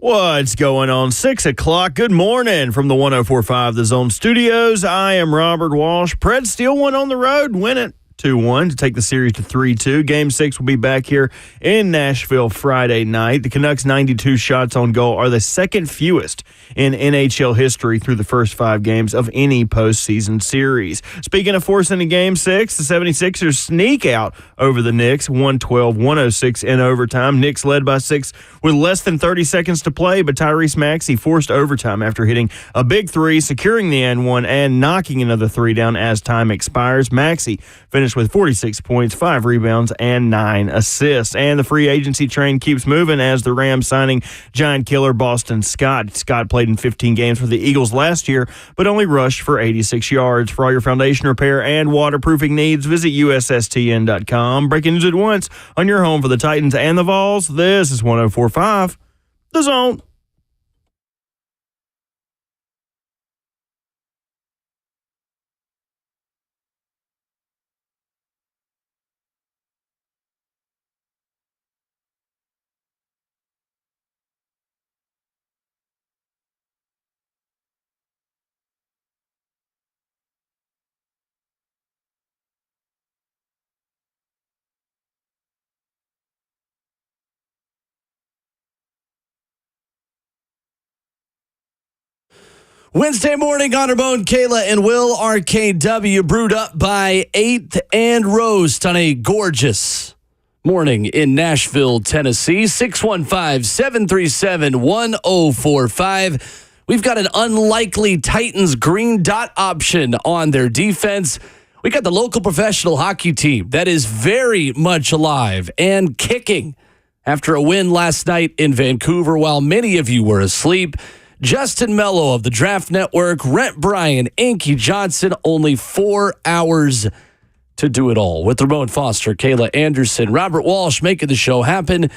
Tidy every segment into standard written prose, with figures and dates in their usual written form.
What's going on? 6 o'clock. Good morning from the 104.5 The Zone Studios. I am Robert Walsh. Preds still won on the road, win it 2-1 to take the series to 3-2. Game 6 will be back here in Nashville Friday night. The Canucks' 92 shots on goal are the second fewest in NHL history through the first 5 games of any postseason series. Speaking of forcing a Game 6, the 76ers sneak out over the Knicks, 112-106 in overtime. Knicks led by 6 with less than 30 seconds to play, but Tyrese Maxey forced overtime after hitting a big three, securing the N1 and knocking another 3 down as time expires. Maxey finished with 46 points, 5 rebounds, and 9 assists. And the free agency train keeps moving as the Rams signing giant killer Boston Scott. Scott played in 15 games for the Eagles last year, but only rushed for 86 yards. For all your foundation repair and waterproofing needs, visit USSTN.com. Breaking news at once on your home for the Titans and the Vols. This is 104.5 The Zone. Wednesday morning, Honorbone, Kayla, and Will, RKW, brewed up by 8th and Roast on a gorgeous morning in Nashville, Tennessee. 615-737-1045. We've got an unlikely Titans green dot option on their defense. We got the local professional hockey team that is very much alive and kicking after a win last night in Vancouver while many of you were asleep. Justin Melo of the Draft Network, Rhett Bryan, Inky Johnson, only 4 hours to do it all. With Ramon Foster, Kayla Anderson, Robert Walsh making the show happen.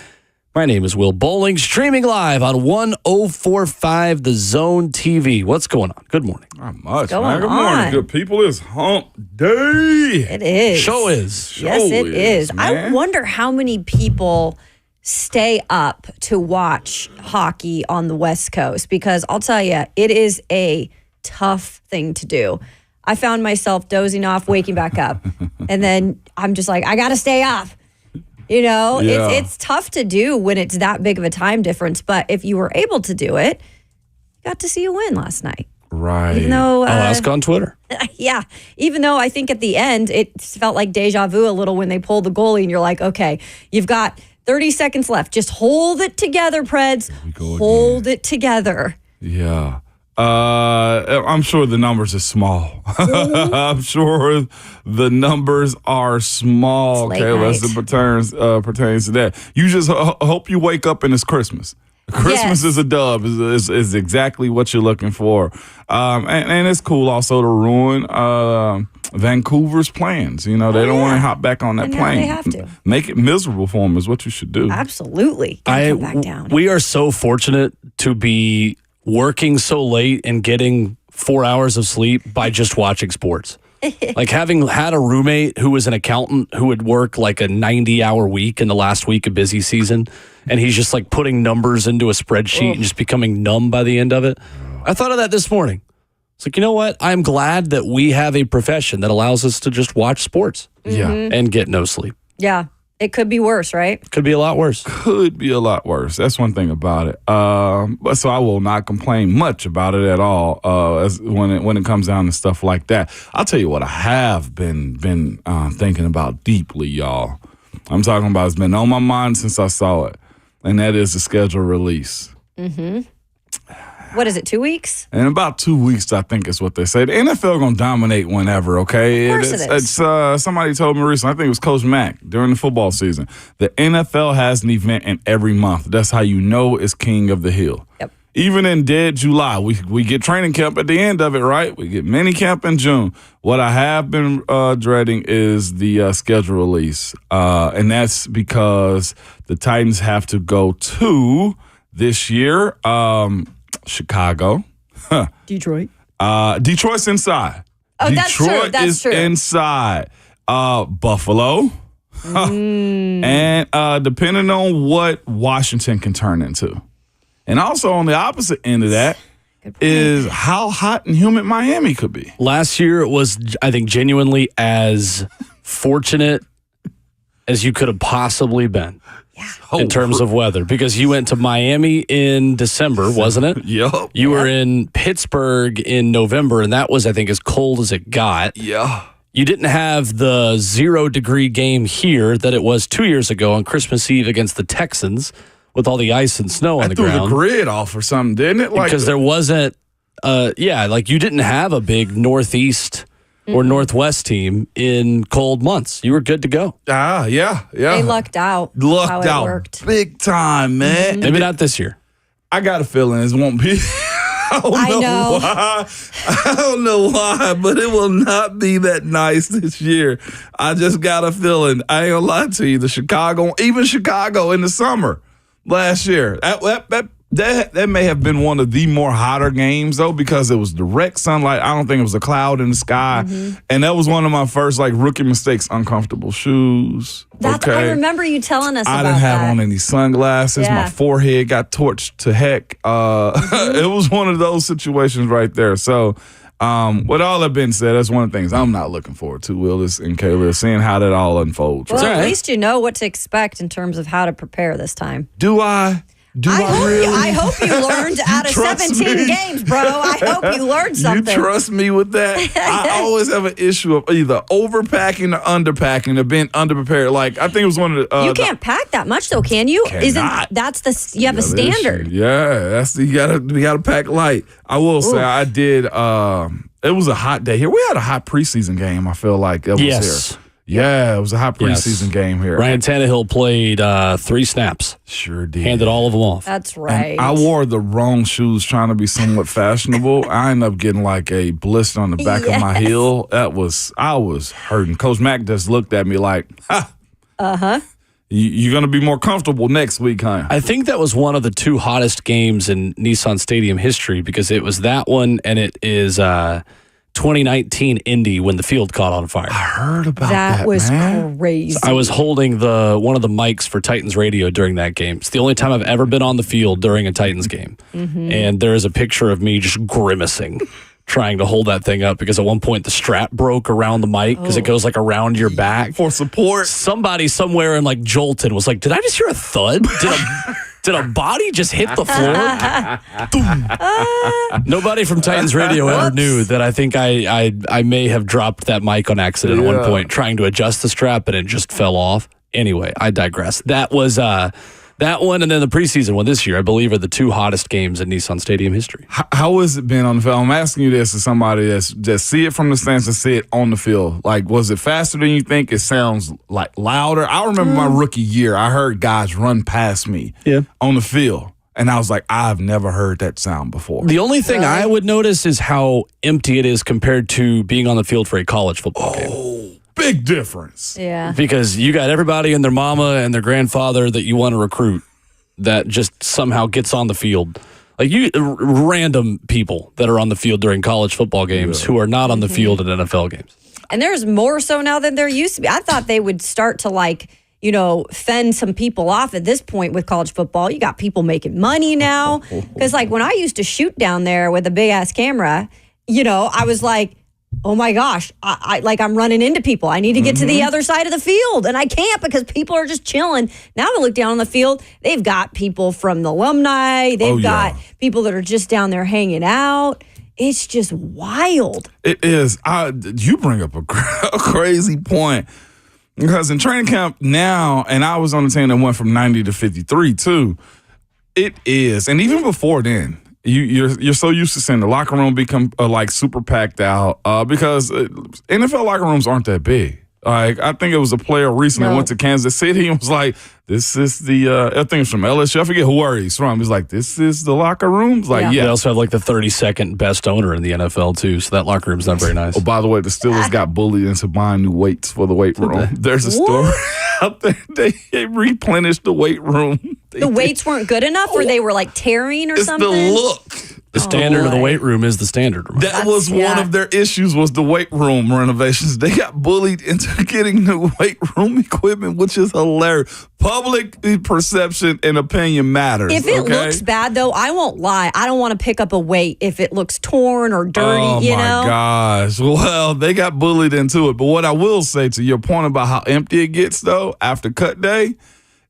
My name is Will Bowling, streaming live on 104.5 The Zone TV. What's going on? Good morning. Not much, man. Good morning, good people. It's hump day. It is. Show is. Yes, it is. Man. I wonder how many people stay up to watch hockey on the West Coast, because I'll tell you, it is a tough thing to do. I found myself dozing off, waking back up, and then I'm just like, I got to stay up. You know, Yeah. it's tough to do when it's that big of a time difference, but if you were able to do it, you got to see a win last night. Right. Even though, I'll ask on Twitter. yeah, even though I think at the end, it felt like deja vu a little when they pulled the goalie and you're like, okay, you've got 30 seconds left. Just hold it together, Preds. Hold it together. Yeah. I'm sure the numbers are small. I'm sure the numbers are small, It's late Kayla, as night. it pertains to that. You just hope you wake up and it's Christmas. Christmas Yes. is a dub, is exactly what you're looking for. And it's cool also to ruin Vancouver's plans. You know, they don't want to hop back on that And now plane. they have to. Make it miserable for them is what you should do. Absolutely. Gotta come back down. We are so fortunate to be working so late and getting 4 hours of sleep by just watching sports. Like having had a roommate who was an accountant who would work like a 90-hour week in the last week of busy season, and he's just like putting numbers into a spreadsheet and just becoming numb by the end of it. I thought of that this morning. It's like, you know what? I'm glad that we have a profession that allows us to just watch sports and get no sleep. Yeah. It could be worse, right? Could be a lot worse. Could be a lot worse. That's one thing about it. But so I will not complain much about it at all. When it comes down to stuff like that, I'll tell you what I have been thinking about deeply, y'all. I'm talking about, it's been on my mind since I saw it, and that is the schedule release. Mm-hmm. What is it, 2 weeks? In about 2 weeks, I think is what they say. The NFL going to dominate whenever, okay? Of course it is. Somebody told me recently, I think it was Coach Mack, during the football season, the NFL has an event in every month. That's how you know it's king of the hill. Yep. Even in dead July, we get training camp at the end of it, right? We get mini camp in June. What I have been dreading is the schedule release. And that's because the Titans have to go to, this year, Chicago. Detroit. Detroit's inside. Oh, that's true. Detroit That's is true. inside. Buffalo. And depending on what Washington can turn into. And also on the opposite end of that is how hot and humid Miami could be. Last year it was, I think, genuinely as fortunate as you could have possibly been in terms of weather, because you went to Miami in December, wasn't it? Yep. You were in Pittsburgh in November, and that was, I think, as cold as it got. Yeah. You didn't have the 0-degree game here that it was 2 years ago on Christmas Eve against the Texans with all the ice and snow on the ground. Threw the grid off or something, didn't it? Because there wasn't, you didn't have a big Northeast or Northwest team in cold months. You were good to go. Yeah. They lucked out. Lucked how it out worked. big time, man. Maybe not this year. I got a feeling it won't be. I don't know why, but it will not be that nice this year. I just got a feeling. I ain't gonna lie to you. Even Chicago in the summer last year, that may have been one of the more hotter games though, because it was direct sunlight. I don't think it was a cloud in the sky, and that was one of my first rookie mistakes. Uncomfortable shoes. I remember you telling us. I didn't have on any sunglasses. Yeah. My forehead got torched to heck. It was one of those situations right there. So, with all that being said, that's one of the things I'm not looking forward to, Willis and Kayla, seeing how that all unfolds. Well, right? at least you know what to expect in terms of how to prepare this time. Do I? I hope you learned out of 17 games, bro. I hope you learned something. You trust me with that? I always have an issue of either overpacking or underpacking or being underprepared. I think it was one of the. You can't pack that much, though, can you? Cannot. You have a standard? Yeah, we gotta pack light. I will say I did. It was a hot day here. We had a hot preseason game. I feel like it was here. Yeah, it was a hot preseason game here. Ryan Tannehill played 3 snaps. Sure did. Handed all of them off. That's right. And I wore the wrong shoes trying to be somewhat fashionable. I ended up getting a blister on the back of my heel. I was hurting. Coach Mack just looked at me like, ha. Uh-huh. You're going to be more comfortable next week, huh? I think that was one of the 2 hottest games in Nissan Stadium history, because it was that one and it is 2019 Indy when the field caught on fire. I heard about that. That was man. crazy. I was holding one of the mics for Titans radio during that game. It's the only time I've ever been on the field during a Titans game. And there is a picture of me just grimacing, trying to hold that thing up, because at one point the strap broke around the mic because it goes around your back. For support. Somebody somewhere in Jolton was like, did I just hear a thud? Did a body just hit the floor? Nobody from Titans Radio ever knew that. I think I may have dropped that mic on accident at one point, trying to adjust the strap, and it just fell off. Anyway, I digress. That was that one, and then the preseason one this year, I believe, are the 2 hottest games in Nissan Stadium history. How has it been on the field? I'm asking you this as somebody that's just see it from the stands and see it on the field. Was it faster than you think? It sounds louder. I remember my rookie year, I heard guys run past me on the field, and I was like, I've never heard that sound before. The only thing I would notice is how empty it is compared to being on the field for a college football game. Big difference. Yeah. Because you got everybody and their mama and their grandfather that you want to recruit that just somehow gets on the field. Random people that are on the field during college football games who are not on the field at NFL games. And there's more so now than there used to be. I thought they would start to fend some people off at this point with college football. You got people making money now. Because when I used to shoot down there with a big ass camera, I was like, oh my gosh, I'm running into people. I need to get to the other side of the field, and I can't because people are just chilling. Now I look down on the field, they've got people from the alumni. They've got people that are just down there hanging out. It's just wild. It is. You bring up a crazy point, because in training camp now, and I was on the team that went from 90 to 53 too, it is. And even before then, You're so used to seeing the locker room become super packed out because NFL locker rooms aren't that big. I think it was a player recently went to Kansas City and was like, "This is the I think it's from LSU. I forget where he's from. He's like, this is the locker room." They also have the 32nd best owner in the NFL too, so that locker room's not very nice. Oh, by the way, the Steelers got bullied into buying new weights for the weight room. There's a story out there. They replenished the weight room. The weights weren't good enough, or they were tearing or something? It's the look. The standard of the boy. weight room is the standard. Remember? That was one of their issues was the weight room renovations. They got bullied into getting new weight room equipment, which is hilarious. Public perception and opinion matters. If it looks bad, though, I won't lie. I don't want to pick up a weight if it looks torn or dirty, oh you my know? gosh. Well, they got bullied into it. But what I will say to your point about how empty it gets, though, after cut day,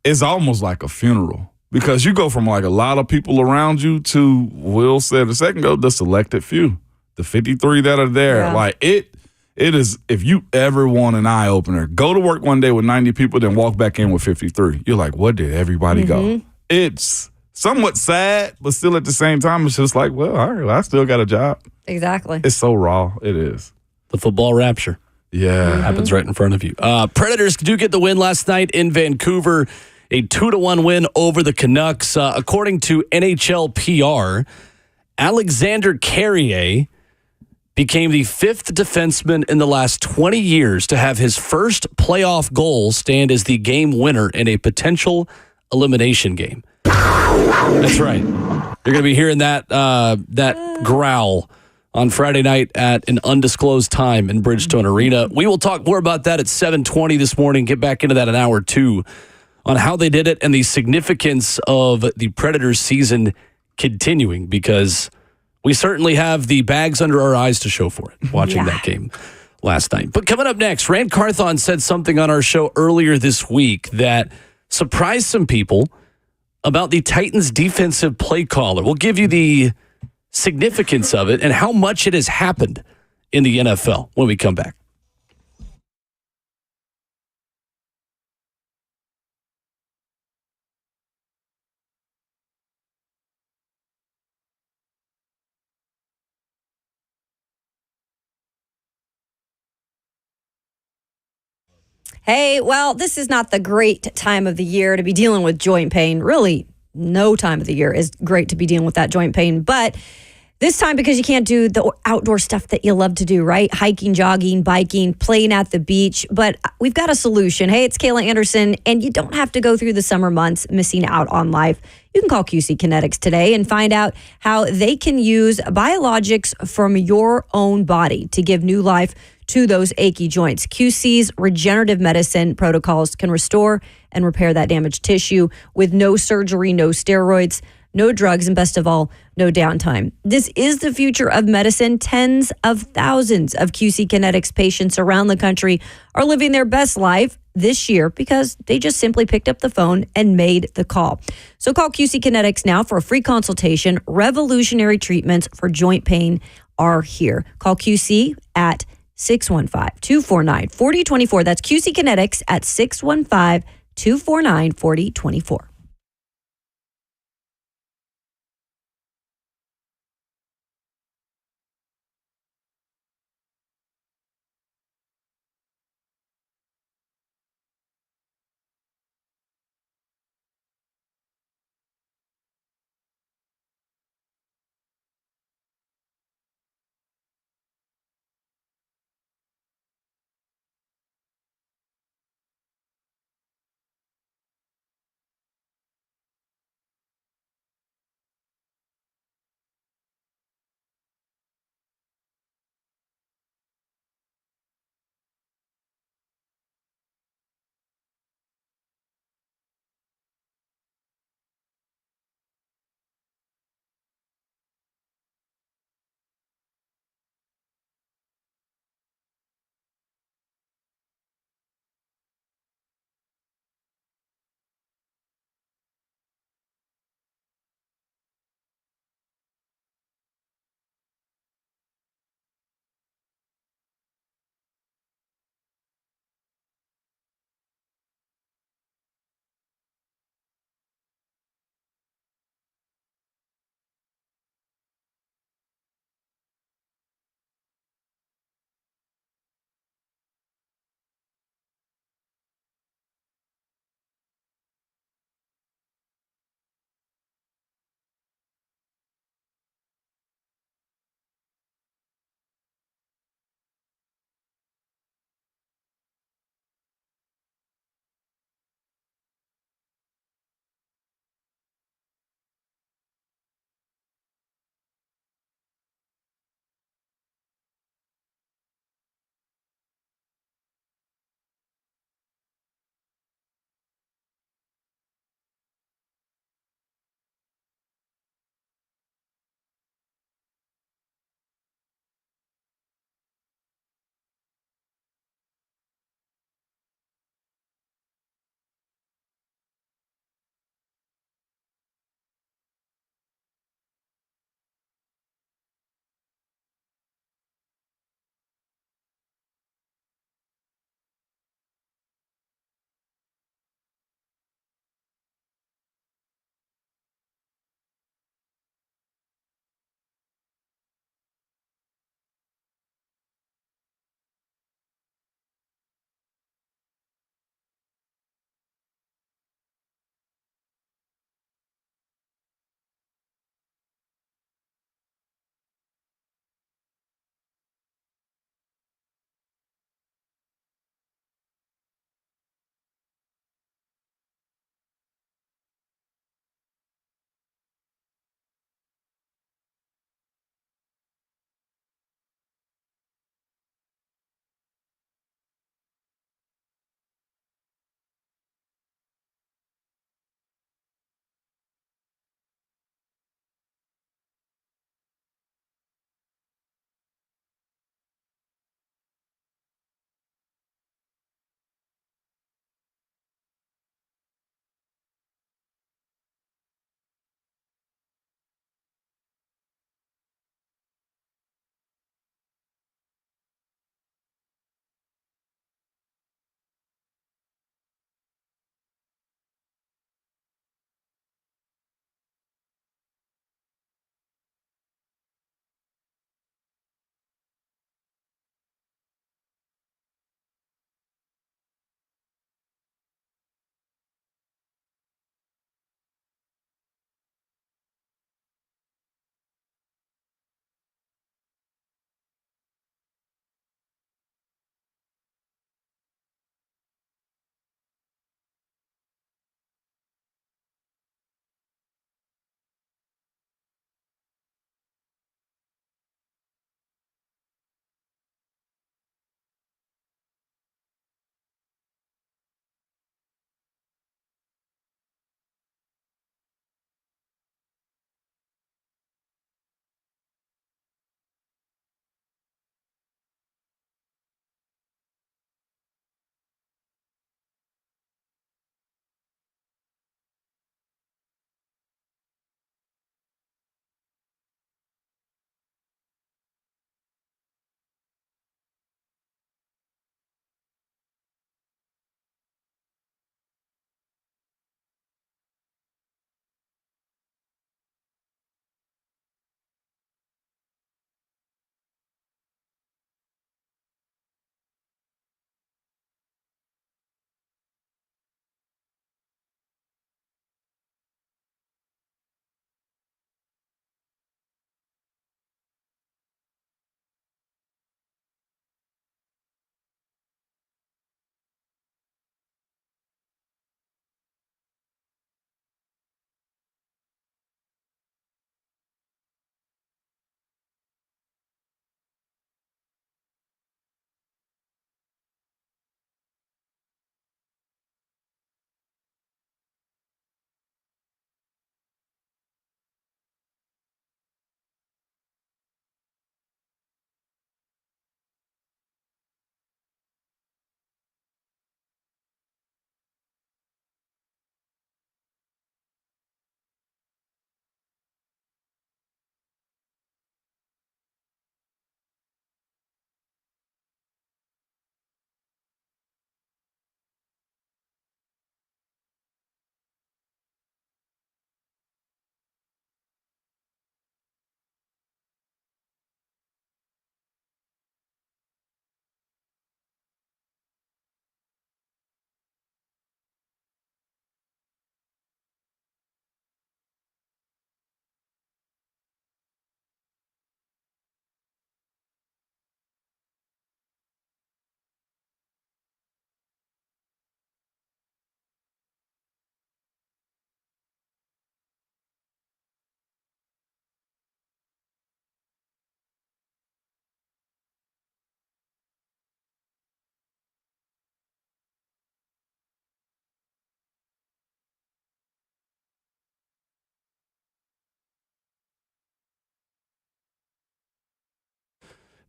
it's almost like a funeral. Because you go from like a lot of people around you to, Will said a second ago, the selected few, the 53 that are there. Yeah. Like it is, if you ever want an eye opener, go to work one day with 90 people, then walk back in with 53. You're like, where did everybody go? It's somewhat sad, but still at the same time, it's just like, well, all right, well, I still got a job. Exactly. It's so raw. It is. The football rapture Yeah. happens right in front of you. Predators do get the win last night in Vancouver. A 2-1 win over the Canucks. According to NHL PR, Alexander Carrier became the 5th defenseman in the last 20 years to have his first playoff goal stand as the game winner in a potential elimination game. That's right. You're going to be hearing that growl on Friday night at an undisclosed time in Bridgestone Arena. We will talk more about that at 7:20 this morning. Get back into that in hour 2. On how they did it and the significance of the Predators season continuing, because we certainly have the bags under our eyes to show for it watching that game last night. But coming up next, Rand Carthon said something on our show earlier this week that surprised some people about the Titans defensive play caller. We'll give you the significance of it and how much it has happened in the NFL when we come back. Hey, well, this is not the great time of the year to be dealing with joint pain. Really, no time of the year is great to be dealing with that joint pain. But this time, because you can't do the outdoor stuff that you love to do, right? Hiking, jogging, biking, playing at the beach. But we've got a solution. Hey, it's Kayla Anderson, and you don't have to go through the summer months missing out on life. You can call QC Kinetics today and find out how they can use biologics from your own body to give new life to those achy joints. QC's regenerative medicine protocols can restore and repair that damaged tissue with no surgery, no steroids, no drugs, and best of all, no downtime. This is the future of medicine. Tens of thousands of QC Kinetics patients around the country are living their best life this year because they just simply picked up the phone and made the call. So call QC Kinetics now for a free consultation. Revolutionary treatments for joint pain are here. Call QC at 615-249-4024. That's QC Kinetics at 615-249-4024.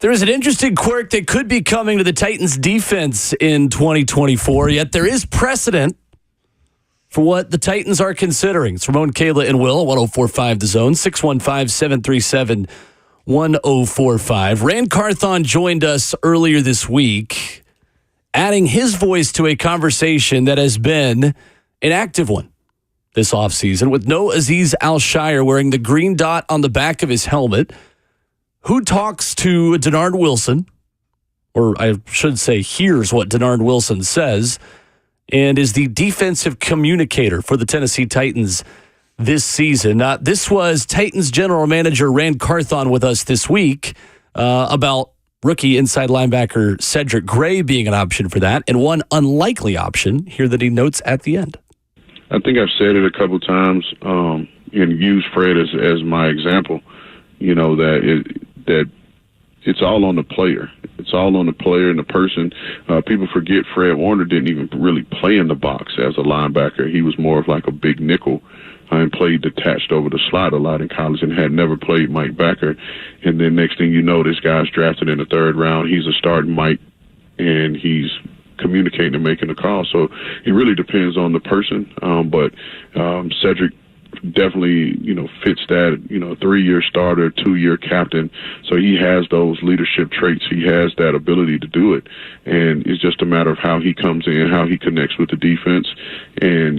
There is an interesting quirk that could be coming to the Titans defense in 2024, yet there is precedent for what the Titans are considering. It's Ramon, Kayla, and Will, 104.5 The Zone, 615-737-1045. Rand Carthon joined us earlier this week, adding his voice to a conversation that has been an active one this offseason, with no Azeez Al-Shire wearing the green dot on the back of his helmet. Who talks to Denard Wilson, or I should say hears what Denard Wilson says, and is the defensive communicator for the Tennessee Titans this season. This was Titans general manager Rand Carthon with us this week about rookie inside linebacker Cedric Gray being an option for that, and one unlikely option here that he notes at the end. I think I've said it a couple times and used Fred as my example, that it's all on the player. It's all on the player and the person. People forget Fred Warner didn't even really play in the box as a linebacker. He was more of like a big nickel and played detached over the slot a lot in college and had never played Mike backer. And then next thing you know, this guy's drafted in the third round. He's a starting Mike, and he's communicating and making the call. So it really depends on the person. But Cedric definitely, fits that, 3-year starter, 2-year captain. So he has those leadership traits. He has that ability to do it. And it's just a matter of how he comes in, how he connects with the defense. And,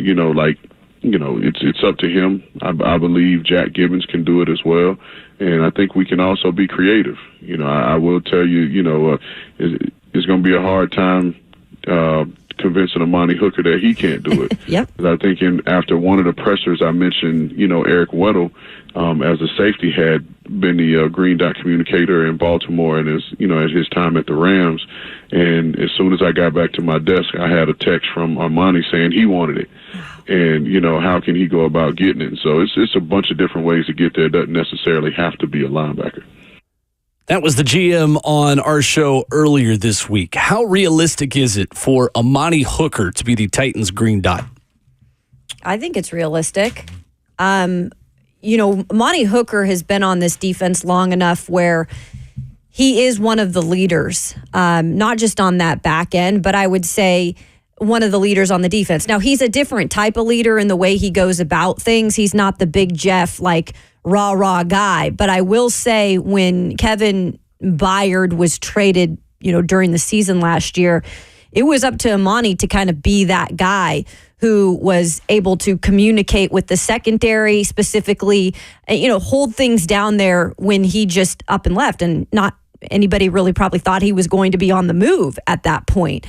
it's up to him. I believe Jack Gibbons can do it as well. And I think we can also be creative. I will tell you, it's going to be a hard time convincing Amani Hooker that he can't do it. Yep. I think after one of the pressers I mentioned, Eric Weddle, as a safety, had been the green dot communicator in Baltimore and at his time at the Rams. And as soon as I got back to my desk, I had a text from Armani saying he wanted it. And, how can he go about getting it? So it's a bunch of different ways to get there. It doesn't necessarily have to be a linebacker. That was the GM on our show earlier this week. How realistic is it for Amani Hooker to be the Titans' green dot? I think it's realistic. Amani Hooker has been on this defense long enough where he is one of the leaders, not just on that back end, but I would say one of the leaders on the defense. Now, he's a different type of leader in the way he goes about things. He's not the big Jeff, rah guy. But I will say when Kevin Byard was traded, during the season last year, it was up to Amani to kind of be that guy who was able to communicate with the secondary specifically, hold things down there when he just up and left, and not anybody really probably thought he was going to be on the move at that point.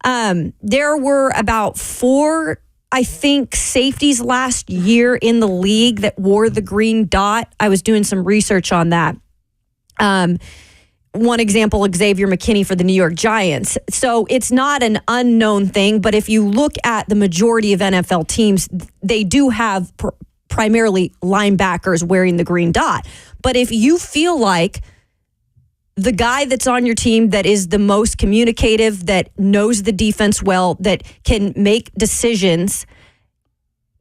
There were about 4, I think, safeties last year in the league that wore the green dot. I was doing some research on that. One example, Xavier McKinney for the New York Giants. So it's not an unknown thing, but if you look at the majority of NFL teams, they do have primarily linebackers wearing the green dot. But if you feel like the guy that's on your team that is the most communicative, that knows the defense well, that can make decisions,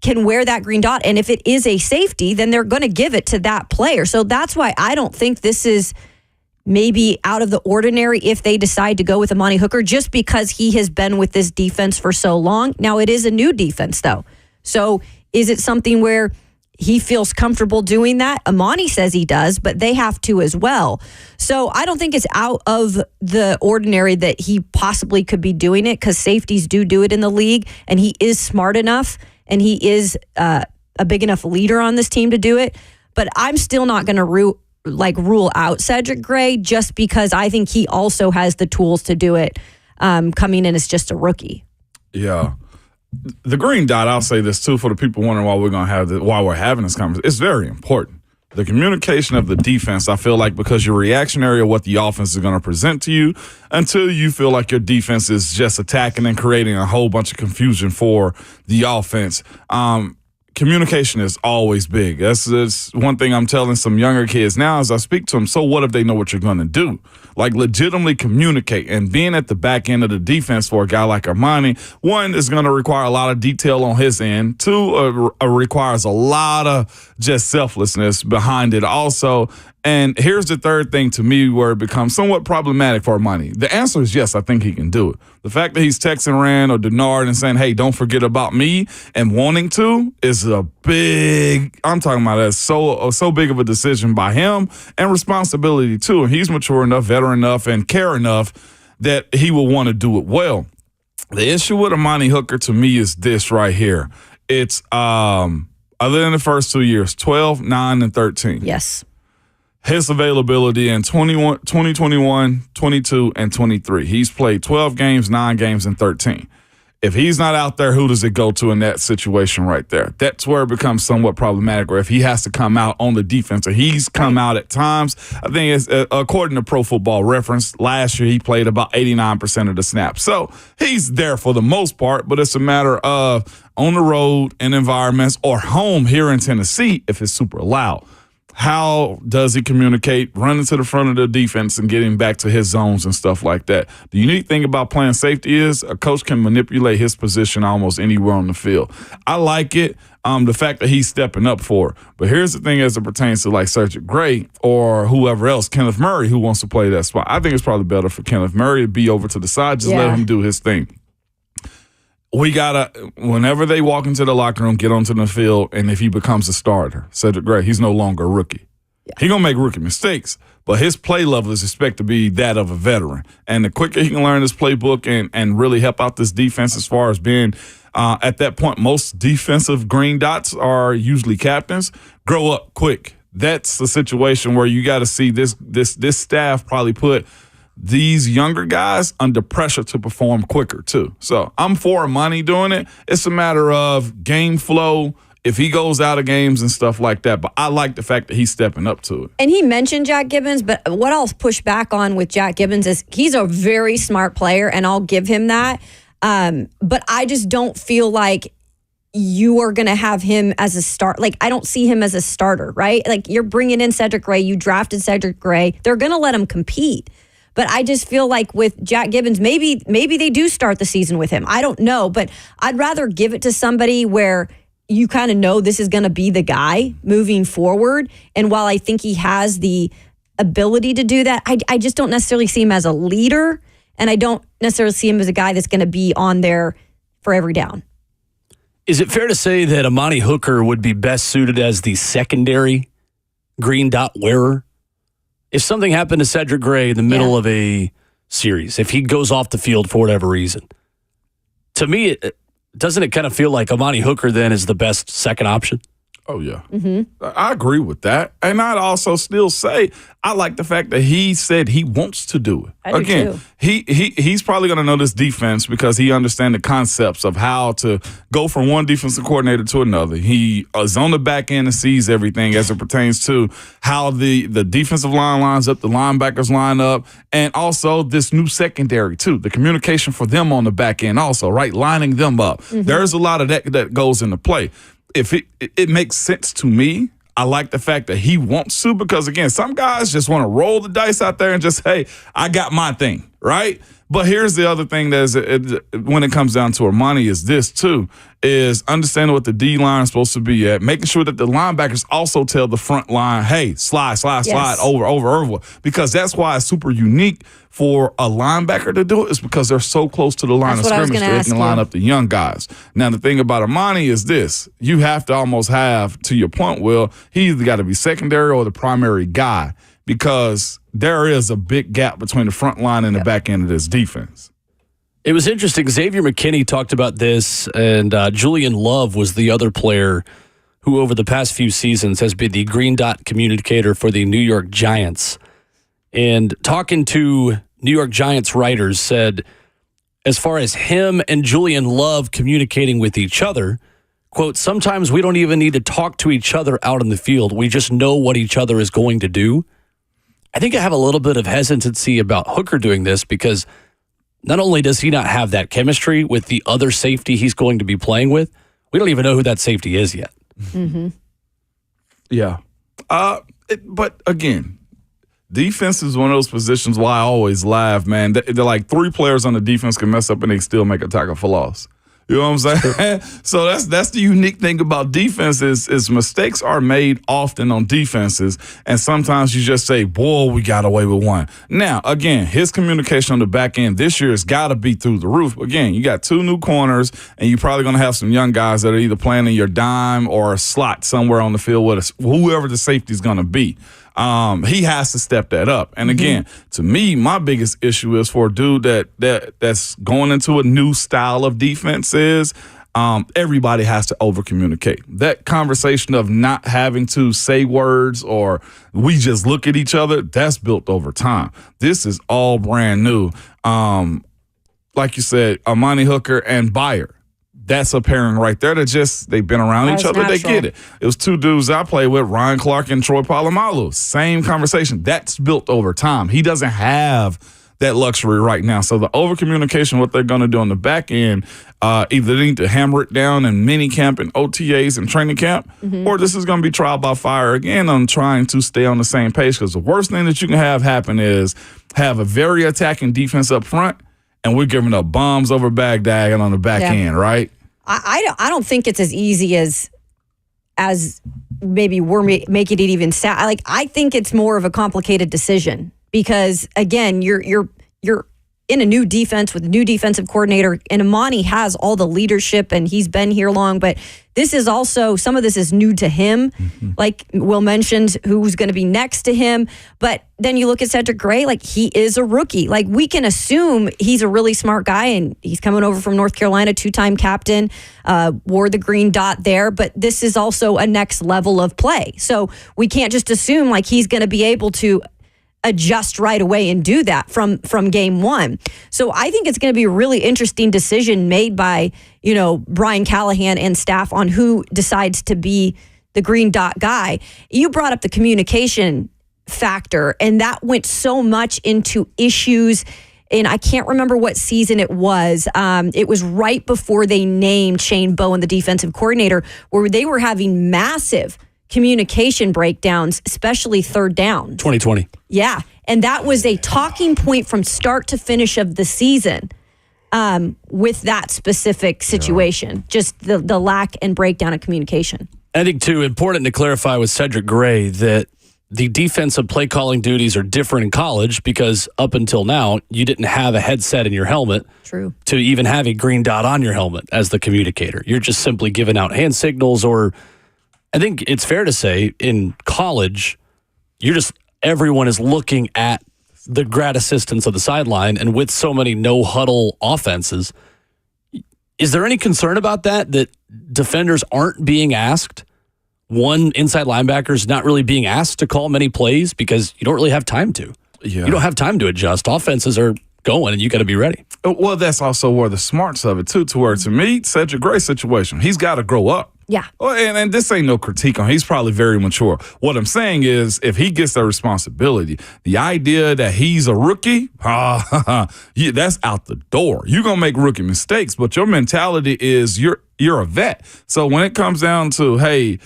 can wear that green dot, and if it is a safety, then they're going to give it to that player. So that's why I don't think this is maybe out of the ordinary if they decide to go with Amani Hooker, just because he has been with this defense for so long. Now, it is a new defense, though. So is it something where he feels comfortable doing that? Amani says he does, but they have to as well. So I don't think it's out of the ordinary that he possibly could be doing it, because safeties do it in the league, and he is smart enough, and he is a big enough leader on this team to do it. But I'm still not going to rule out Cedric Gray, just because I think he also has the tools to do it, coming in as just a rookie. Yeah. The green dot, I'll say this too, for the people wondering why we're having this conversation. It's very important. The communication of the defense, I feel like, because you're reactionary of what the offense is going to present to you, until you feel like your defense is just attacking and creating a whole bunch of confusion for the offense. Communication is always big. That's one thing I'm telling some younger kids now as I speak to them. So what if they know what you're going to do? Legitimately communicate. And being at the back end of the defense for a guy like Armani, one, is going to require a lot of detail on his end. Two, requires a lot of just selflessness behind it also. And here's the third thing to me where it becomes somewhat problematic for Amani. The answer is yes, I think he can do it. The fact that he's texting Rand or Denard and saying, hey, don't forget about me and wanting to is a big, I'm talking about that so big of a decision by him and responsibility too. And he's mature enough, veteran enough, and care enough that he will want to do it well. The issue with Amani Hooker to me is this right here. It's other than the first 2 years, 12, 9, and 13. Yes. His availability in 2021, 22, and 23. He's played 12 games, 9 games, and 13. If he's not out there, who does it go to in that situation right there? That's where it becomes somewhat problematic, or if he has to come out on the defense, or he's come out at times. I think it's according to Pro Football Reference, last year he played about 89% of the snaps. So he's there for the most part, but it's a matter of on the road in environments or home here in Tennessee if it's super loud. How does he communicate, running to the front of the defense and getting back to his zones and stuff like that? The unique thing about playing safety is a coach can manipulate his position almost anywhere on the field. I like it, the fact that he's stepping up for it. But here's the thing as it pertains to like Cedric Gray or whoever else, Kenneth Murray, who wants to play that spot. I think it's probably better for Kenneth Murray to be over to the side. Just let him do his thing. We got to, whenever they walk into the locker room, get onto the field, and if he becomes a starter, Cedric Gray, he's no longer a rookie. Yeah. He's going to make rookie mistakes, but his play level is expected to be that of a veteran. And the quicker he can learn this playbook and really help out this defense as far as being, at that point, most defensive green dots are usually captains, grow up quick. That's the situation where you got to see this staff probably put these younger guys under pressure to perform quicker too. So I'm for Amani doing it. It's a matter of game flow, if he goes out of games and stuff like that. But I like the fact that he's stepping up to it. And he mentioned Jack Gibbons, but what I'll push back on with Jack Gibbons is he's a very smart player, and I'll give him that. But I just don't feel like you are going to have him as a start. Like, I don't see him as a starter, right? Like, you're bringing in Cedric Gray. You drafted Cedric Gray. They're going to let him compete. But I just feel like with Jack Gibbons, maybe they do start the season with him. I don't know, but I'd rather give it to somebody where you kind of know this is going to be the guy moving forward. And while I think he has the ability to do that, I just don't necessarily see him as a leader, and I don't necessarily see him as a guy that's going to be on there for every down. Is it fair to say that Amani Hooker would be best suited as the secondary green dot wearer? If something happened to Cedric Gray in the middle of a series, if he goes off the field for whatever reason, to me, doesn't it kind of feel like Amani Hooker then is the best second option? Oh, yeah. Mm-hmm. I agree with that. And I'd also still say I like the fact that he said he wants to do it. I do too. He's probably going to know this defense because he understands the concepts of how to go from one defensive coordinator to another. He is on the back end and sees everything as it pertains to how the defensive line lines up, the linebackers line up, and also this new secondary too. The communication for them on the back end also, right? Lining them up. Mm-hmm. There's a lot of that goes into play. If it makes sense to me, I like the fact that he wants to, because again, some guys just want to roll the dice out there and just, hey, I got my thing, right? But here's the other thing that is, when it comes down to Amani, is this too, is understanding what the D line is supposed to be at, making sure that the linebackers also tell the front line, hey, slide, over, because that's why it's super unique for a linebacker to do it, is because they're so close to the line of scrimmage that they can line up the young guys. Now, the thing about Amani is this, you have to almost have, to your point, Will, he either got to be secondary or the primary guy, because there is a big gap between the front line and the back end of this defense. It was interesting. Xavier McKinney talked about this, and Julian Love was the other player who over the past few seasons has been the green dot communicator for the New York Giants. And talking to New York Giants writers said, as far as him and Julian Love communicating with each other, quote, sometimes we don't even need to talk to each other out in the field. We just know what each other is going to do. I think I have a little bit of hesitancy about Hooker doing this, because not only does he not have that chemistry with the other safety he's going to be playing with, we don't even know who that safety is yet. Mm-hmm. Yeah. But again, defense is one of those positions why I always laugh, man. They're like 3 players on the defense can mess up and they still make a tackle for loss. You know what I'm saying? So that's the unique thing about defense is mistakes are made often on defenses, and sometimes you just say, "Boy, we got away with one." Now, again, his communication on the back end this year has got to be through the roof. Again, you got 2 new corners, and you're probably going to have some young guys that are either playing in your dime or a slot somewhere on the field with whoever the safety is going to be. He has to step that up. And again, to me, my biggest issue is for a dude that's going into a new style of defense is everybody has to over communicate. That conversation of not having to say words or we just look at each other, that's built over time. This is all brand new. Like you said, Amani Hooker and Bayer. That's a pairing right there they've been around each other. Natural. They get it. It was 2 dudes I played with, Ryan Clark and Troy Polamalu. Same conversation. That's built over time. He doesn't have that luxury right now. So the over communication, what they're going to do on the back end, either they need to hammer it down in mini camp and OTAs and training camp, or this is going to be trial by fire again on trying to stay on the same page. Because the worst thing that you can have happen is have a very attacking defense up front, and we're giving up bombs over Baghdad and on the back end, right? I don't think it's as easy as maybe we're making it even sound. Like, I think it's more of a complicated decision because, again, you're in a new defense with a new defensive coordinator, and Amani has all the leadership and he's been here long, but this is also, some of this is new to him. Like Will mentioned, who's going to be next to him. But then you look at Cedric Gray, like, he is a rookie. Like, we can assume he's a really smart guy, and he's coming over from North Carolina, 2-time captain, wore the green dot there. But this is also a next level of play. So we can't just assume like he's going to be able to adjust right away and do that from game one. So I think it's going to be a really interesting decision made by, Brian Callahan and staff on who decides to be the green dot guy. You brought up the communication factor, and that went so much into issues. And I can't remember what season it was. It was right before they named Shane Bowen the defensive coordinator, where they were having massive communication breakdowns, especially third down. 2020. Yeah. And that was a talking point from start to finish of the season with that specific situation, just the lack and breakdown of communication. I think, too, important to clarify with Cedric Gray that the defensive play calling duties are different in college because up until now, you didn't have a headset in your helmet. True. To even have a green dot on your helmet as the communicator. You're just simply giving out hand signals, or I think it's fair to say in college, everyone is looking at the grad assistants of the sideline, and with so many no huddle offenses, is there any concern about that defenders aren't being asked? One inside linebacker is not really being asked to call many plays because you don't really have time to. Yeah. You don't have time to adjust. Offenses are going, and you got to be ready. Well, that's also where the smarts of it, too, to where, to me, Cedric Gray's situation, he's got to grow up. Yeah. Well, and this ain't no critique on him. He's probably very mature. What I'm saying is, if he gets that responsibility, the idea that he's a rookie, that's out the door. You're going to make rookie mistakes, but your mentality is you're a vet. So when it comes down to, hey,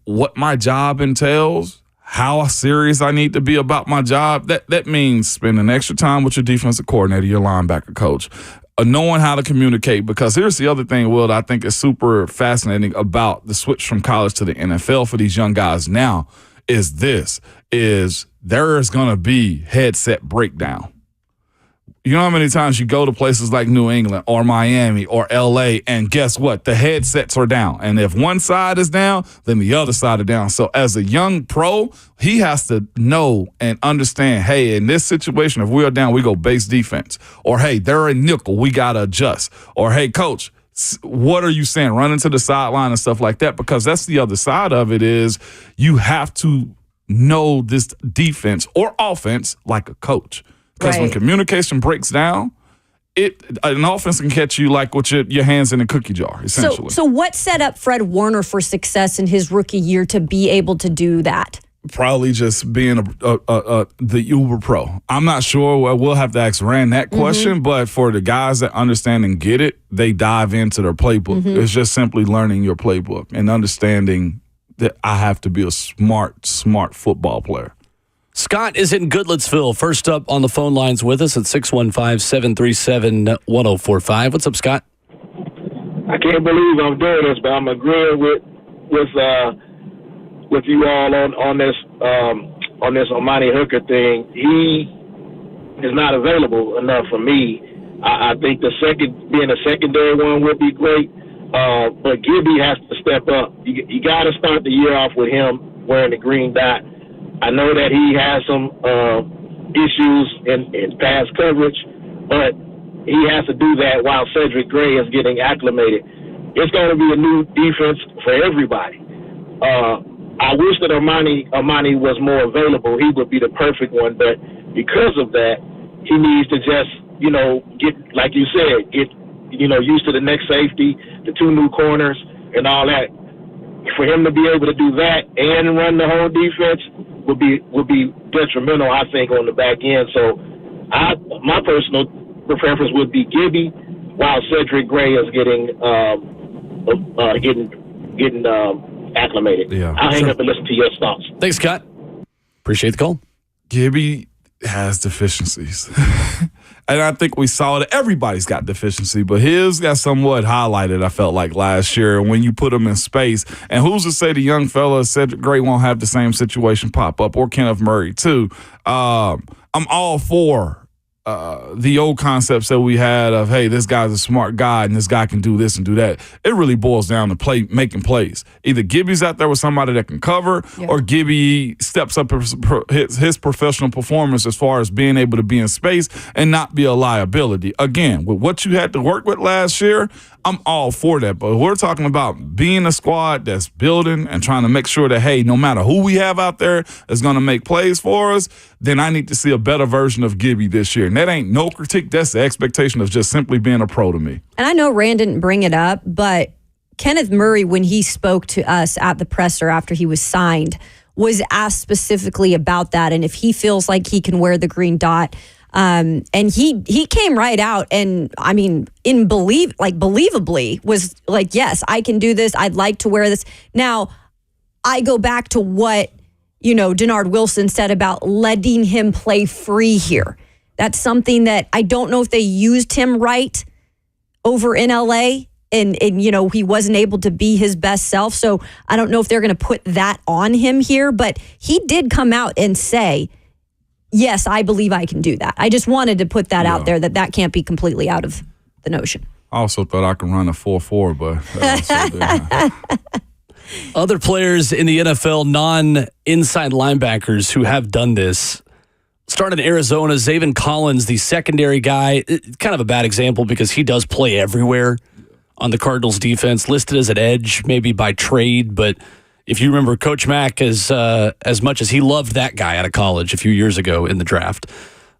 what my job entails, how serious I need to be about my job, that means spending extra time with your defensive coordinator, your linebacker coach, knowing how to communicate. Because here's the other thing, Will, that I think is super fascinating about the switch from college to the NFL for these young guys now is there is going to be headset breakdown. You know how many times you go to places like New England or Miami or LA, and guess what? The headsets are down. And if one side is down, then the other side is down. So as a young pro, he has to know and understand, hey, in this situation, if we are down, we go base defense. Or, hey, they're a nickel, we got to adjust. Or, hey, coach, what are you saying? Run into the sideline and stuff like that, because that's the other side of it is you have to know this defense or offense like a coach. Because when communication breaks down, an offense can catch you like with your hands in a cookie jar, essentially. So what set up Fred Warner for success in his rookie year to be able to do that? Probably just being the uber pro. I'm not sure. We'll have to ask Rand that question, but for the guys that understand and get it, they dive into their playbook. It's just simply learning your playbook and understanding that I have to be a smart football player. Scott is in Goodlettsville. First up on the phone lines with us at 615-737-1045. What's up, Scott? I can't believe I'm doing this, but I'm agreeing with you all on this Amani Hooker thing. He is not available enough for me. I think being a secondary one would be great, but Gibby has to step up. You got to start the year off with him wearing the green dot. I know that he has some issues in pass coverage, but he has to do that while Cedric Gray is getting acclimated. It's going to be a new defense for everybody. I wish that Amani was more available. He would be the perfect one, but because of that, he needs to just, get, like you said, used to the next safety, the 2 new corners, and all that. For him to be able to do that and run the whole defense would be detrimental, I think, on the back end. So, my personal preference would be Gibby, while Cedric Gray is getting acclimated. Yeah. I'll hang up and listen to your thoughts. Thanks, Scott. Appreciate the call. Gibby has deficiencies. And I think we saw that everybody's got deficiency, but his got somewhat highlighted, I felt like, last year when you put him in space. And who's to say the young fella, Cedric Gray, won't have the same situation pop up, or Kenneth Murray, too. I'm all for the old concepts that we had of, hey, this guy's a smart guy and this guy can do this and do that. It really boils down to making plays. Either Gibby's out there with somebody that can cover, or Gibby steps up his professional performance as far as being able to be in space and not be a liability. Again, with what you had to work with last year, I'm all for that. But we're talking about being a squad that's building and trying to make sure that, hey, no matter who we have out there that's going to make plays for us, then I need to see a better version of Gibby this year. And that ain't no critique. That's the expectation of just simply being a pro to me. And I know Rand didn't bring it up, but Kenneth Murray, when he spoke to us at the presser after he was signed, was asked specifically about that and if he feels like he can wear the green dot. And he came right out and, I mean, believably was like, yes, I can do this. I'd like to wear this. Now, I go back to what, Denard Wilson said about letting him play free here. That's something that I don't know if they used him right over in LA and he wasn't able to be his best self. So I don't know if they're going to put that on him here, but he did come out and say, yes, I believe I can do that. I just wanted to put that out there that can't be completely out of the notion. I also thought I could run a 4.4, but Other players in the NFL, non-inside linebackers who have done this. Started in Arizona, Zaven Collins, the secondary guy. Kind of a bad example because he does play everywhere on the Cardinals defense. Listed as an edge, maybe by trade, but if you remember, Coach Mack, as much as he loved that guy out of college a few years ago in the draft,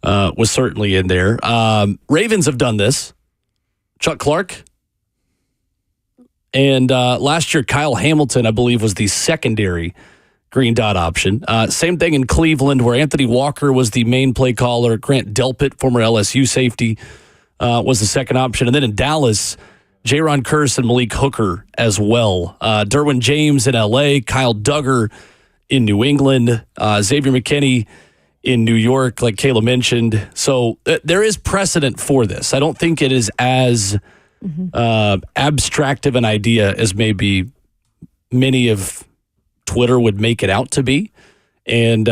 was certainly in there. Ravens have done this. Chuck Clark. And last year, Kyle Hamilton, I believe, was the secondary green dot option. Same thing in Cleveland, where Anthony Walker was the main play caller. Grant Delpit, former LSU safety, was the second option. And then in Dallas, Jaron Kearse and Malik Hooker as well. Derwin James in L.A., Kyle Duggar in New England, Xavier McKinney in New York, like Kayla mentioned. So there is precedent for this. I don't think it is as abstract of an idea as maybe many of Twitter would make it out to be. And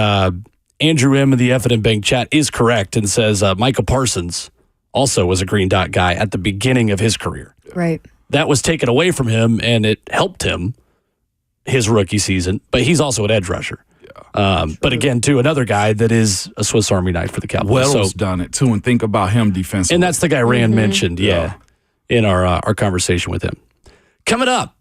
Andrew M. in the F&M Bank chat is correct and says Micah Parsons also was a green dot guy at the beginning of his career. Right. That was taken away from him, and it helped him his rookie season. But he's also an edge rusher. But again, too, another guy that is a Swiss Army knife for the Cowboys. Well's done it, too, and think about him defensively. And that's the guy Rand mentioned, in our conversation with him. Coming up,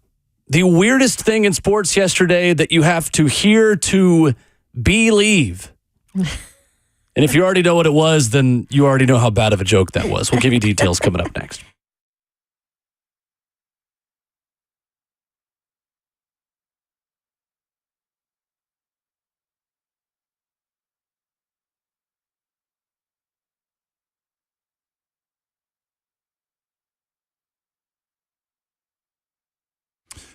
the weirdest thing in sports yesterday that you have to hear to believe. And if you already know what it was, then you already know how bad of a joke that was. We'll give you details coming up next.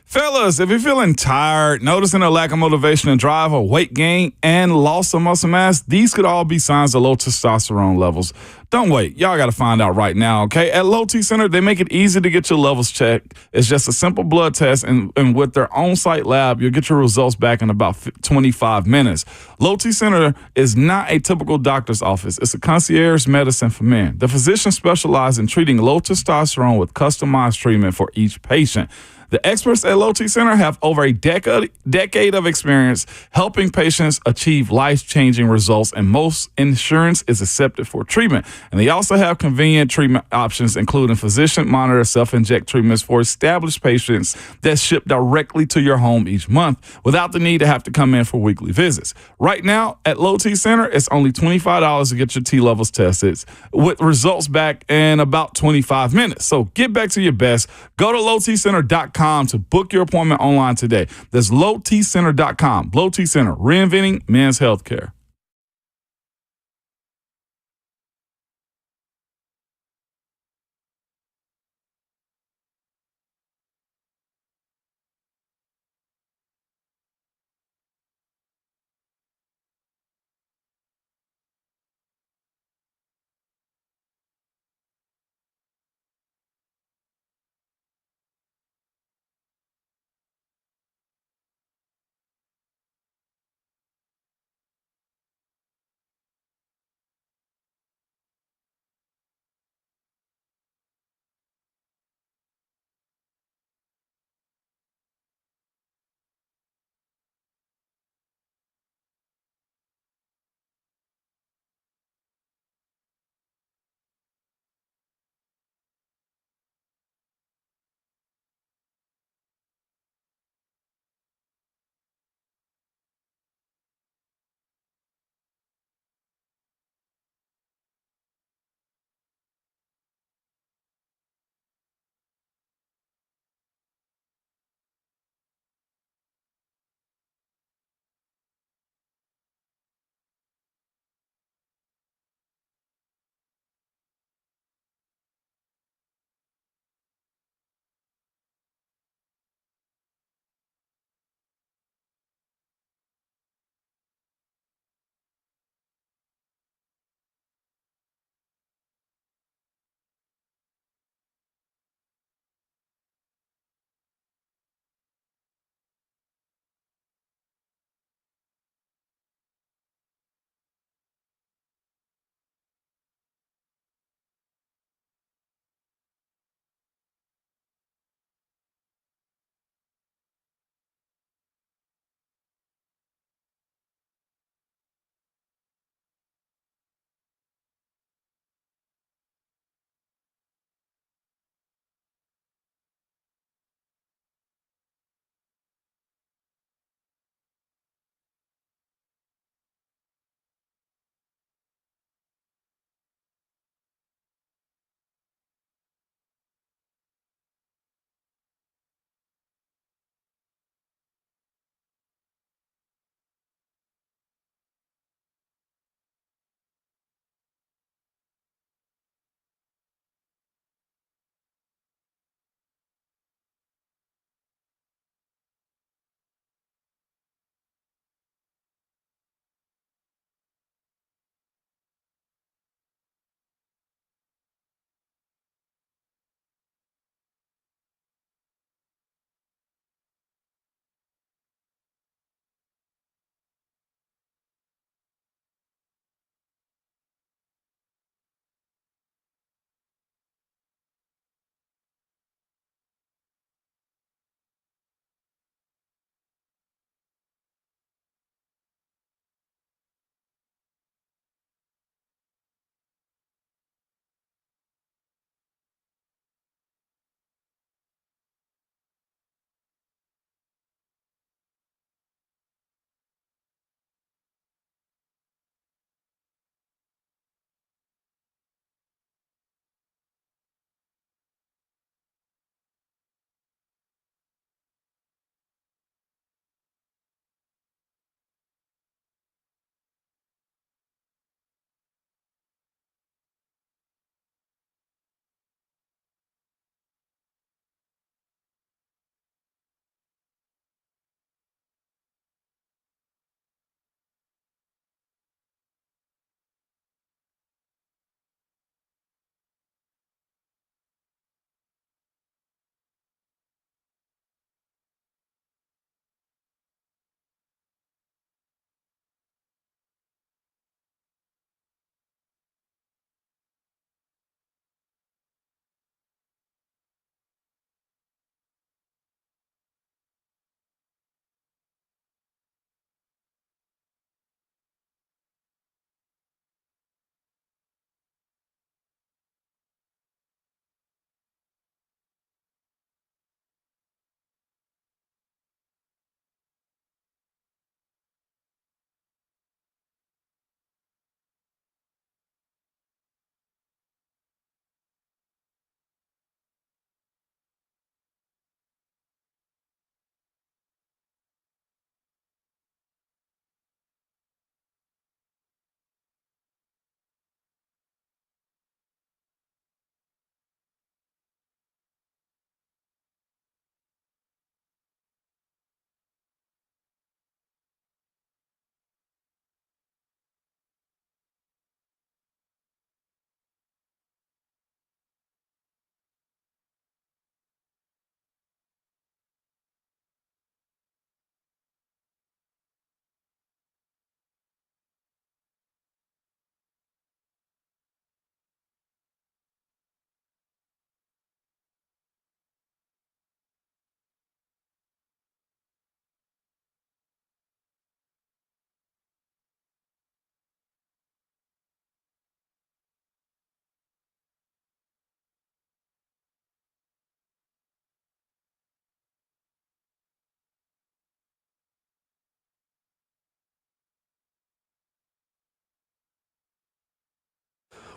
Fellas, if you're feeling tired, noticing a lack of motivation and drive, or weight gain and loss of muscle mass, these could all be signs of low testosterone levels. Don't wait. Y'all got to find out right now, okay? At Low T Center, they make it easy to get your levels checked. It's just a simple blood test, and with their on-site lab, you'll get your results back in about 25 minutes. Low T Center is not a typical doctor's office. It's a concierge medicine for men. The physicians specialize in treating low testosterone with customized treatment for each patient. The experts at Low T Center have over a decade of experience helping patients achieve life-changing results, and most insurance is accepted for treatment. And they also have convenient treatment options, including physician-monitored self-inject treatments for established patients that ship directly to your home each month without the need to have to come in for weekly visits. Right now, at Low T Center, it's only $25 to get your T levels tested with results back in about 25 minutes. So get back to your best. Go to lowtcenter.com to book your appointment online today. That's lowtcenter.com. Low T Center, reinventing men's healthcare.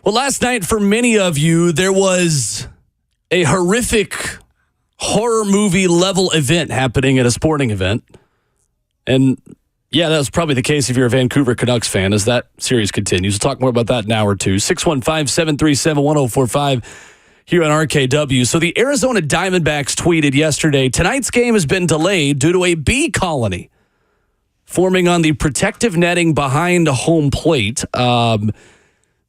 Well, last night for many of you, there was a horrific horror movie level event happening at a sporting event. And yeah, that was probably the case if you're a Vancouver Canucks fan as that series continues. We'll talk more about that in an hour or two. 615-737-1045 here on RKW. So the Arizona Diamondbacks tweeted yesterday, tonight's game has been delayed due to a bee colony forming on the protective netting behind home plate.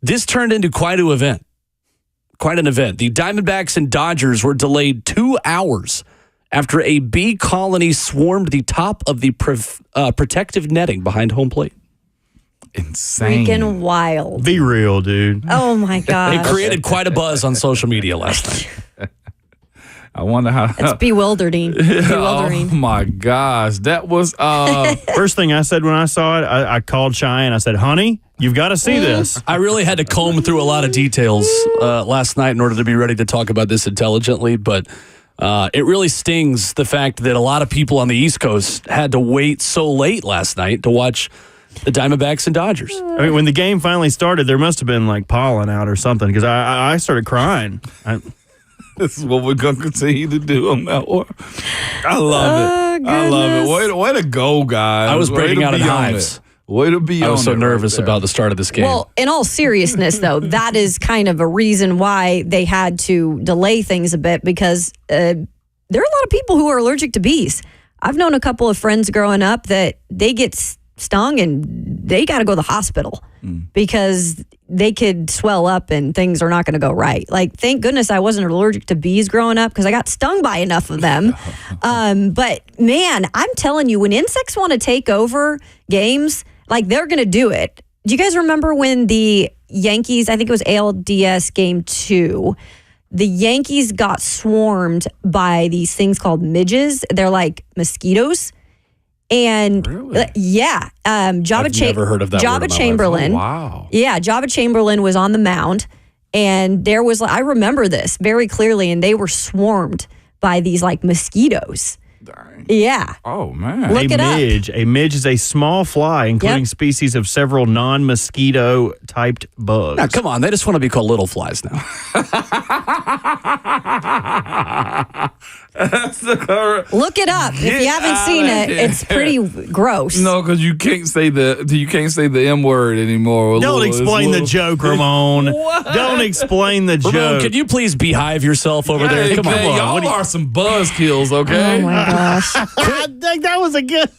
This turned into quite an event. The Diamondbacks and Dodgers were delayed 2 hours after a bee colony swarmed the top of the protective netting behind home plate. Insane. Freaking wild. Be real, dude. Oh, my God. It created quite a buzz on social media last night. I wonder how. It's bewildering. Oh my gosh, that was First thing I said when I saw it, I called Cheyenne. I said, "Honey, you've got to see this." I really had to comb through a lot of details last night in order to be ready to talk about this intelligently, but it really stings the fact that a lot of people on the East Coast had to wait so late last night to watch the Diamondbacks and Dodgers. I mean, when the game finally started, there must have been like pollen out or something because I started crying. This is what we're going to continue to do on that one. I love it. I love it. Way to go, guys. I was breaking out in hives. Way to be on it. I was so nervous about the start of this game. Well, in all seriousness, though, that is kind of a reason why they had to delay things a bit because there are a lot of people who are allergic to bees. I've known a couple of friends growing up that they get stung and they got to go to the hospital because they could swell up and things are not going to go right. Like, thank goodness I wasn't allergic to bees growing up because I got stung by enough of them. But man, I'm telling you, when insects want to take over games, like they're going to do it. Do you guys remember when the Yankees, I think it was ALDS game 2, the Yankees got swarmed by these things called midges. They're like mosquitoes. And really? Jabba never heard of that word in my life. Chamberlain. Oh, wow. Yeah, Jabba Chamberlain was on the mound, and there was, I remember this very clearly, and they were swarmed by these like mosquitoes. Dang. Yeah. Oh, man. Look it up. A midge is a small fly, including species of several non-mosquito typed bugs. Now, come on. They just want to be called little flies now. Look it up. If you haven't seen it, it's pretty gross. No, because you can't say the M word anymore. Don't explain the joke, Ramon. Don't explain the Ramon, joke. could you please behive yourself over there? Come on. Y'all are some buzzkills, okay? Oh my gosh. I think that was a good.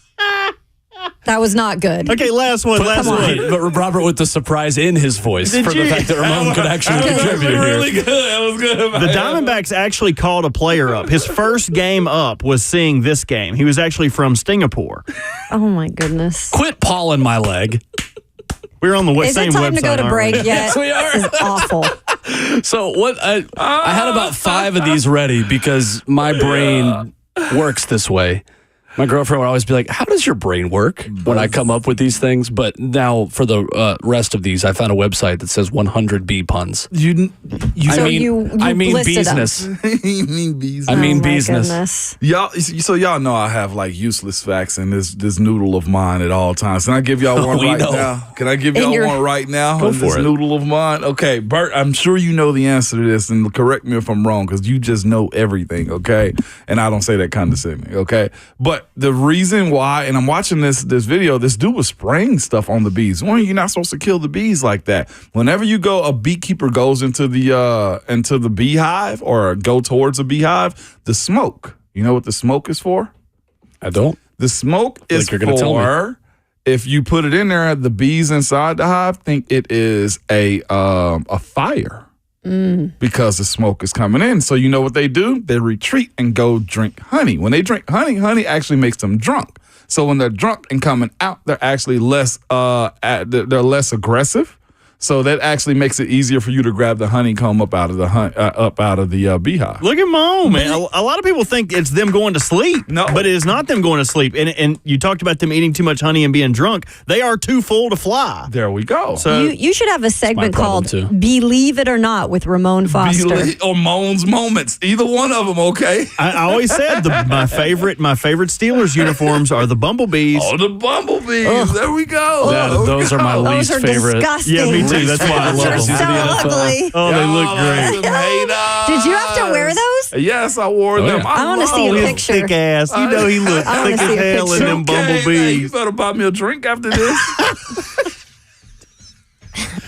That was not good. Okay, last one. But Robert with the surprise in his voice Did for you- the fact that Ramon could actually contribute here. Really good. That was good. The Diamondbacks actually called a player up. His first game up was seeing this game. He was actually from Singapore. Oh my goodness. Quit pawing my leg. We were on the Is same it time website. to go to aren't break we? yet? Yes, we are. This is awful. So what? I had about 5 of these ready because my brain works this way. My girlfriend would always be like, "How does your brain work when I come up with these things?" But now for the rest of these, I found a website that says 100 bee puns. So you listed them. business. You mean bees? I mean Oh, my business. goodness. Y'all know I have like useless facts in this noodle of mine at all times. Can I give y'all one We right know. now? Can I give In y'all your- one right now? Go in for this it. noodle of mine. Okay, Bert, I'm sure you know the answer to this, and correct me if I'm wrong because you just know everything. Okay, and I don't say that condescendingly. Okay, but the reason why, and I'm watching this video, this dude was spraying stuff on the bees. Well, you're not supposed to kill the bees like that. Whenever a beekeeper goes into the beehive or go towards a beehive, the smoke. You know what the smoke is for? I don't. The smoke is you're gonna tell me. for if you put it in there, the bees inside the hive think it is a fire. Because the smoke is coming in. So you know what they do? They retreat and go drink honey. When they drink honey, honey actually makes them drunk. So when they're drunk and coming out, they're actually less they're less aggressive. So that actually makes it easier for you to grab the honeycomb up out of the beehive. Look at Mom, man. A lot of people think it's them going to sleep. No. But it is not them going to sleep. And you talked about them eating too much honey and being drunk. They are too full to fly. There we go. So You should have a segment problem, called too. Believe It or Not with Ramon Foster. Or Moan's Moments. Either one of them, okay? I always said my favorite Steelers uniforms are the Bumblebees. Oh, the bumblebees. There we go. Those are my Those least are favorite. disgusting. Yeah, me too. That's why I love They're them. so ugly. Oh, they look great. Did you have to wear those? Yes, I wore them. yeah. I want to see a His picture. thick ass. You know he looked I thick wanna as see a hell in picture. them You bumblebees. better buy me a drink after this.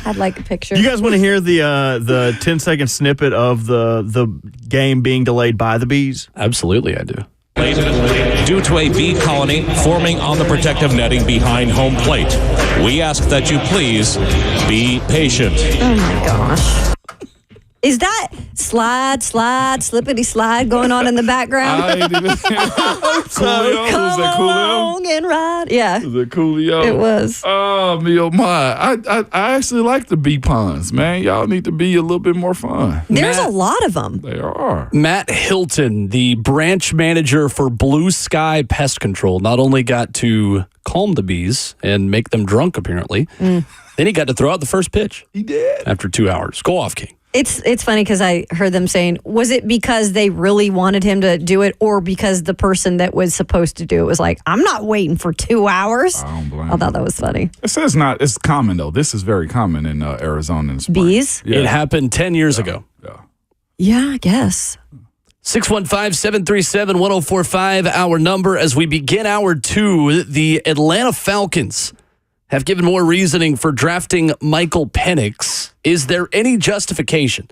I'd like a picture. You guys want to hear the 10-second snippet of the game being delayed by the bees? Absolutely, I do. Due to a bee colony forming on the protective netting behind home plate, we ask that you please be patient. Oh my gosh. Is that slide, slippity slide going on in the background? I ain't even. Coolio? Was Come that Coolio? along and ride. Yeah, Was it Coolio? it was. Oh, me oh my. I actually like the bee puns, man. Y'all need to be a little bit more fun. There's Matt- a lot of them. They are. Matt Hilton, the branch manager for Blue Sky Pest Control, not only got to calm the bees and make them drunk, apparently, then he got to throw out the first pitch He did. after 2 hours. Go off, King. It's funny because I heard them saying, was it because they really wanted him to do it, or because the person that was supposed to do it was like, I'm not waiting for 2 hours? I don't blame I thought that was funny. It says not. It's common though. This is very common in Arizona and spring. Bees? Yeah. It happened 10 years ago. Yeah. Yeah, I guess. 615-737-1045, our number as we begin hour 2. The Atlanta Falcons have given more reasoning for drafting Michael Penix. Is there any justification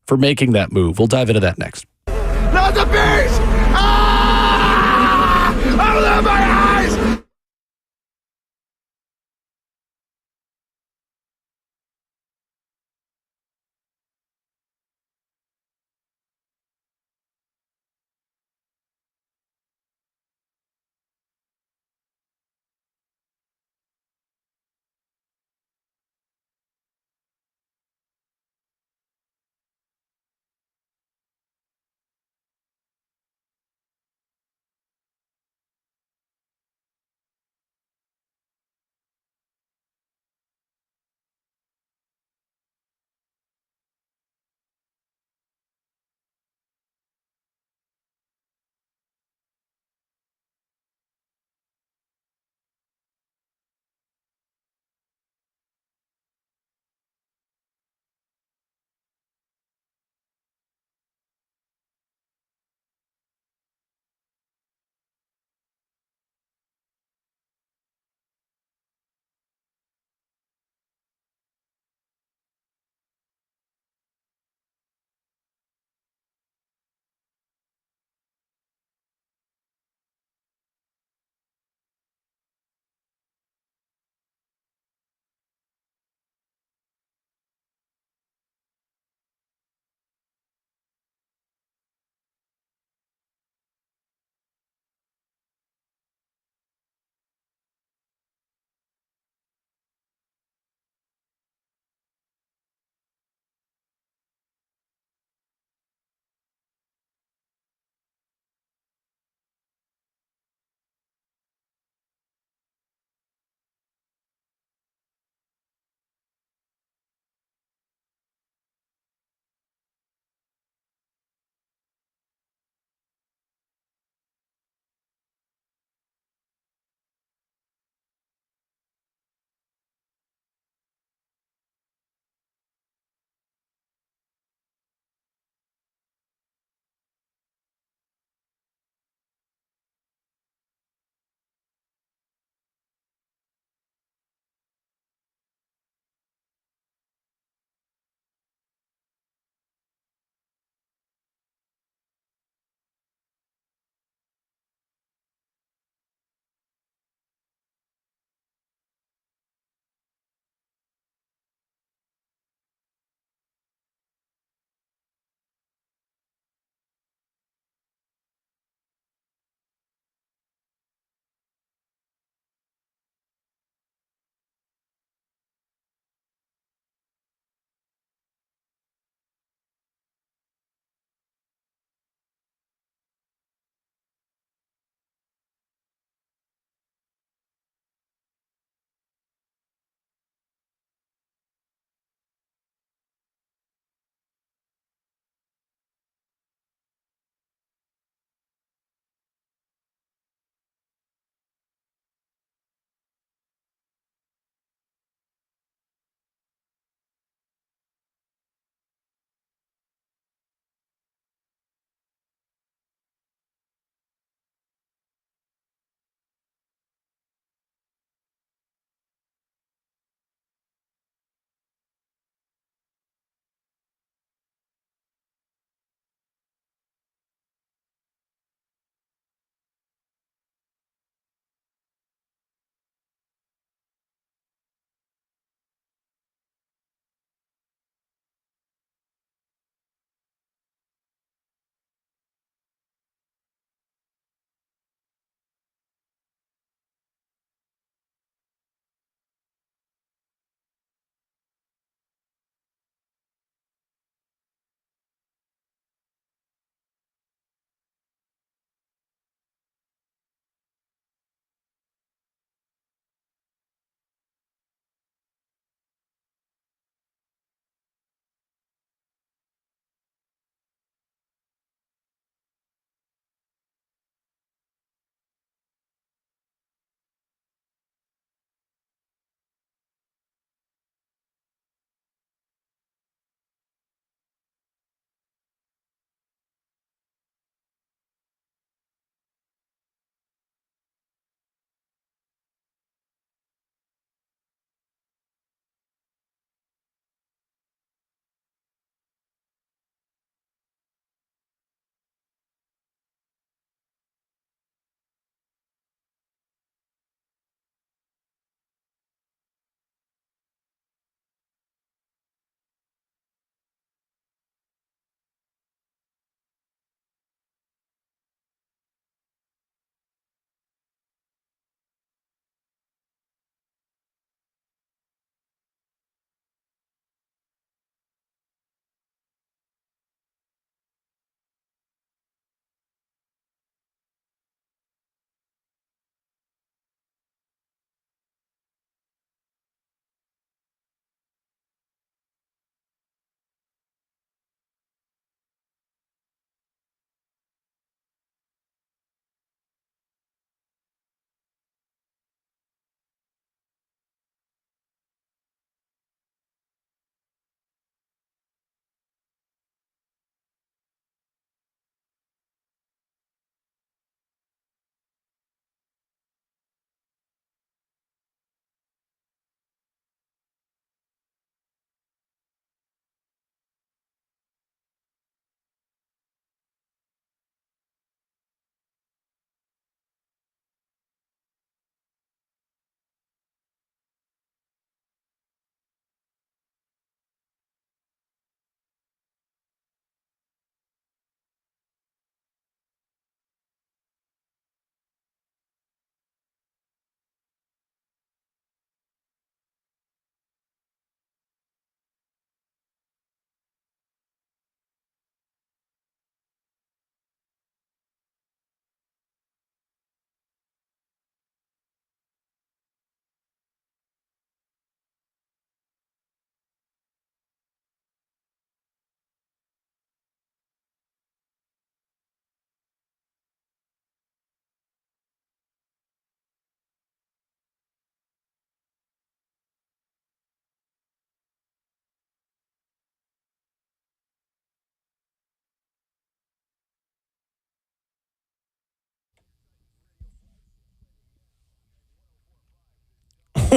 for making that move? We'll dive into that next. Not the beast! Ah! I love my eyes!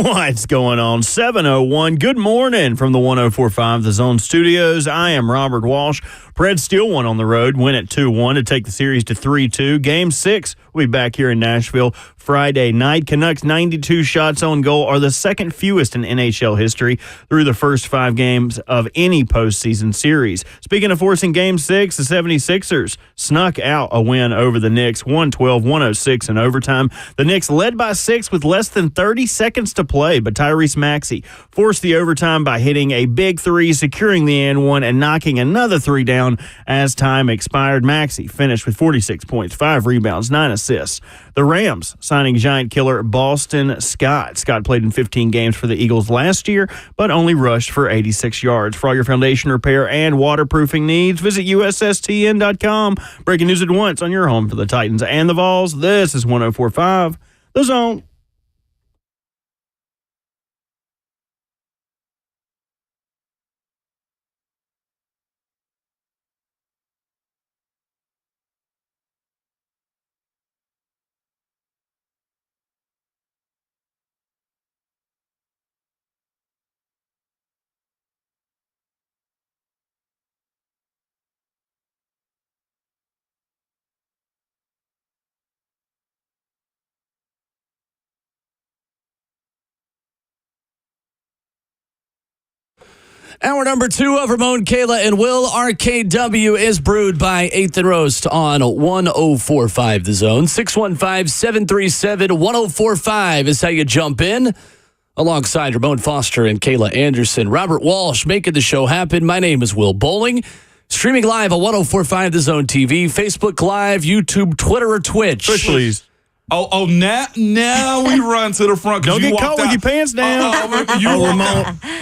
What's going on? 7:01. Good morning from the 104.5 The Zone Studios. I am Robert Walsh. Preds still won on the road, win at 2-1 to take the series to 3-2. Game 6 will be back here in Nashville Friday night. Canucks' 92 shots on goal are the second fewest in NHL history through the first 5 games of any postseason series. Speaking of forcing Game 6, the 76ers snuck out a win over the Knicks, 112-106 in overtime. The Knicks led by 6 with less than 30 seconds to play, but Tyrese Maxey forced the overtime by hitting a big 3, securing the and 1, and knocking another 3 down as time expired. Maxey finished with 46 points, 5 rebounds, 9 assists. The Rams signing giant killer Boston Scott. Scott played in 15 games for the Eagles last year, but only rushed for 86 yards. For all your foundation repair and waterproofing needs, visit USSTN.com. Breaking news at once on your home for the Titans and the Vols. This is 104.5 The Zone. Hour number 2 of Ramon, Kayla, and Will. RKW is brewed by 8th and Roast on 104.5 The Zone. 615-737-1045 is how you jump in. Alongside Ramon Foster and Kayla Anderson, Robert Walsh making the show happen. My name is Will Bowling. Streaming live on 104.5 The Zone TV, Facebook Live, YouTube, Twitter, or Twitch. Twitch, please. Now we run to the front. Don't get caught with your pants down.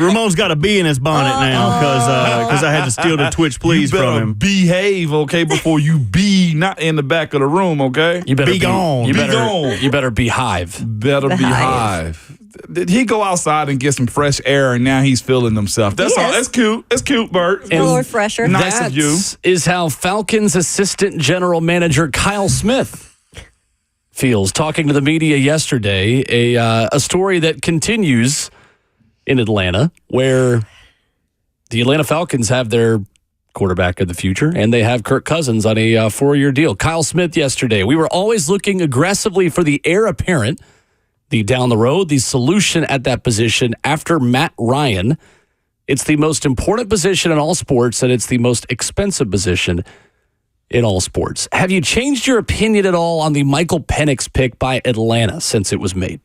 Ramon's got a bee in his bonnet now because I had to steal the Twitch please from him. Behave, okay, before you be not in the back of the room, okay? You better be gone. You Be better, gone. You better beehive. Better beehive. Did he go outside and get some fresh air, and now he's feeling himself? That's all. That's cute. That's cute, Bert. A little fresher. Nice of you. That is how Falcons assistant general manager Kyle Smith feels talking to the media yesterday. A story that continues in Atlanta, where the Atlanta Falcons have their quarterback of the future, and they have Kirk Cousins on a 4-year deal. Kyle Smith yesterday. We were always looking aggressively for the heir apparent, the down the road, the solution at that position after Matt Ryan. It's the most important position in all sports, and it's the most expensive position in all sports. Have you changed your opinion at all on the Michael Penix pick by Atlanta since it was made?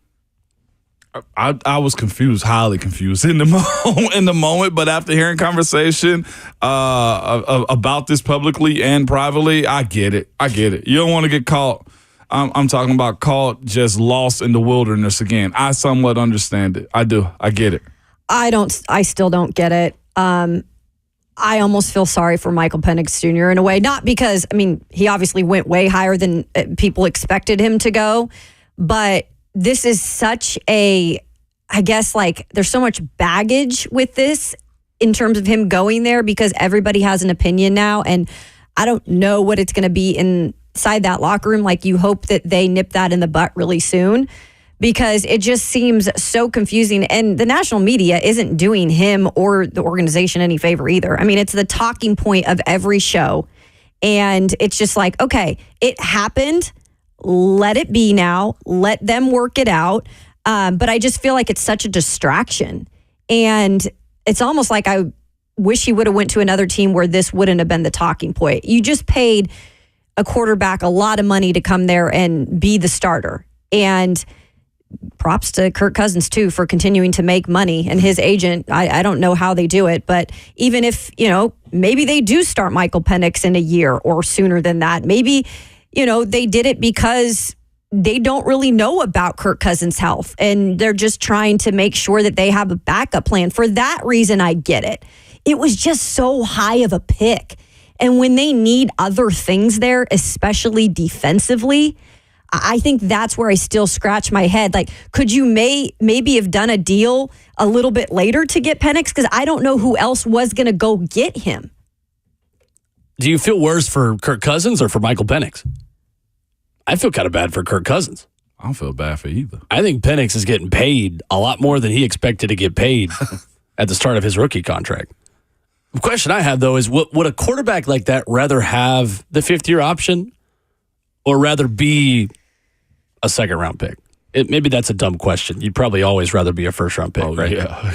I was confused, highly confused in the moment, but after hearing conversation about this publicly and privately, I get it. You don't want to get caught. I'm talking about caught just lost in the wilderness again. I somewhat understand it. I do. I get it. I still don't get it. I almost feel sorry for Michael Penix Jr. in a way, not because, he obviously went way higher than people expected him to go, but this is such there's so much baggage with this in terms of him going there because everybody has an opinion now, and I don't know what it's going to be inside that locker room. Like, you hope that they nip that in the butt really soon, because it just seems so confusing. And the national media isn't doing him or the organization any favor either. It's the talking point of every show. And it's just like, okay, it happened. Let it be now. Let them work it out. But I just feel like it's such a distraction. And it's almost like I wish he would have went to another team where this wouldn't have been the talking point. You just paid a quarterback a lot of money to come there and be the starter. And props to Kirk Cousins, too, for continuing to make money. And his agent, I don't know how they do it, but even if, maybe they do start Michael Penix in a year or sooner than that. Maybe, they did it because they don't really know about Kirk Cousins' health, and they're just trying to make sure that they have a backup plan. For that reason, I get it. It was just so high of a pick. And when they need other things there, especially defensively, I think that's where I still scratch my head. Like, could you maybe have done a deal a little bit later to get Penix? Because I don't know who else was going to go get him. Do you feel worse for Kirk Cousins or for Michael Penix? I feel kind of bad for Kirk Cousins. I don't feel bad for either. I think Penix is getting paid a lot more than he expected to get paid at the start of his rookie contract. The question I have, though, is would a quarterback like that rather have the fifth-year option or rather be a second-round pick? Maybe that's a dumb question. You'd probably always rather be a first-round pick, right? Yeah.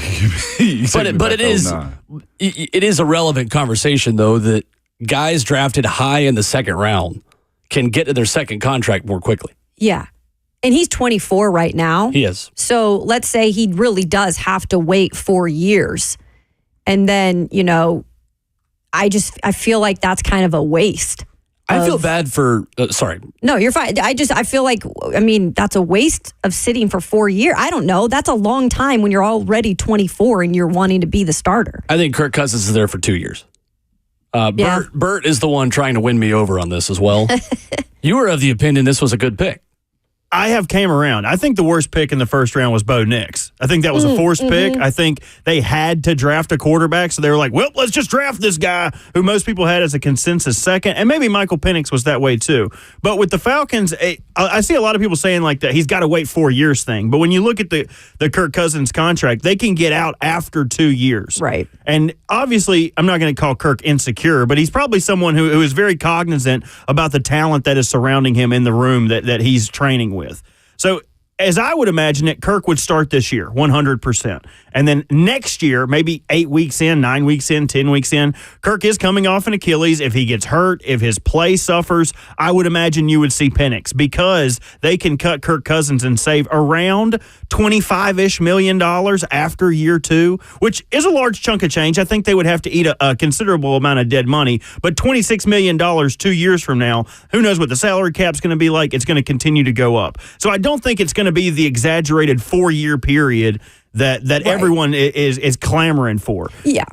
but it is a relevant conversation, though, that guys drafted high in the second round can get to their second contract more quickly. Yeah. And he's 24 right now. He is. So let's say he really does have to wait 4 years. And then, I feel like that's kind of a waste. I feel bad for, sorry. No, you're fine. I feel like, that's a waste of sitting for 4 years. I don't know. That's a long time when you're already 24 and you're wanting to be the starter. I think Kirk Cousins is there for 2 years. Bert is the one trying to win me over on this as well. You were of the opinion this was a good pick. I have came around. I think the worst pick in the first round was Bo Nix. I think that was a forced pick. I think they had to draft a quarterback, so they were like, well, let's just draft this guy who most people had as a consensus second, and maybe Michael Penix was that way too. But with the Falcons, I see a lot of people saying like that he's got to wait 4 years thing. But when you look at the Kirk Cousins contract, they can get out after 2 years. Right. And obviously, I'm not going to call Kirk insecure, but he's probably someone who is very cognizant about the talent that is surrounding him in the room that he's training with. So as I would imagine it, Kirk would start this year, 100%. And then next year, maybe 8 weeks in, 9 weeks in, 10 weeks in, Kirk is coming off an Achilles. If he gets hurt, if his play suffers, I would imagine you would see Penix because they can cut Kirk Cousins and save around $25-ish million after year 2, which is a large chunk of change. I think they would have to eat a considerable amount of dead money. But $26 million 2 years from now, who knows what the salary cap's going to be like? It's going to continue to go up. So I don't think it's going to be the exaggerated 4-year period that right. Everyone is clamoring for. Yeah.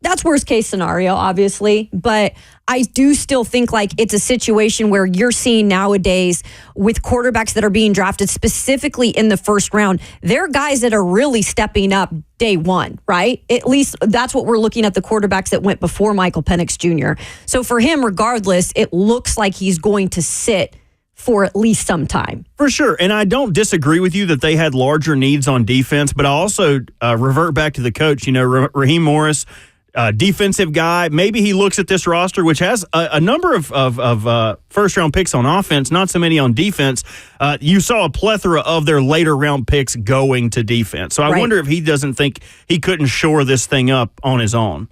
That's worst case scenario, obviously. But I do still think like it's a situation where you're seeing nowadays with quarterbacks that are being drafted specifically in the first round, they're guys that are really stepping up day one, right? At least that's what we're looking at the quarterbacks that went before Michael Penix Jr. So for him, regardless, it looks like he's going to sit for at least some time. For sure. And I don't disagree with you that they had larger needs on defense, but I also revert back to the coach, Raheem Morris, defensive guy. Maybe he looks at this roster, which has a number of first-round picks on offense, not so many on defense. You saw a plethora of their later-round picks going to defense. So I wonder if he doesn't think he couldn't shore this thing up on his own.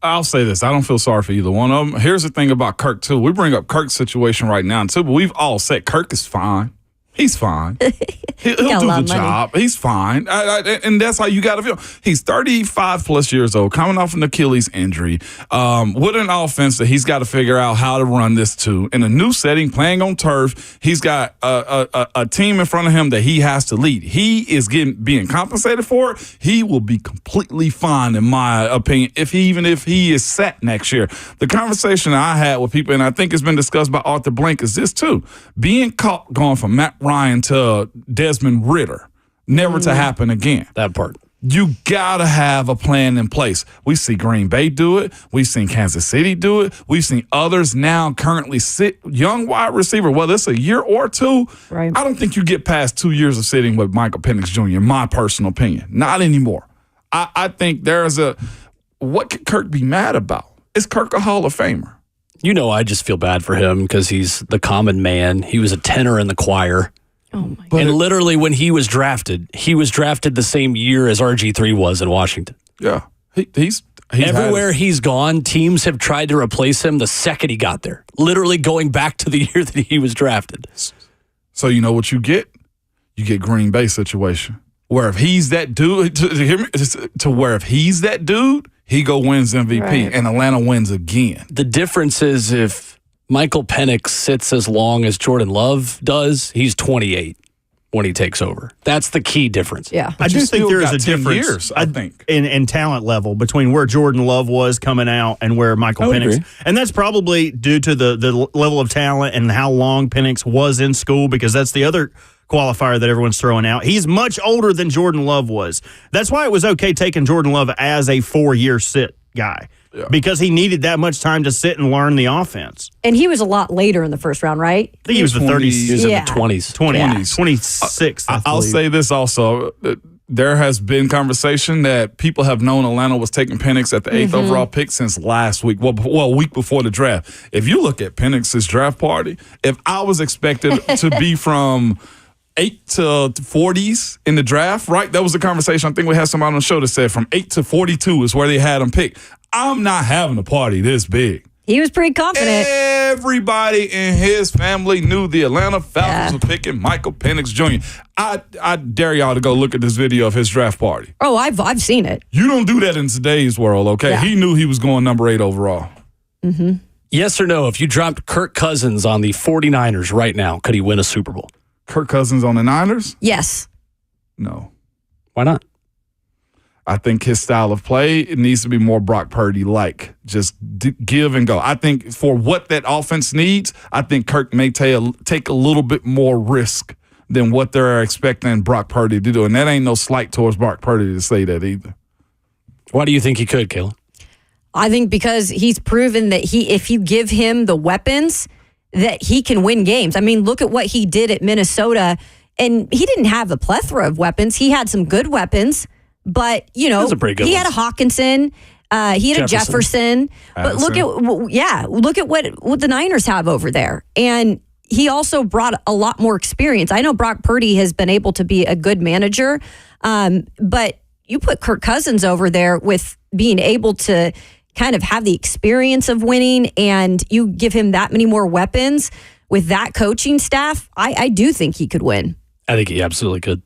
I'll say this. I don't feel sorry for either one of them. Here's the thing about Kirk, too. We bring up Kirk's situation right now, too, but we've all said Kirk is fine. He's fine. He'll do the job. He's fine. And that's how you got to feel. He's 35-plus years old, coming off an Achilles injury, with an offense that he's got to figure out how to run this to. In a new setting, playing on turf, he's got a team in front of him that he has to lead. He is being compensated for it. He will be completely fine, in my opinion, even if he is set next year. The conversation I had with people, and I think it's been discussed by Arthur Blank, is this, too. Being caught going from Matt Ryan to Desmond Ritter, never to happen again. That part. You got to have a plan in place. We see Green Bay do it. We've seen Kansas City do it. We've seen others now currently sit young wide receiver, whether it's a year or two. Right. I don't think you get past 2 years of sitting with Michael Penix Jr., my personal opinion. Not anymore. I think there's what could Kirk be mad about? Is Kirk a Hall of Famer? I just feel bad for him because he's the common man. He was a tenor in the choir. Oh my God. And literally when he was drafted the same year as RG3 was in Washington. Yeah. He's everywhere he's gone, teams have tried to replace him the second he got there. Literally going back to the year that he was drafted. So you know what you get? You get Green Bay situation. Where if he's that dude, if he's that dude, he go wins MVP, and Atlanta wins again. The difference is if Michael Penix sits as long as Jordan Love does, he's 28 when he takes over. That's the key difference. Yeah. I do think there is a difference, I think, in talent level between where Jordan Love was coming out and where Michael Penix. Agree. And that's probably due to the level of talent and how long Penix was in school, because that's the other qualifier that everyone's throwing out. He's much older than Jordan Love was. That's why it was okay taking Jordan Love as a 4-year sit guy. because he needed that much time to sit and learn the offense. And he was a lot later in the first round, right? I think he was the 30s. He was in the 20s. 26th. I'll say this also. There has been conversation that people have known Atlanta was taking Penix at the 8th overall pick since last week. Well, a week before the draft. If you look at Penix's draft party, if I was expected to be from 8 to 40s in the draft, right? That was a conversation. I think we had somebody on the show that said from 8 to 42 is where they had him picked. I'm not having a party this big. He was pretty confident. Everybody in his family knew the Atlanta Falcons were picking Michael Penix Jr. I dare y'all to go look at this video of his draft party. Oh, I've seen it. You don't do that in today's world, okay? Yeah. He knew he was going number 8 overall. Yes or no, if you dropped Kirk Cousins on the 49ers right now, could he win a Super Bowl? Kirk Cousins on the Niners? Yes. No. Why not? I think his style of play, it needs to be more Brock Purdy-like. Just give and go. I think for what that offense needs, I think Kirk may take a little bit more risk than what they're expecting Brock Purdy to do. And that ain't no slight towards Brock Purdy to say that either. Why do you think he could, Kayla? I think because he's proven that if you give him the weapons, that he can win games. I mean, look at what he did at Minnesota. And he didn't have a plethora of weapons. He had some good weapons. But, you know, he had a Hawkinson, he had a Jefferson. But look at what the Niners have over there. And he also brought a lot more experience. I know Brock Purdy has been able to be a good manager, but you put Kirk Cousins over there with being able to kind of have the experience of winning, and you give him that many more weapons with that coaching staff, I do think he could win. I think he absolutely could.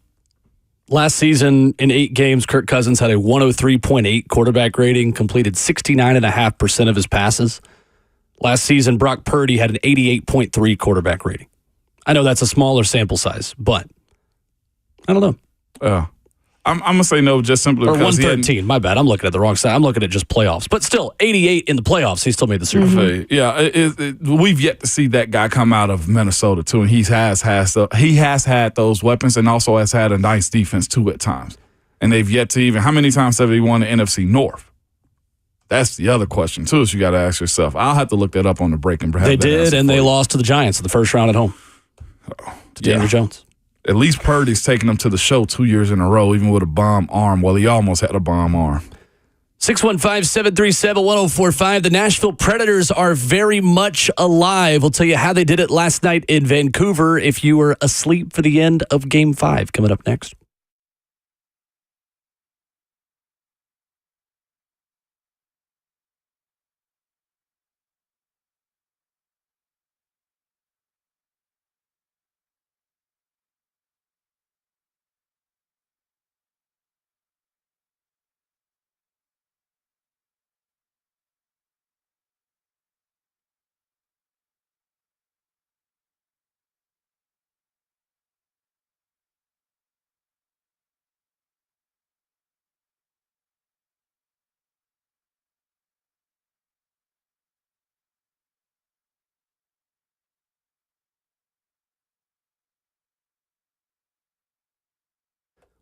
Last season, in 8 games, Kirk Cousins had a 103.8 quarterback rating, completed 69.5% of his passes. Last season, Brock Purdy had an 88.3 quarterback rating. I know that's a smaller sample size, but I don't know. I'm going to say no just simply or because 113. My bad. I'm looking at the wrong side. I'm looking at just playoffs. But still, 88 in the playoffs. He still made the Super Bowl. Yeah, we've yet to see that guy come out of Minnesota, too. And he has had those weapons and also has had a nice defense, too, at times. And they've yet to even – how many times have they won the NFC North? That's the other question, too, is you got to ask yourself. I'll have to look that up on the break. And they did, and they lost to the Giants in the first round at home to Daniel Jones. At least Purdy's taken them to the show 2 years in a row, even with a bomb arm. Well, he almost had a bomb arm. 615-737-1045. The Nashville Predators are very much alive. We'll tell you how they did it last night in Vancouver if you were asleep for the end of Game 5. Coming up next.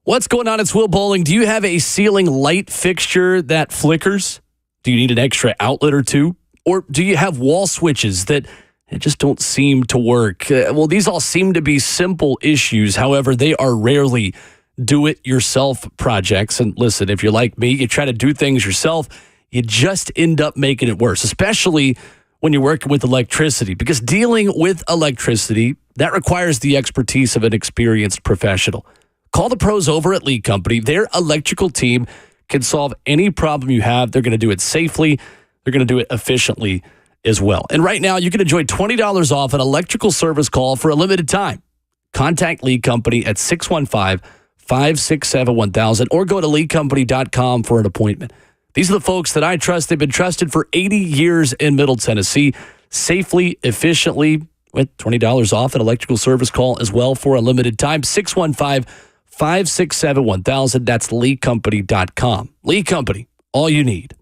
What's going on? It's Will Bowling. Do you have a ceiling light fixture that flickers? Do you need an extra outlet or two? Or do you have wall switches that just don't seem to work? Well, these all seem to be simple issues. However, they are rarely do-it-yourself projects. And listen, if you're like me, you try to do things yourself, you just end up making it worse, especially when you're working with electricity. Because dealing with electricity, that requires the expertise of an experienced professional. Call the pros over at Lee Company. Their electrical team can solve any problem you have. They're going to do it safely. They're going to do it efficiently as well. And right now, you can enjoy $20 off an electrical service call for a limited time. Contact Lee Company at 615-567-1000 or go to leecompany.com for an appointment. These are the folks that I trust. They've been trusted for 80 years in Middle Tennessee, safely, efficiently, with $20 off an electrical service call as well for a limited time. 615-567-1000. That's leecompany.com. Lee Company, all you need.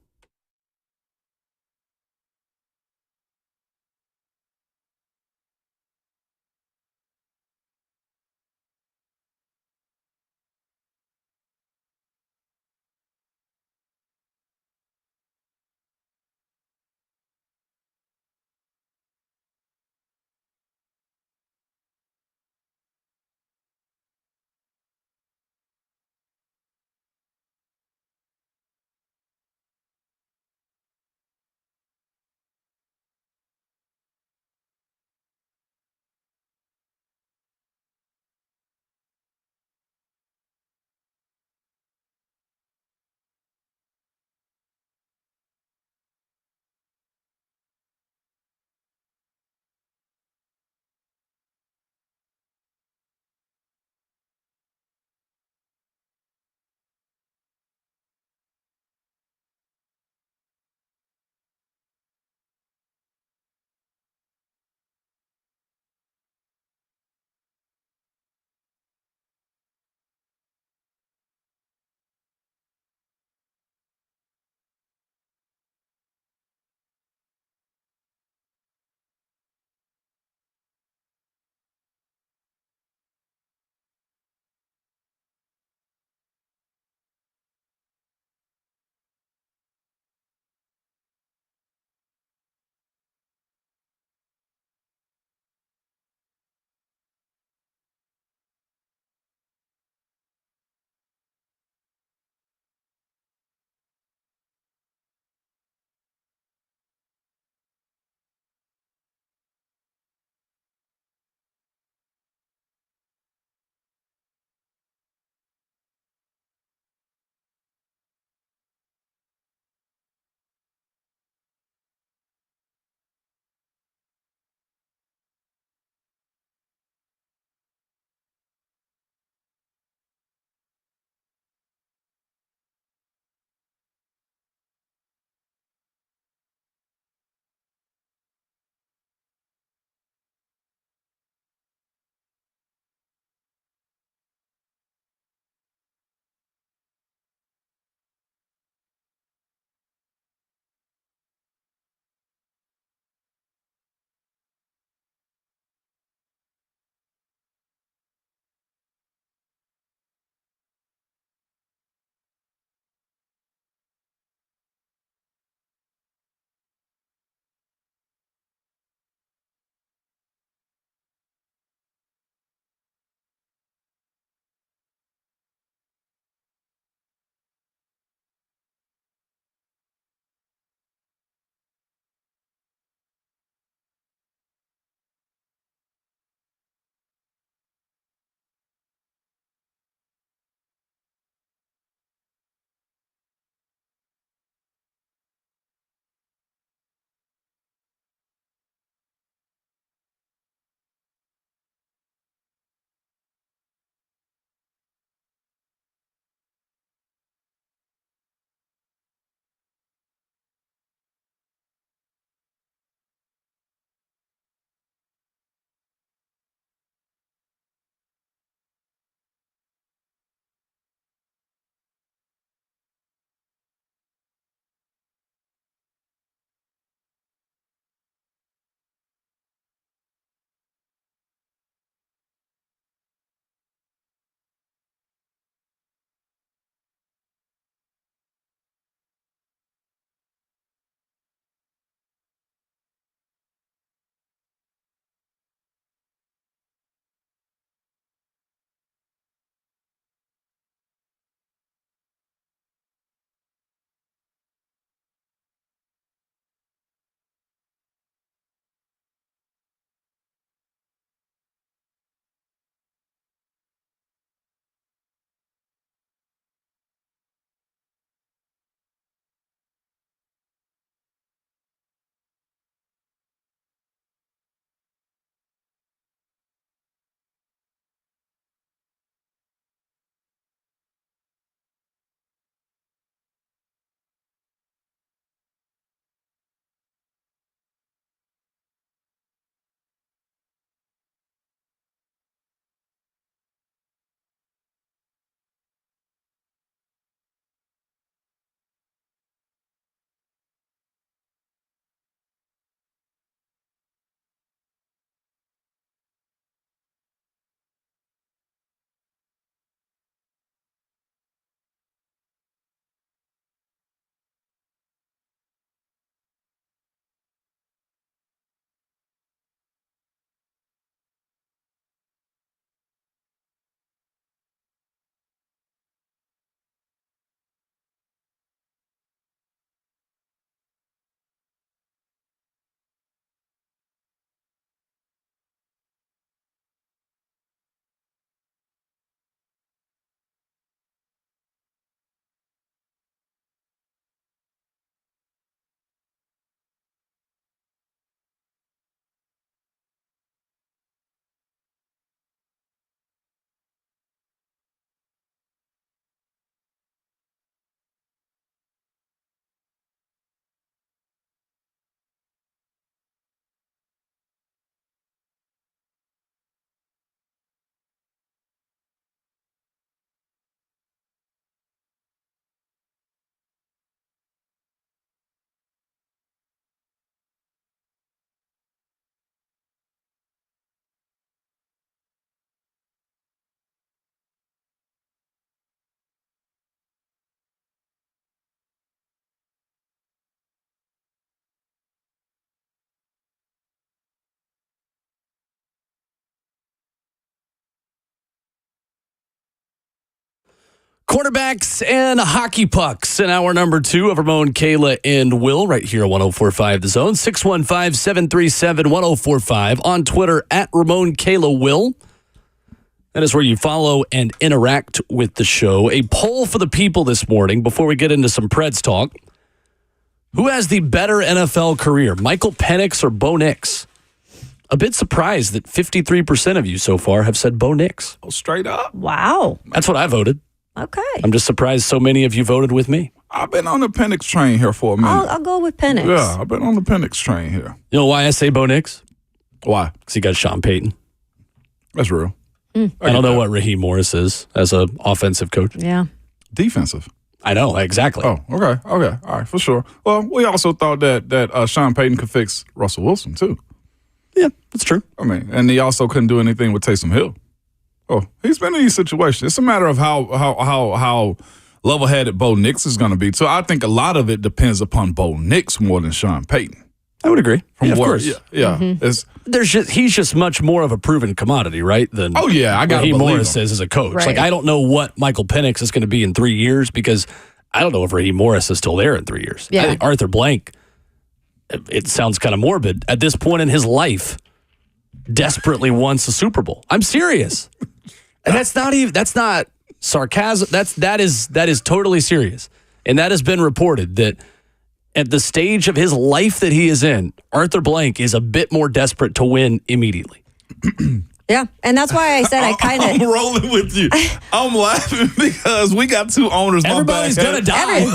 Quarterbacks and hockey pucks in hour number 2 of Ramon, Kayla, and Will right here at 104.5 The Zone. 615-737-1045 on Twitter at Ramon, Kayla, Will. That is where you follow and interact with the show. A poll for the people this morning before we get into some Preds talk. Who has the better NFL career, Michael Penix or Bo Nix? A bit surprised that 53% of you so far have said Bo Nix. Oh, straight up. Wow. That's what I voted. Okay. I'm just surprised so many of you voted with me. I've been on the Penix train here for a minute. I'll go with Penix. Yeah, I've been on the Penix train here. You know why I say Bo Nix? Why? Because he got Sean Payton. That's real. I don't know what Raheem Morris is as an offensive coach. Yeah. Defensive. I know, exactly. Oh, okay. All right, for sure. Well, we also thought that Sean Payton could fix Russell Wilson, too. Yeah, that's true. I mean, and he also couldn't do anything with Taysom Hill. Oh, he's been in these situations. It's a matter of how level-headed Bo Nix is going to be. So I think a lot of it depends upon Bo Nix more than Sean Payton. I would agree. From of where, course. Yeah. Mm-hmm. He's just much more of a proven commodity, right? Than I got Raheem believe Morris him. is as a coach. Right. Like, I don't know what Michael Penix is going to be in 3 years because I don't know if Raheem Morris is still there in 3 years. Yeah. I think Arthur Blank, it sounds kind of morbid, at this point in his life, desperately wants a Super Bowl. I'm serious. And that's not sarcasm. That is totally serious. And that has been reported that at the stage of his life that he is in, Arthur Blank is a bit more desperate to win immediately. Yeah. And that's why I said I kind of. I'm rolling with you. I'm laughing because we got two owners. Everybody's going to die.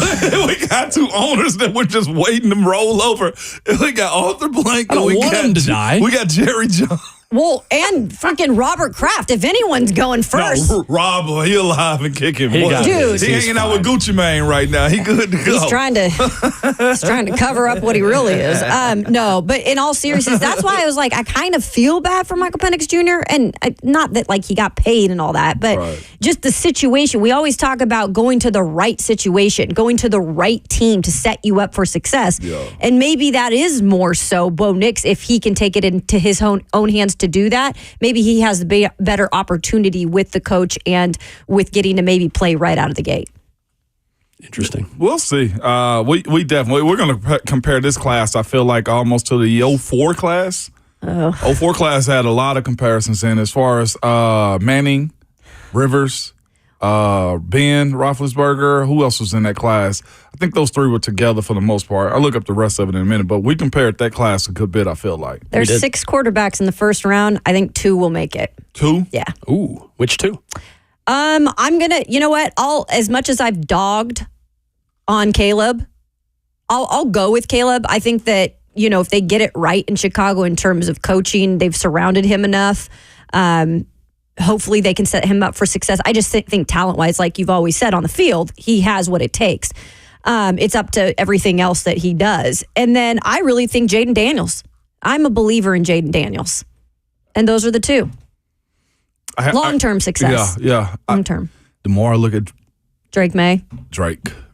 We got two owners that were just waiting to roll over. We got Arthur Blank. I don't and we want got him to die. We got Jerry Jones. Well, and freaking Robert Kraft. If anyone's going first. No, Rob, he alive and kicking. He got Dude. this. He He's hanging out fine. with Gucci Mane right now. He good to go. He's trying to cover up what he really is. No, but in all seriousness, that's why I was like, I kind of feel bad for Michael Penix Jr. And not that like he got paid and all that, but just the situation. We always talk about going to the right situation, going to the right team to set you up for success. Yeah. And maybe that is more so Bo Nix if he can take it into his own hands to do that. Maybe he has a better opportunity with the coach and with getting to maybe play right out of the gate. Interesting. We'll see. We definitely we're going to compare this class. I feel like almost to the 04 class. 04 class had a lot of comparisons in as far as Manning, Rivers, Ben Roethlisberger. Who else was in that class? I think those three were together for the most part. I'll look up the rest of it in a minute, but we compared that class a good bit, I feel like. There's 6 quarterbacks in the first round. I think 2 will make it. 2? Yeah. Ooh, which 2? I'm gonna, you know what? As much as I've dogged on Caleb, I'll go with Caleb. I think that, you know, if they get it right in Chicago in terms of coaching, they've surrounded him enough. Hopefully they can set him up for success. I just think talent-wise, like you've always said on the field, he has what it takes. It's up to everything else that he does. And then I really think Jaden Daniels. I'm a believer in Jaden Daniels. And those are the 2. Long-term success. Yeah. Long-term. The more I look at Drake May.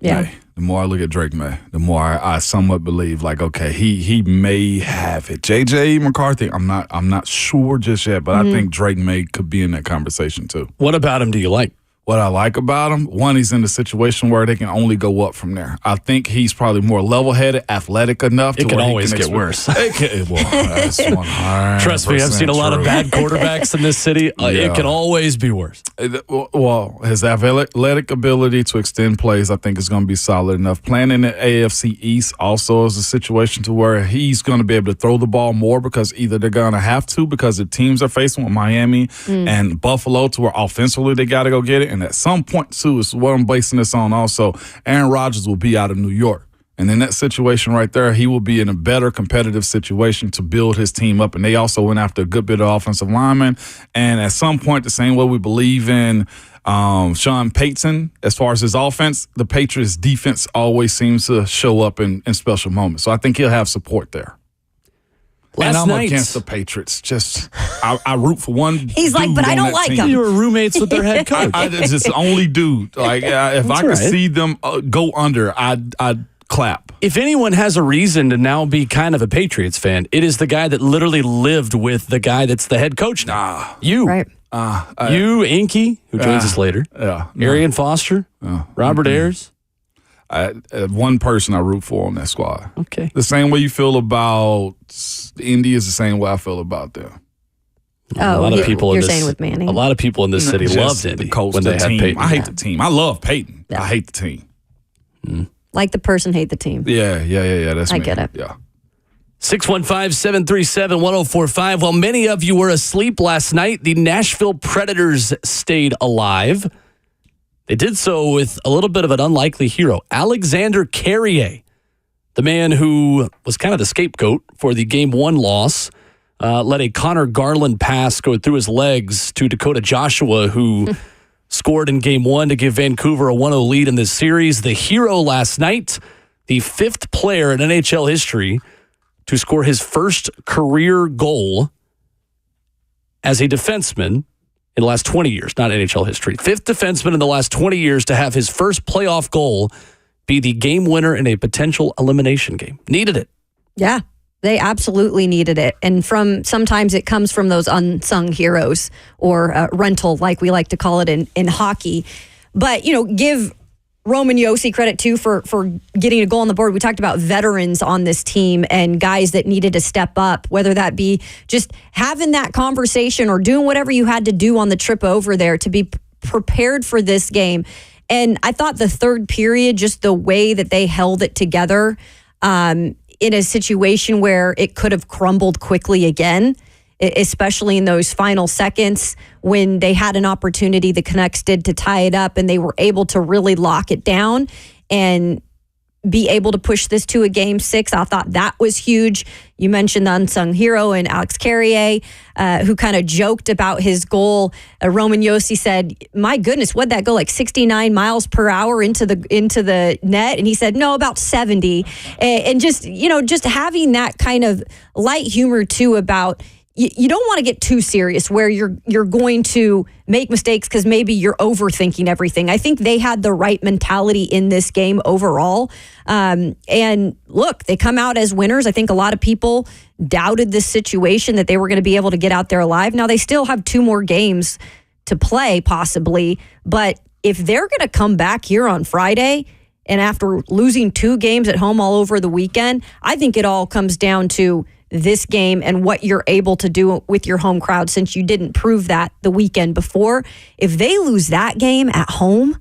May, the more I look at Drake May, the more I somewhat believe, like, okay, he may have it. JJ McCarthy, I'm not sure just yet, but I think Drake May could be in that conversation too. What about him do you like? What I like about him, one, he's in a situation where they can only go up from there. I think he's probably more level-headed, athletic enough. It can always get worse. That's 100% Trust me, I've seen a lot of bad quarterbacks in this city. It can always be worse. Well, his athletic ability to extend plays, I think, is going to be solid enough. Playing in the AFC East also is a situation to where he's going to be able to throw the ball more because either they're going to have to because the teams are facing with Miami and Buffalo to where offensively they got to go get it. And at some point, too, is what I'm basing this on also, Aaron Rodgers will be out of New York. And in that situation right there, he will be in a better competitive situation to build his team up. And they also went after a good bit of offensive linemen. And at some point, the same way we believe in Sean Payton, as far as his offense, the Patriots' defense always seems to show up in special moments. So I think he'll have support there. And I'm against the Patriots. Just I root for one. He's like, but I don't like him. You were roommates with their head coach. I just the only dude. Like if I could see them go under, I'd clap. If anyone has a reason to now be kind of a Patriots fan, it is the guy that literally lived with the guy that's the head coach now. You. Right. You, Inky, who joins us later. Yeah. Arian Foster, Robert Ayers. One person I root for on that squad. Okay. The same way you feel about Indy is the same way I feel about them. A lot of people you're saying with Manning. A lot of people in this city loved Indy the coach, when the they team. had Peyton. I hate the team. I love Peyton. Yeah. I hate the team. Like the person hate the team. Yeah. That's I me. get it. Yeah. 615-737-1045. While many of you were asleep last night, the Nashville Predators stayed alive. They did so with a little bit of an unlikely hero, Alexander Carrier, the man who was kind of the scapegoat for the Game 1 loss, let a Connor Garland pass go through his legs to Dakota Joshua, who scored in Game 1 to give Vancouver a 1-0 lead in this series. The hero last night, the 5th player in NHL history to score his first career goal as a defenseman in the last 20 years, not NHL history. 5th defenseman in the last 20 years to have his first playoff goal be the game winner in a potential elimination game. Needed it. Yeah, they absolutely needed it. And sometimes it comes from those unsung heroes or rental, like we like to call it in hockey. But, give Roman Josi credit too for getting a goal on the board. We talked about veterans on this team and guys that needed to step up, whether that be just having that conversation or doing whatever you had to do on the trip over there to be prepared for this game. And I thought the third period, just the way that they held it together in a situation where it could have crumbled quickly again, especially in those final seconds when they had an opportunity, the Canucks did, to tie it up, and they were able to really lock it down and be able to push this to a Game 6. I thought that was huge. You mentioned the unsung hero and Alex Carrier, who kind of joked about his goal. Roman Josi said, "My goodness, what'd that go, like 69 miles per hour into the net?" And he said, "No, about 70." And just having that kind of light humor too about, you don't want to get too serious where you're going to make mistakes because maybe you're overthinking everything. I think they had the right mentality in this game overall. And look, they come out as winners. I think a lot of people doubted this situation that they were going to be able to get out there alive. Now, they still have 2 more games to play possibly. But if they're going to come back here on Friday, and after losing 2 games at home all over the weekend, I think it all comes down to this game and what you're able to do with your home crowd, since you didn't prove that the weekend before. If they lose that game at home,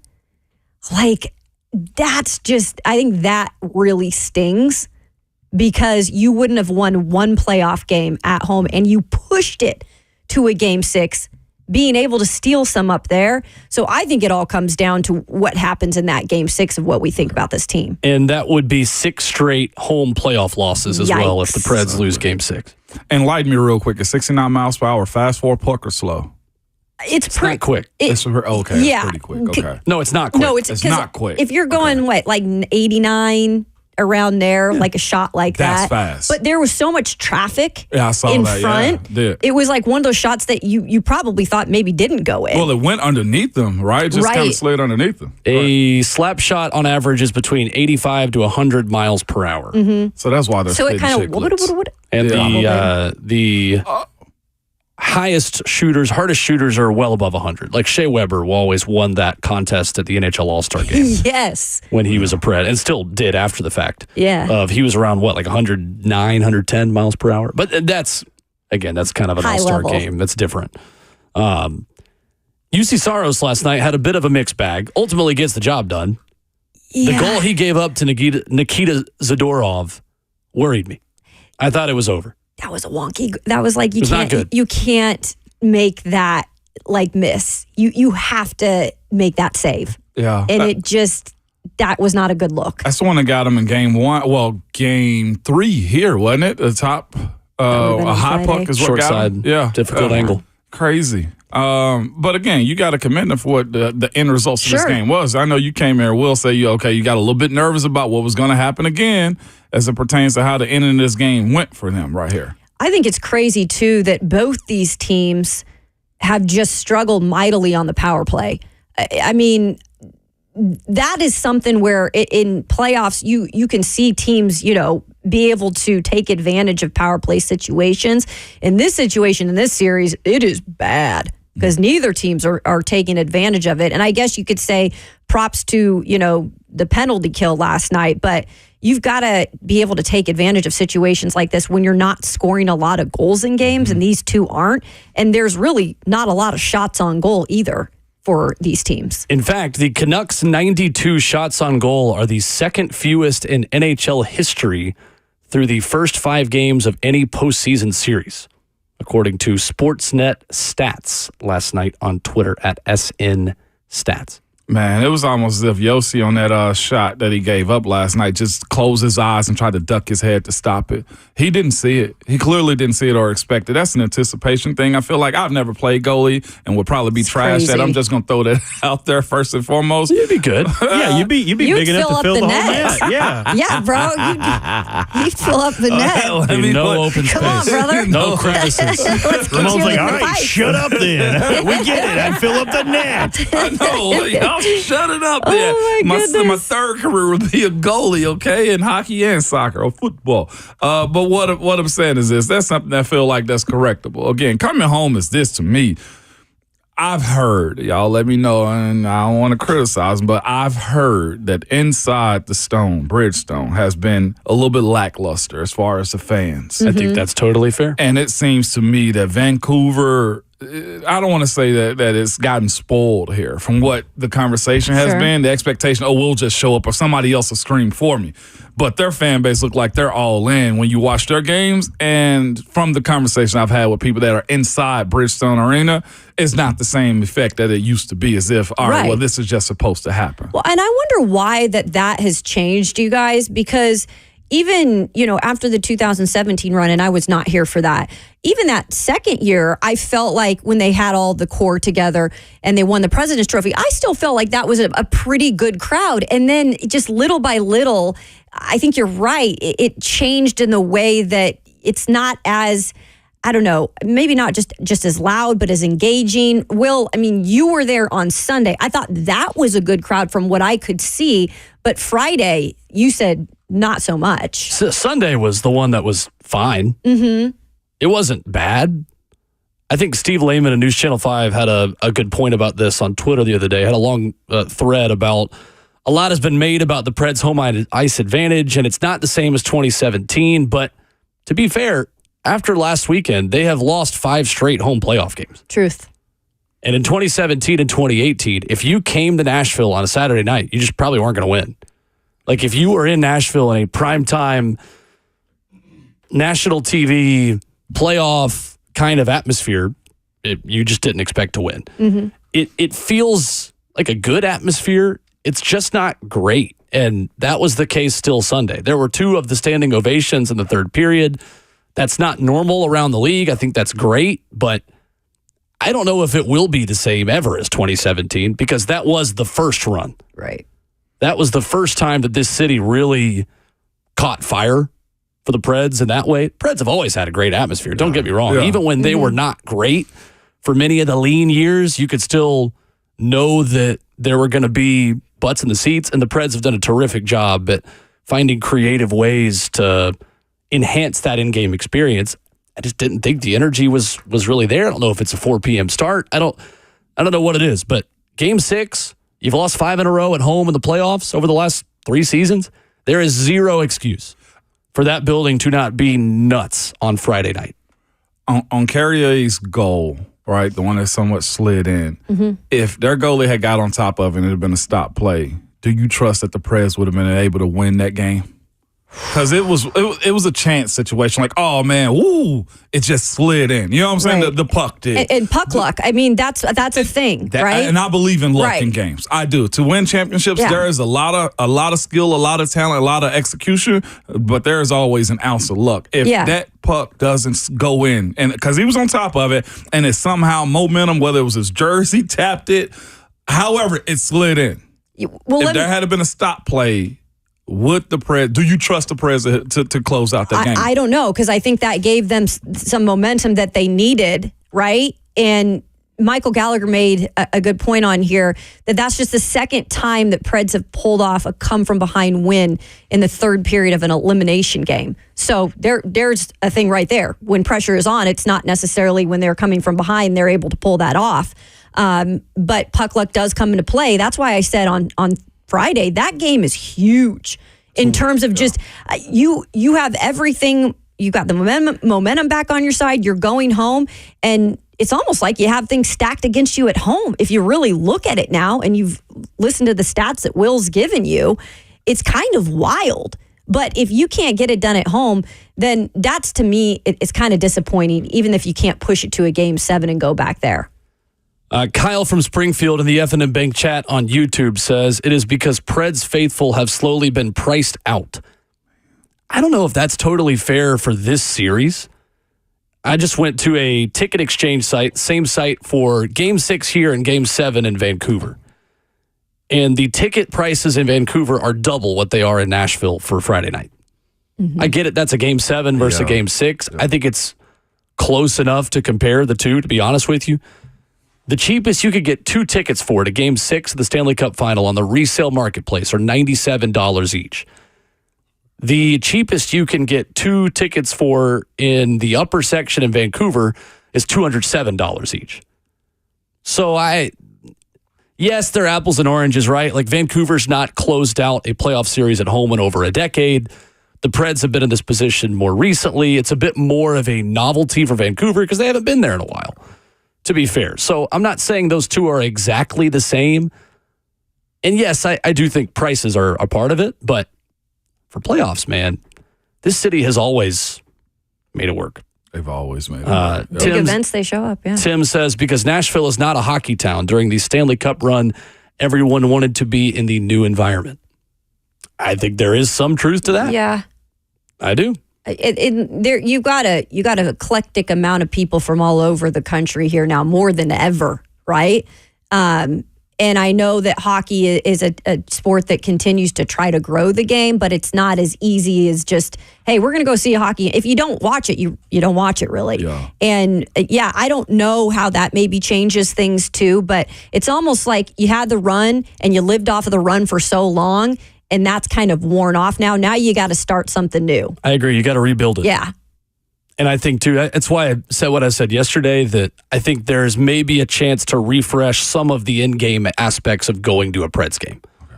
that's just, I think that really stings, because you wouldn't have won 1 playoff game at home and you pushed it to a Game 6, being able to steal some up there. So I think it all comes down to what happens in that Game 6 of what we think about this team. And that would be 6 straight home playoff losses as well if the Preds lose Game 6. And light me real quick. Is 69 miles per hour fast for a puck or slow? It's not quick. It's okay. Yeah. It's pretty quick. Okay. No, it's not quick. No, it's not quick. If you're going, like 89 around there, like a shot like That's that. fast. But there was so much traffic I saw in that, front. Yeah. It was like one of those shots that you probably thought maybe didn't go in. Well, it went underneath them, right? Just kind of slid underneath them. A slap shot on average is between 85 to 100 miles per hour. Mm-hmm. So that's why they're so it kind of and the hardest shooters are well above 100. Like Shea Weber always won that contest at the NHL All-Star game. Yes. When he was a Pred, and still did after the fact. Yeah. He was around 109, 110 miles per hour. But that's kind of an high All-Star level game. That's different. UC Saros last night had a bit of a mixed bag. Ultimately gets the job done. Yeah. The goal he gave up to Nikita Zadorov worried me. I thought it was over. That was a wonky. That was like not good. You can't make that miss. You have to make that save. Yeah. And that was not a good look. That's the one that got him in Game 1. Well, Game 3 here, wasn't it? The top, a high puck is what Short got side, him. Yeah. difficult angle. Crazy. But again, you got to commend them for what the end results of this Sure. game was. I know you came here, will say you got a little bit nervous about what was going to happen again as it pertains to how the end of this game went for them right here. I think it's crazy, too, that both these teams have just struggled mightily on the power play. I mean, that is something where in playoffs, you can see teams, be able to take advantage of power play situations. In this situation, in this series, it is bad. because neither teams are taking advantage of it. And I guess you could say props to, the penalty kill last night, but you've got to be able to take advantage of situations like this when you're not scoring a lot of goals in games, and these two aren't. And there's really not a lot of shots on goal either for these teams. In fact, the Canucks' 92 shots on goal are the second fewest in NHL history through the first 5 games of any postseason series, according to Sportsnet Stats last night on Twitter at SN Stats. Man, it was almost as if Yossi on that shot that he gave up last night just closed his eyes and tried to duck his head to stop it. He didn't see it. He clearly didn't see it or expect it. That's an anticipation thing. I feel like I've never played goalie and would probably be trashed at. I'm just going to throw that out there first and foremost. You'd be good. Yeah, you'd be big enough to fill the whole net. Yeah. Yeah, bro. You'd fill up the net. No open space. Come on, brother. No crevices. Ramon's like, all right, shut up then. We get it. I'd fill up the net. I know. Y'all shut it up there. Oh my goodness. My third career would be a goalie, okay, in hockey and soccer or football. But what I'm saying is this. That's something that I feel like that's correctable. Again, coming home is this to me. I've heard, y'all let me know, and I don't want to criticize them, but I've heard that inside the Bridgestone has been a little bit lackluster as far as the fans. I think that's totally fair. And it seems to me that Vancouver, I don't want to say that it's gotten spoiled here from what the conversation has been, the expectation, we'll just show up or somebody else will scream for me. But their fan base look like they're all in when you watch their games. And from the conversation I've had with people that are inside Bridgestone Arena, it's not the same effect that it used to be, as if, all right, well, this is just supposed to happen. Well, and I wonder why that has changed, you guys, because even, after the 2017 run, and I was not here for that, even that second year, I felt like when they had all the core together and they won the President's Trophy, I still felt like that was a pretty good crowd. And then just little by little, I think you're right. It changed in the way that it's not as, I don't know, maybe not just as loud, but as engaging. Will, I mean, you were there on Sunday. I thought that was a good crowd from what I could see. But Friday, you said not so much. Sunday was the one that was fine. Mm-hmm. It wasn't bad. I think Steve Lehman of News Channel 5 had a good point about this on Twitter the other day. Had a long thread about a lot has been made about the Preds' home ice advantage, and it's not the same as 2017. But to be fair, after last weekend, they have lost 5 straight home playoff games. Truth. And in 2017 and 2018, if you came to Nashville on a Saturday night, you just probably weren't going to win. Like if you were in Nashville in a primetime national TV playoff kind of atmosphere, you just didn't expect to win. Mm-hmm. It feels like a good atmosphere. It's just not great. And that was the case still Sunday. There were 2 of the standing ovations in the third period. That's not normal around the league. I think that's great, but I don't know if it will be the same ever as 2017 because that was the first run. Right. That was the first time that this city really caught fire for the Preds in that way. Preds have always had a great atmosphere. Don't get me wrong. Yeah. Even when they were not great for many of the lean years, you could still know that there were going to be butts in the seats, and the Preds have done a terrific job at finding creative ways to enhance that in-game experience. I just didn't think the energy was really there. I don't know if it's a 4 p.m. start. I don't know what it is, but Game 6, you've lost 5 in a row at home in the playoffs over the last 3 seasons. There is zero excuse for that building to not be nuts on Friday night. On Carrier's goal, right, the one that somewhat slid in, if their goalie had got on top of it and it had been a stop play, do you trust that the Preds would have been able to win that game? Because it was a chance situation. Like, oh, man, it just slid in. You know what I'm saying? Right. The puck did. And puck luck. I mean, that's a thing, right? And I believe in luck in games. I do. To win championships, there is a lot of skill, a lot of talent, a lot of execution, but there is always an ounce of luck. If that puck doesn't go in, and because he was on top of it, and it's somehow momentum, whether it was his jersey, tapped it, however, it slid in. Well, if there had been a stop play, would the Preds? Do you trust the Preds to close out that game? I don't know, because I think that gave them some momentum that they needed, right? And Michael Gallagher made a good point on here that's just the second time that Preds have pulled off a come-from-behind win in the third period of an elimination game. So there's a thing right there. When pressure is on, it's not necessarily when they're coming from behind they're able to pull that off. But puck luck does come into play. That's why I said on Friday, that game is huge in terms of just you have everything. You got the momentum back on your side. You're going home, and it's almost like you have things stacked against you at home. If you really look at it now and you've listened to the stats that Will's given you, it's kind of wild. But if you can't get it done at home, then that's, to me, it's kind of disappointing, even if you can't push it to a Game 7 and go back there. Kyle from Springfield in the F&M Bank chat on YouTube says, it is because Preds faithful have slowly been priced out. I don't know if that's totally fair for this series. I just went to a ticket exchange site, same site for Game 6 here and Game 7 in Vancouver. And the ticket prices in Vancouver are double what they are in Nashville for Friday night. Mm-hmm. I get it. That's a Game 7 versus a Game 6. I think it's close enough to compare the two, to be honest with you. The cheapest you could get 2 tickets for to Game 6 of the Stanley Cup Final on the resale marketplace are $97 each. The cheapest you can get 2 tickets for in the upper section in Vancouver is $207 each. So yes, they're apples and oranges, right? Like Vancouver's not closed out a playoff series at home in over a decade. The Preds have been in this position more recently. It's a bit more of a novelty for Vancouver because they haven't been there in a while, to be fair. So I'm not saying those two are exactly the same. And yes, I do think prices are a part of it, but for playoffs, man, this city has always made it work. They've always made it work. Big events, they show up, yeah. Tim says, because Nashville is not a hockey town, during the Stanley Cup run, everyone wanted to be in the new environment. I think there is some truth to that. Yeah. I do. You got an eclectic amount of people from all over the country here now, more than ever, right? And I know that hockey is a sport that continues to try to grow the game, but it's not as easy as just, hey, we're going to go see hockey. If you don't watch it, you don't watch it, really. Yeah. And I don't know how that maybe changes things too, but it's almost like you had the run and you lived off of the run for so long, and that's kind of worn off now. Now you got to start something new. I agree. You got to rebuild it. Yeah. And I think, too, that's why I said what I said yesterday, that I think there's maybe a chance to refresh some of the in-game aspects of going to a Preds game. Okay.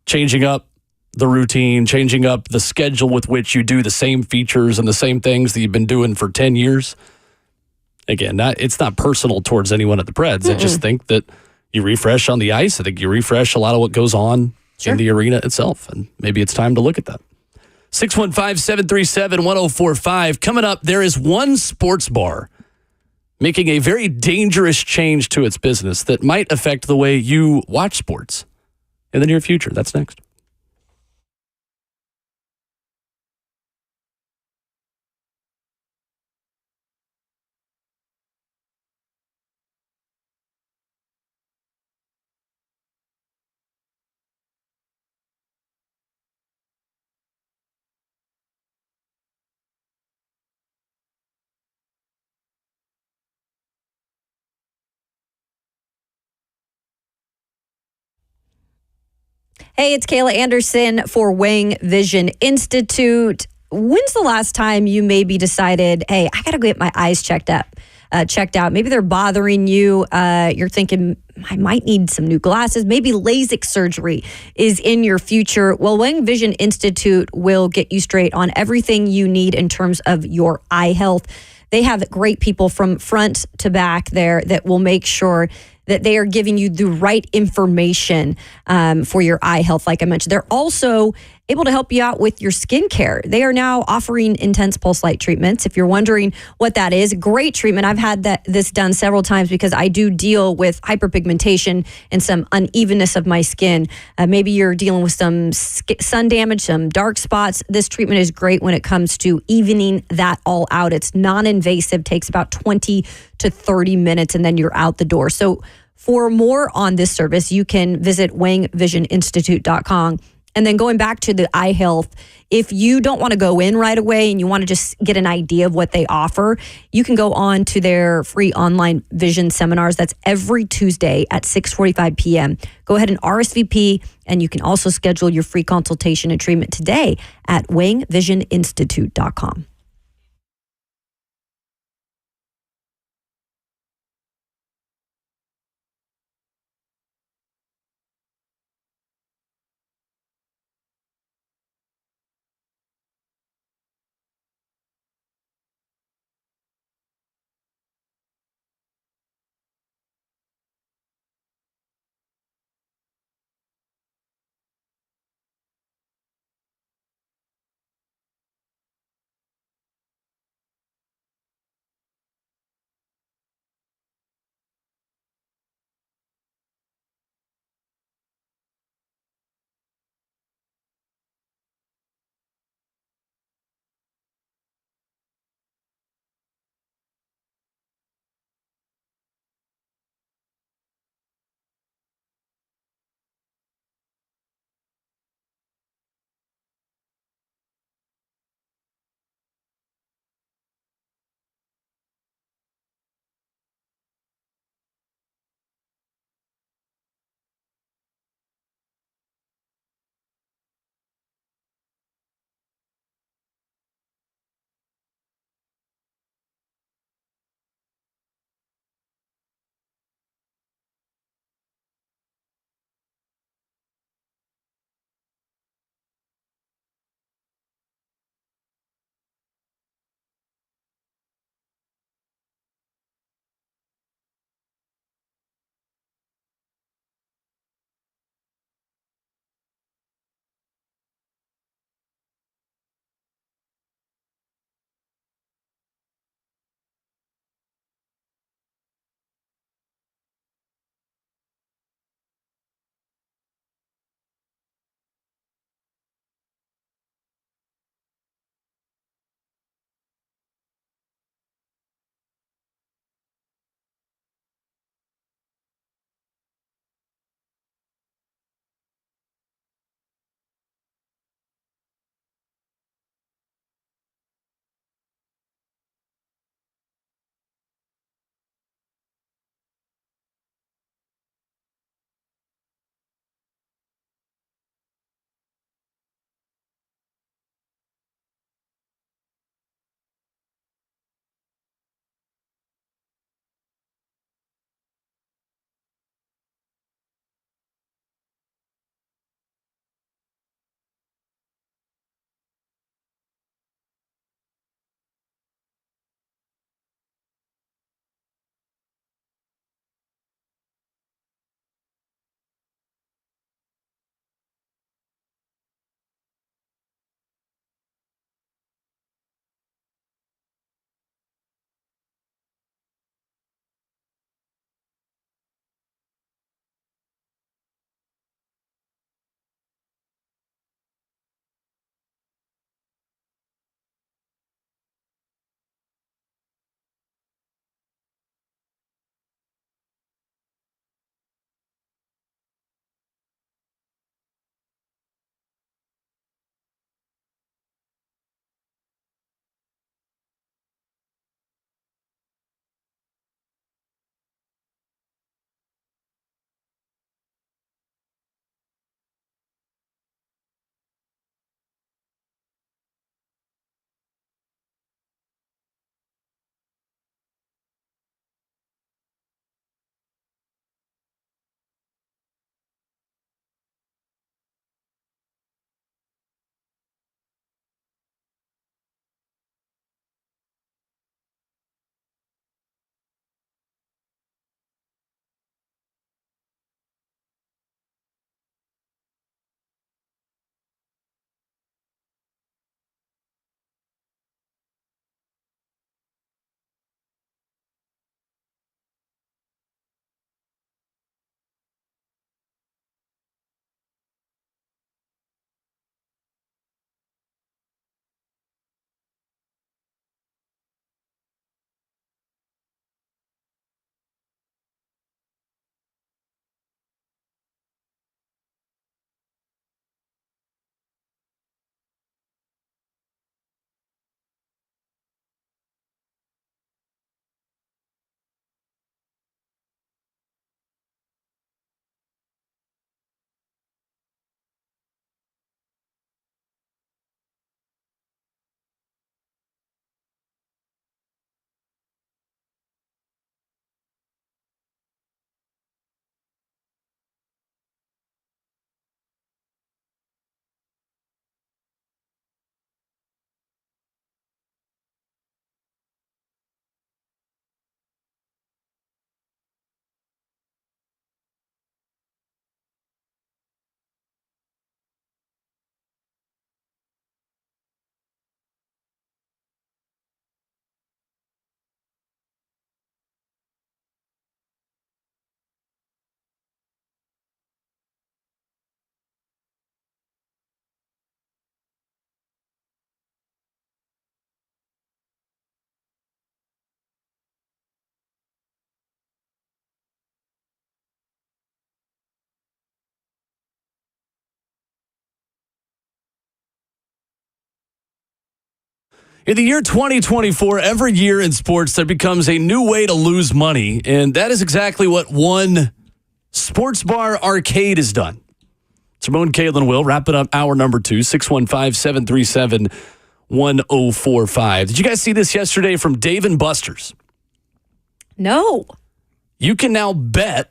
Changing up the routine, changing up the schedule with which you do the same features and the same things that you've been doing for 10 years. Again, it's not personal towards anyone at the Preds. Mm-mm. I just think that you refresh on the ice. I think you refresh a lot of what goes on in the arena itself. And maybe it's time to look at that. 615-737-1045. Coming up, there is one sports bar making a very dangerous change to its business that might affect the way you watch sports in the near future. That's next. Hey, it's Kayla Anderson for Wang Vision Institute. When's the last time you maybe decided, hey, I got to get my eyes checked out? Maybe they're bothering you. You're thinking, I might need some new glasses. Maybe LASIK surgery is in your future. Well, Wang Vision Institute will get you straight on everything you need in terms of your eye health. They have great people from front to back there that will make sure that they are giving you the right information for your eye health, like I mentioned. They're also able to help you out with your skincare. They are now offering intense pulse light treatments. If you're wondering what that is, great treatment. I've had this done several times because I do deal with hyperpigmentation and some unevenness of my skin. Maybe you're dealing with some sun damage, some dark spots. This treatment is great when it comes to evening that all out. It's non-invasive, takes about 20 to 30 minutes, and then you're out the door. So for more on this service, you can visit wangvisioninstitute.com And then going back to the eye health, if you don't want to go in right away and you want to just get an idea of what they offer, you can go on to their free online vision seminars. That's every Tuesday at 6:45 p.m. Go ahead and RSVP, and you can also schedule your free consultation and treatment today at wangvisioninstitute.com. In the year 2024, every year in sports, there becomes a new way to lose money. And that is exactly what one sports bar arcade has done. Simone, Caitlin, Will, wrapping up hour number 2, 615-737-1045. Did you guys see this yesterday from Dave & Buster's? No. You can now bet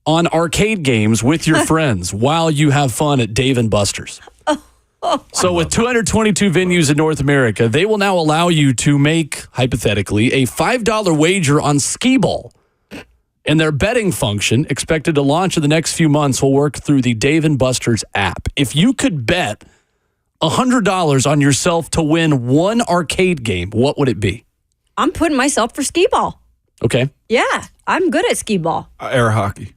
on arcade games with your friends while you have fun at Dave & Buster's. So with 222 venues in North America, they will now allow you to make, hypothetically, a $5 wager on skee ball. And their betting function, expected to launch in the next few months, will work through the Dave & Buster's app. If you could bet $100 on yourself to win one arcade game, what would it be? I'm putting myself for skee ball. Okay. Yeah, I'm good at skee ball. Air hockey.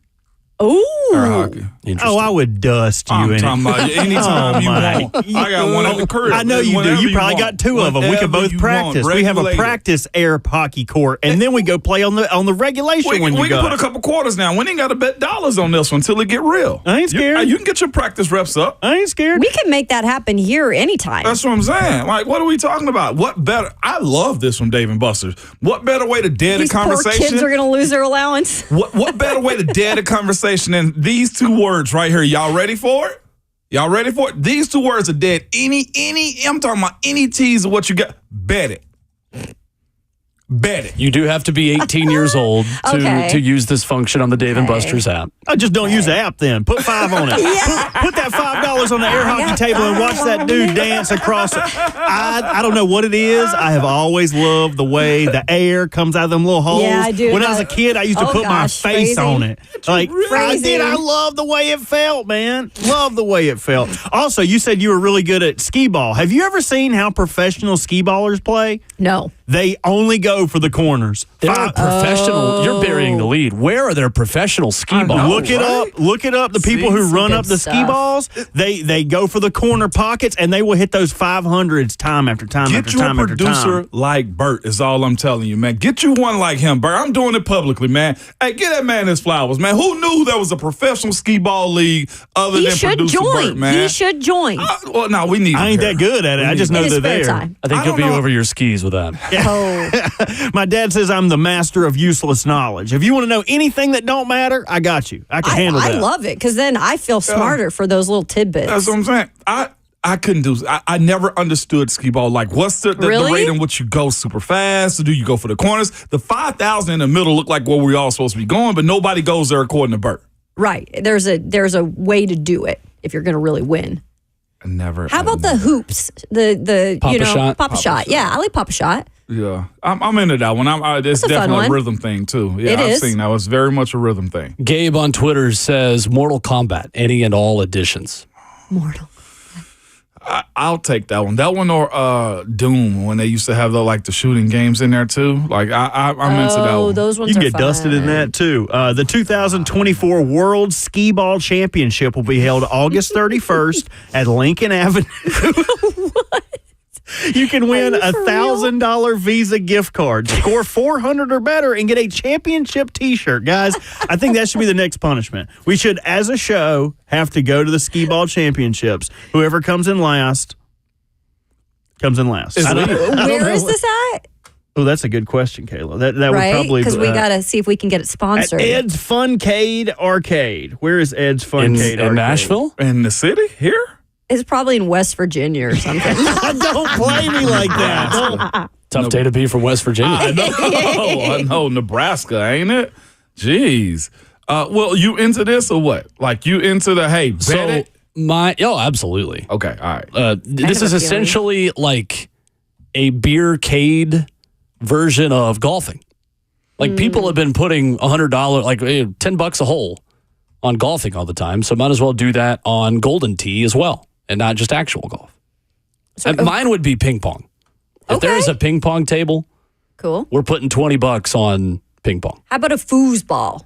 Ooh. Air hockey. Oh, I would dust you I'm in talking it. about anytime you want. I got one at the crib. I know you do. Whenever You probably want. got 2 of them. We can Whenever both you practice. want. We have a Regulated. practice air hockey court, and then we go play on the regulation We when you can go. put a couple quarters down. We ain't got to bet dollars on this one until it get real. I ain't scared. You can get your practice reps up. I ain't scared. We can make that happen here anytime. That's what I'm saying. Like, what are we talking about? What better? I love this from Dave & Buster's. What better way to dead These a conversation? poor kids are going to lose their allowance. What better way to dead a conversation than these 2 words right here? Y'all ready for it? Y'all ready for it? These 2 words are dead. I'm talking about any tease of what you got. Bet it. Bet it. You do have to be 18 years old Okay. to use this function on the Dave & Buster's app. I just don't use the app then. Put 5 on it. Put that $5 on the air hockey table and watch that dude dance across it. I don't know what it is. I have always loved the way the air comes out of them little holes. Yeah, I do. When I was a kid, I used to put my face on it. Like, I Phrasing. did. I love the way it felt, man. Love the way it felt. Also, you said you were really good at skee ball. Have you ever seen how professional skee ballers play? No. They only go for the corners. There are professional. You're burying the lead. Where are there professional skee balls? Look it up. Look it up. The people who Some run good up the ski stuff. balls, they go for the corner pockets and they will hit those 500s time after time Get after you time a after producer time. like Bert is all I'm telling you, man. Get you one like him, Bert. I'm doing it publicly, man. Hey, get that man his flowers, man. Who knew there was a professional skee ball league other He than should producer join. Bert, man? He should join. Well, no, we need. I ain't that good at it. I just know In his they're spare there. time. I think I you'll don't be know. over your skis with that. Oh. My dad says I'm the master of useless knowledge. If you want to know anything that don't matter, I got you. I can handle that. I love it because then I feel smarter for those little tidbits. That's what I'm saying. I couldn't do. I never understood skee ball. Like, what's the Really? rate in which you go super fast? Or do you go for the corners? The 5,000 in the middle look like where we all supposed to be going, but nobody goes there according to Bert. Right. There's a way to do it if you're going to really win. I never. How about the hoops? The Pop-a-shot? Pop-a-shot. Yeah, I like Pop-a-shot. Yeah, I'm into that one. It's That's a fun definitely a one. rhythm thing too. Yeah, It I've is. seen that. It's very much a rhythm thing. Gabe on Twitter says Mortal Kombat, any and all editions. Mortal. I'll take that one. That one or Doom when they used to have the shooting games in there too. Like I'm into that Oh, one. those ones You can are get dusted in fun. that too. The 2024 World Skee Ball Championship will be held August 31st at Lincoln Avenue. You can win Are a you for real? $1,000 Visa gift card. Score 400 or better and get a championship T-shirt, guys. I think that should be the next punishment. We should, as a show, have to go to the Skee Ball Championships. Whoever comes in last comes in last. I don't know. Where is this at? Oh, that's a good question, Kayla. That would Right? probably Because we got to see if we can get it at sponsored. Ed's Funcade Arcade. Where is Ed's Funcade Arcade? In Nashville? In the city here. It's probably in West Virginia or something. Don't play me like that. Tough day to be from West Virginia. I know Nebraska, ain't it? Jeez. Well, you into this or what? Like you into the bet it? Absolutely. Okay, all right. This have is a feeling. essentially like a beercade version of golfing. Like people have been putting $100, like $10 a hole on golfing all the time. So might as well do that on Golden Tee as well, and not just actual golf. Mine would be ping pong. If there is a ping pong table, Cool. we're putting $20 on ping pong. How about a foosball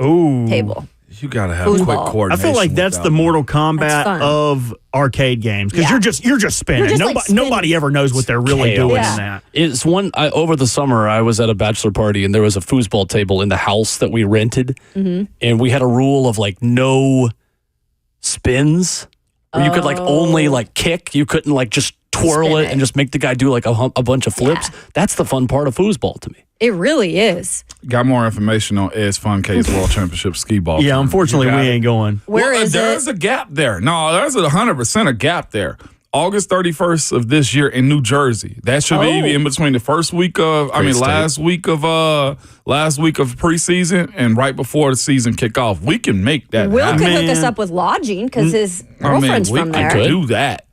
Ooh. table? You gotta have Foosball. quick I coordination. feel like with that's that the one. Mortal That's Kombat fun. of arcade games because Yeah. you're just spinning. You're just, like, Nobody spinning. ever knows what they're really Chaos. doing Yeah. in that. It's over the summer, I was at a bachelor party and there was a foosball table in the house that we rented. And we had a rule of like no spins. Where you could like only like kick. You couldn't like just twirl spin it and just make the guy do like a bunch of flips. Yeah. That's the fun part of foosball to me. It really is. Got more information on Ed's Fun Case World Championship Skee Ball. Yeah, Tournament. unfortunately, You we got it? ain't going. Where is it? There's a gap there. No, there's 100% a gap there. August 31st of this year in New Jersey. That should be in between the first week of, last week of preseason and right before the season kickoff. We can make that Will happen. could hook us up with lodging because his girlfriend's we from can there. do that.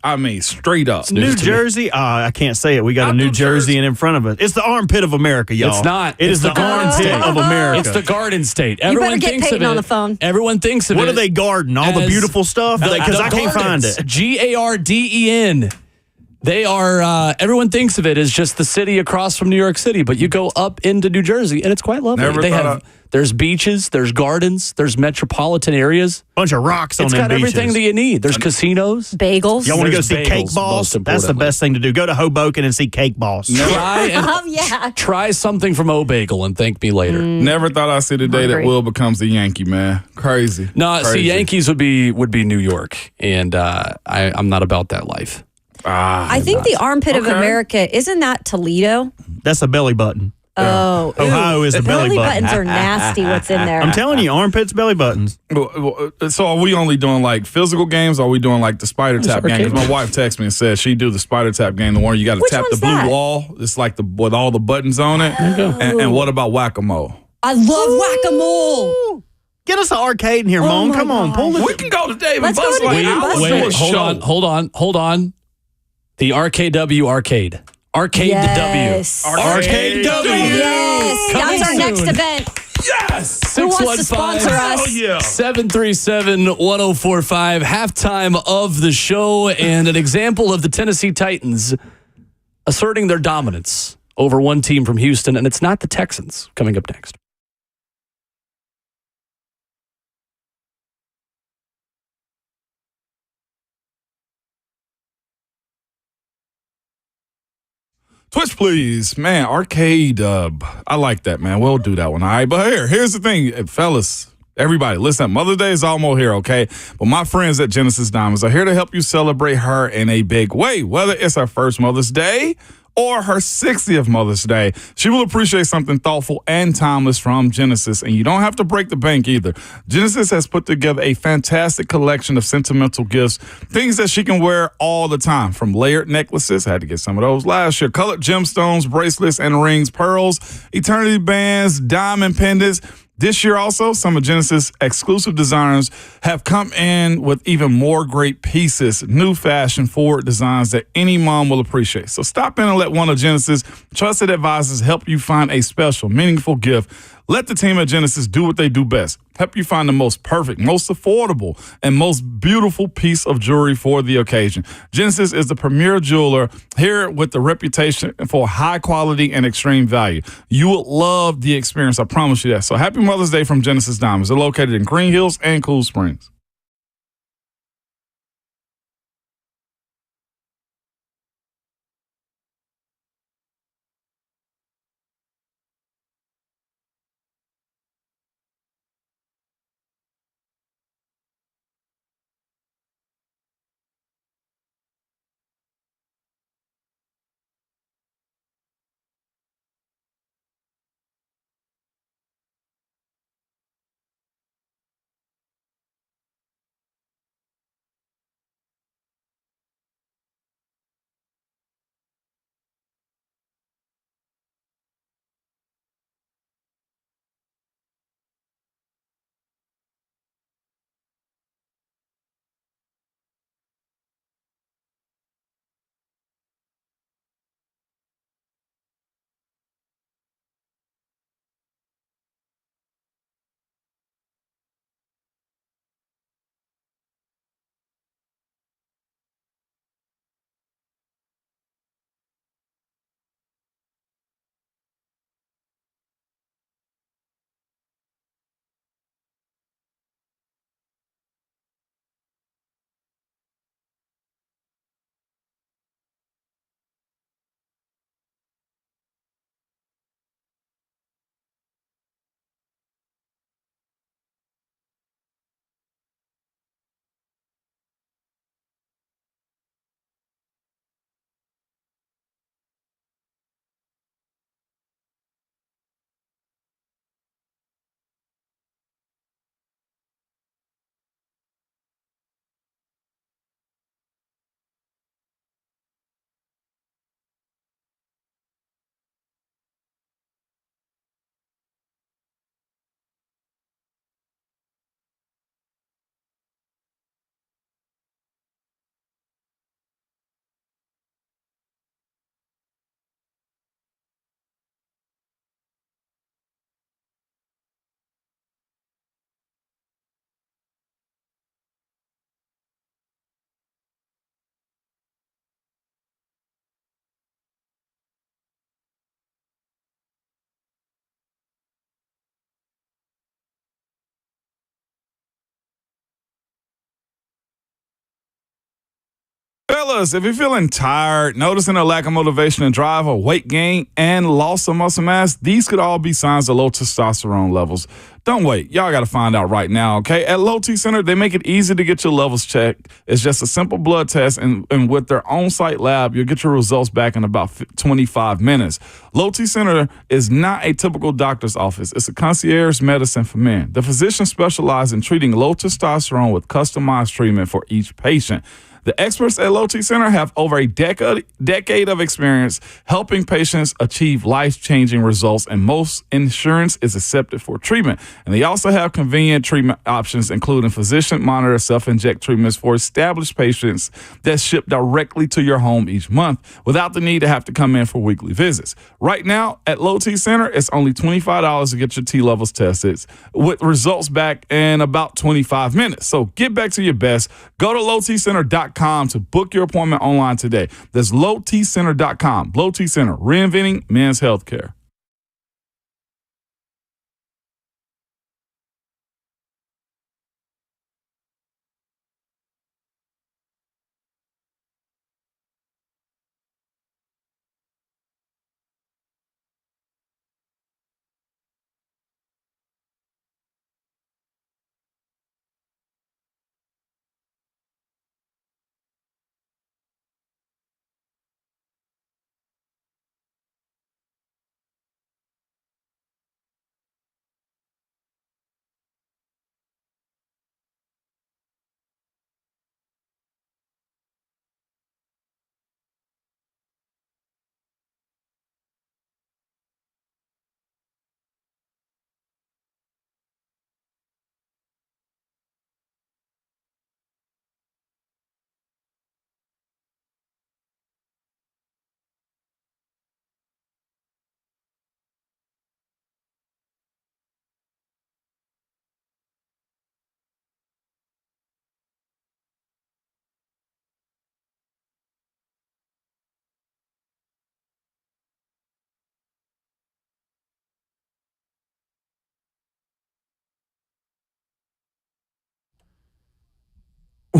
Straight up. New Jersey? I can't say it. We got a New Jersey in front of it. It's the armpit of America, y'all. It's not. It is the armpit of America. It's the Garden State. You Everyone better get thinks Peyton of it. on the phone. Everyone thinks of it. What are they guarding? All the as beautiful stuff? Because I can't find Gardens. it. Garden. They are, everyone thinks of it as just the city across from New York City, but you go up into New Jersey and it's quite lovely. There's beaches, there's gardens, there's metropolitan areas. Bunch of rocks on It's them got beaches. everything that you need. There's casinos. Bagels. Y'all want to go There's see Cake bagels, Boss? most That's the importantly. best thing to do. Go to Hoboken and see Cake Boss. Yeah. Try something from O-Bagel and thank me later. Never thought I'd see the day that Hungry. Will becomes a Yankee, man. Crazy. No, Crazy. see, Yankees would be New York, and I'm not about that life. I think the armpit of Okay. America, isn't that Toledo? That's a belly button. Oh, Ohio is the belly button. buttons are nasty. What's in there? I'm telling you, armpits, belly buttons. So are we only doing like physical games, or are we doing like the spider tap game? 'Cause my wife texted me and said she'd do the spider tap game, the one you got to Which tap the one's blue that? wall. It's like with all the buttons on it. And what about whack-a-mole? I love whack-a-mole. Get us an arcade in here, Moan. my Come on, God. pull the. We can go to Dave Let's and go Buster's. to Dave and Buster's. Wait, Show. hold on. The RKW Arcade. Arcade Yes. W. Arcade W. Yes. Coming That's our next soon. event. Yes. Who wants to sponsor us? Oh, yeah. 737-1045, halftime of the show, and an example of the Tennessee Titans asserting their dominance over one team from Houston, and it's not the Texans. Coming up next. Twitch, please. Man, arcade. I like that, man. We'll do that one. All right. But here's the thing, fellas. Everybody, listen, Mother's Day is almost here, okay? But my friends at Genesis Diamonds are here to help you celebrate her in a big way. Whether it's her first Mother's Day or her 60th Mother's Day, she will appreciate something thoughtful and timeless from Genesis. And you don't have to break the bank either. Genesis has put together a fantastic collection of sentimental gifts, things that she can wear all the time, from layered necklaces, I had to get some of those last year, colored gemstones, bracelets and rings, pearls, eternity bands, diamond pendants. This year also, some of Genesis' exclusive designers have come in with even more great pieces, new fashion-forward designs that any mom will appreciate. So stop in and let one of Genesis' trusted advisors help you find a special, meaningful gift. Let the team at Genesis do what they do best. Help you find the most perfect, most affordable, and most beautiful piece of jewelry for the occasion. Genesis is the premier jeweler here with the reputation for high quality and extreme value. You will love the experience, I promise you that. So happy Mother's Day from Genesis Diamonds. They're located in Green Hills and Cool Springs. Fellas, if you're feeling tired, noticing a lack of motivation and drive, or weight gain and loss of muscle mass, these could all be signs of low testosterone levels. Don't wait. Y'all got to find out right now, okay? At Low T Center, they make it easy to get your levels checked. It's just a simple blood test, and with their on-site lab, you'll get your results back in about 25 minutes. Low T Center is not a typical doctor's office. It's a concierge medicine for men. The physicians specialize in treating low testosterone with customized treatment for each patient. The experts at Low T Center have over a decade of experience helping patients achieve life-changing results, and most insurance is accepted for treatment. And they also have convenient treatment options, including physician-monitored self-inject treatments for established patients that ship directly to your home each month without the need to have to come in for weekly visits. Right now, at Low T Center, it's only $25 to get your T levels tested with results back in about 25 minutes. So get back to your best. Go to lowtcenter.com to book your appointment online today. That's lowtcenter.com. Low T Center, reinventing men's healthcare.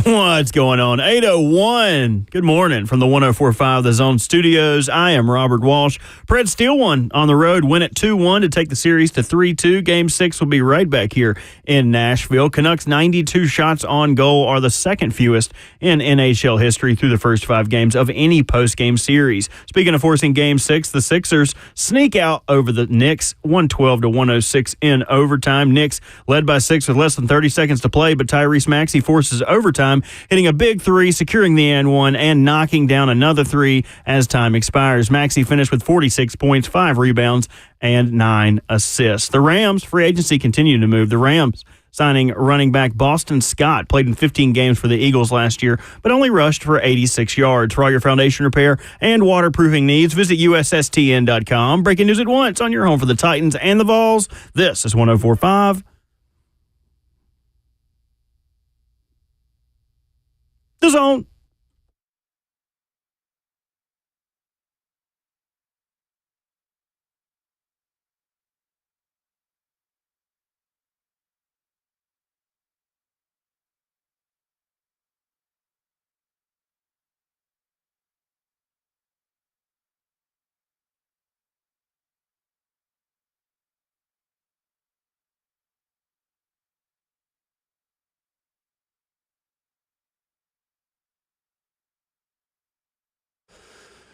What's going on? 8:01. Good morning from the 104.5 The Zone Studios. I am Robert Walsh. Pred Steele won on the road, win it 2-1 to take the series to 3-2. Game 6 will be right back here in Nashville. Canucks' 92 shots on goal are the second fewest in NHL history through the first 5 games of any postgame series. Speaking of forcing Game 6, the Sixers sneak out over the Knicks, 112-106 in overtime. Knicks led by 6 with less than 30 seconds to play, but Tyrese Maxey forces overtime, hitting a big 3, securing the N1, and knocking down another 3 as time expires. Maxey finished with 46 points, 5 rebounds, and 9 assists. The Rams' free agency continued to move. The Rams signing running back Boston Scott, played in 15 games for the Eagles last year, but only rushed for 86 yards. For all your foundation repair and waterproofing needs, visit USSTN.com. Breaking news at once on your home for the Titans and the Vols. This is 104.5 The Zone.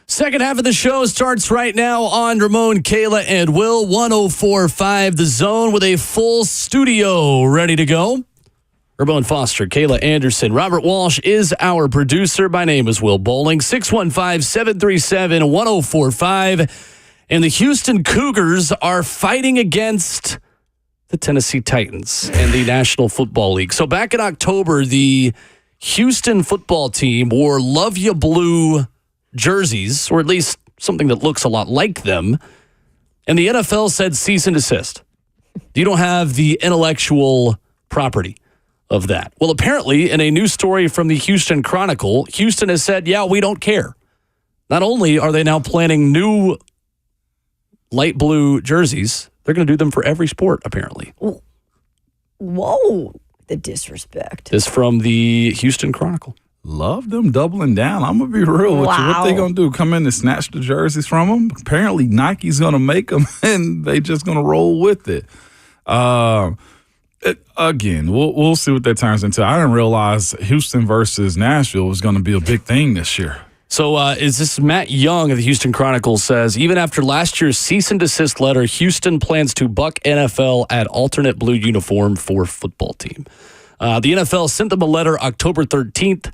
Second half of the show starts right now on Ramon, Kayla, and Will. 104.5 The Zone with a full studio ready to go. Ramon Foster, Kayla Anderson. Robert Walsh is our producer. My name is Will Bowling. 615-737-1045. And the Houston Cougars are fighting against the Tennessee Titans in the National Football League. So back in October, the Houston football team wore Love Ya Blue jerseys, or at least something that looks a lot like them. And the NFL said cease and desist. You don't have the intellectual property of that. Well, apparently, in a new story from the Houston Chronicle, Houston has said, yeah, we don't care. Not only are they now planning new light blue jerseys, they're going to do them for every sport, apparently. Whoa, the disrespect. This from the Houston Chronicle. love them doubling down. I'm going to be real with you. What they going to do? Come in and snatch the jerseys from them? Apparently, Nike's going to make them, and they just going to roll with it. Again, we'll see what that turns into. I didn't realize Houston versus Nashville was going to be a big thing this year. So is this Matt Young of the Houston Chronicle says, even after last year's cease and desist letter, Houston plans to buck NFL at alternate blue uniform for football team. The NFL sent them a letter October 13th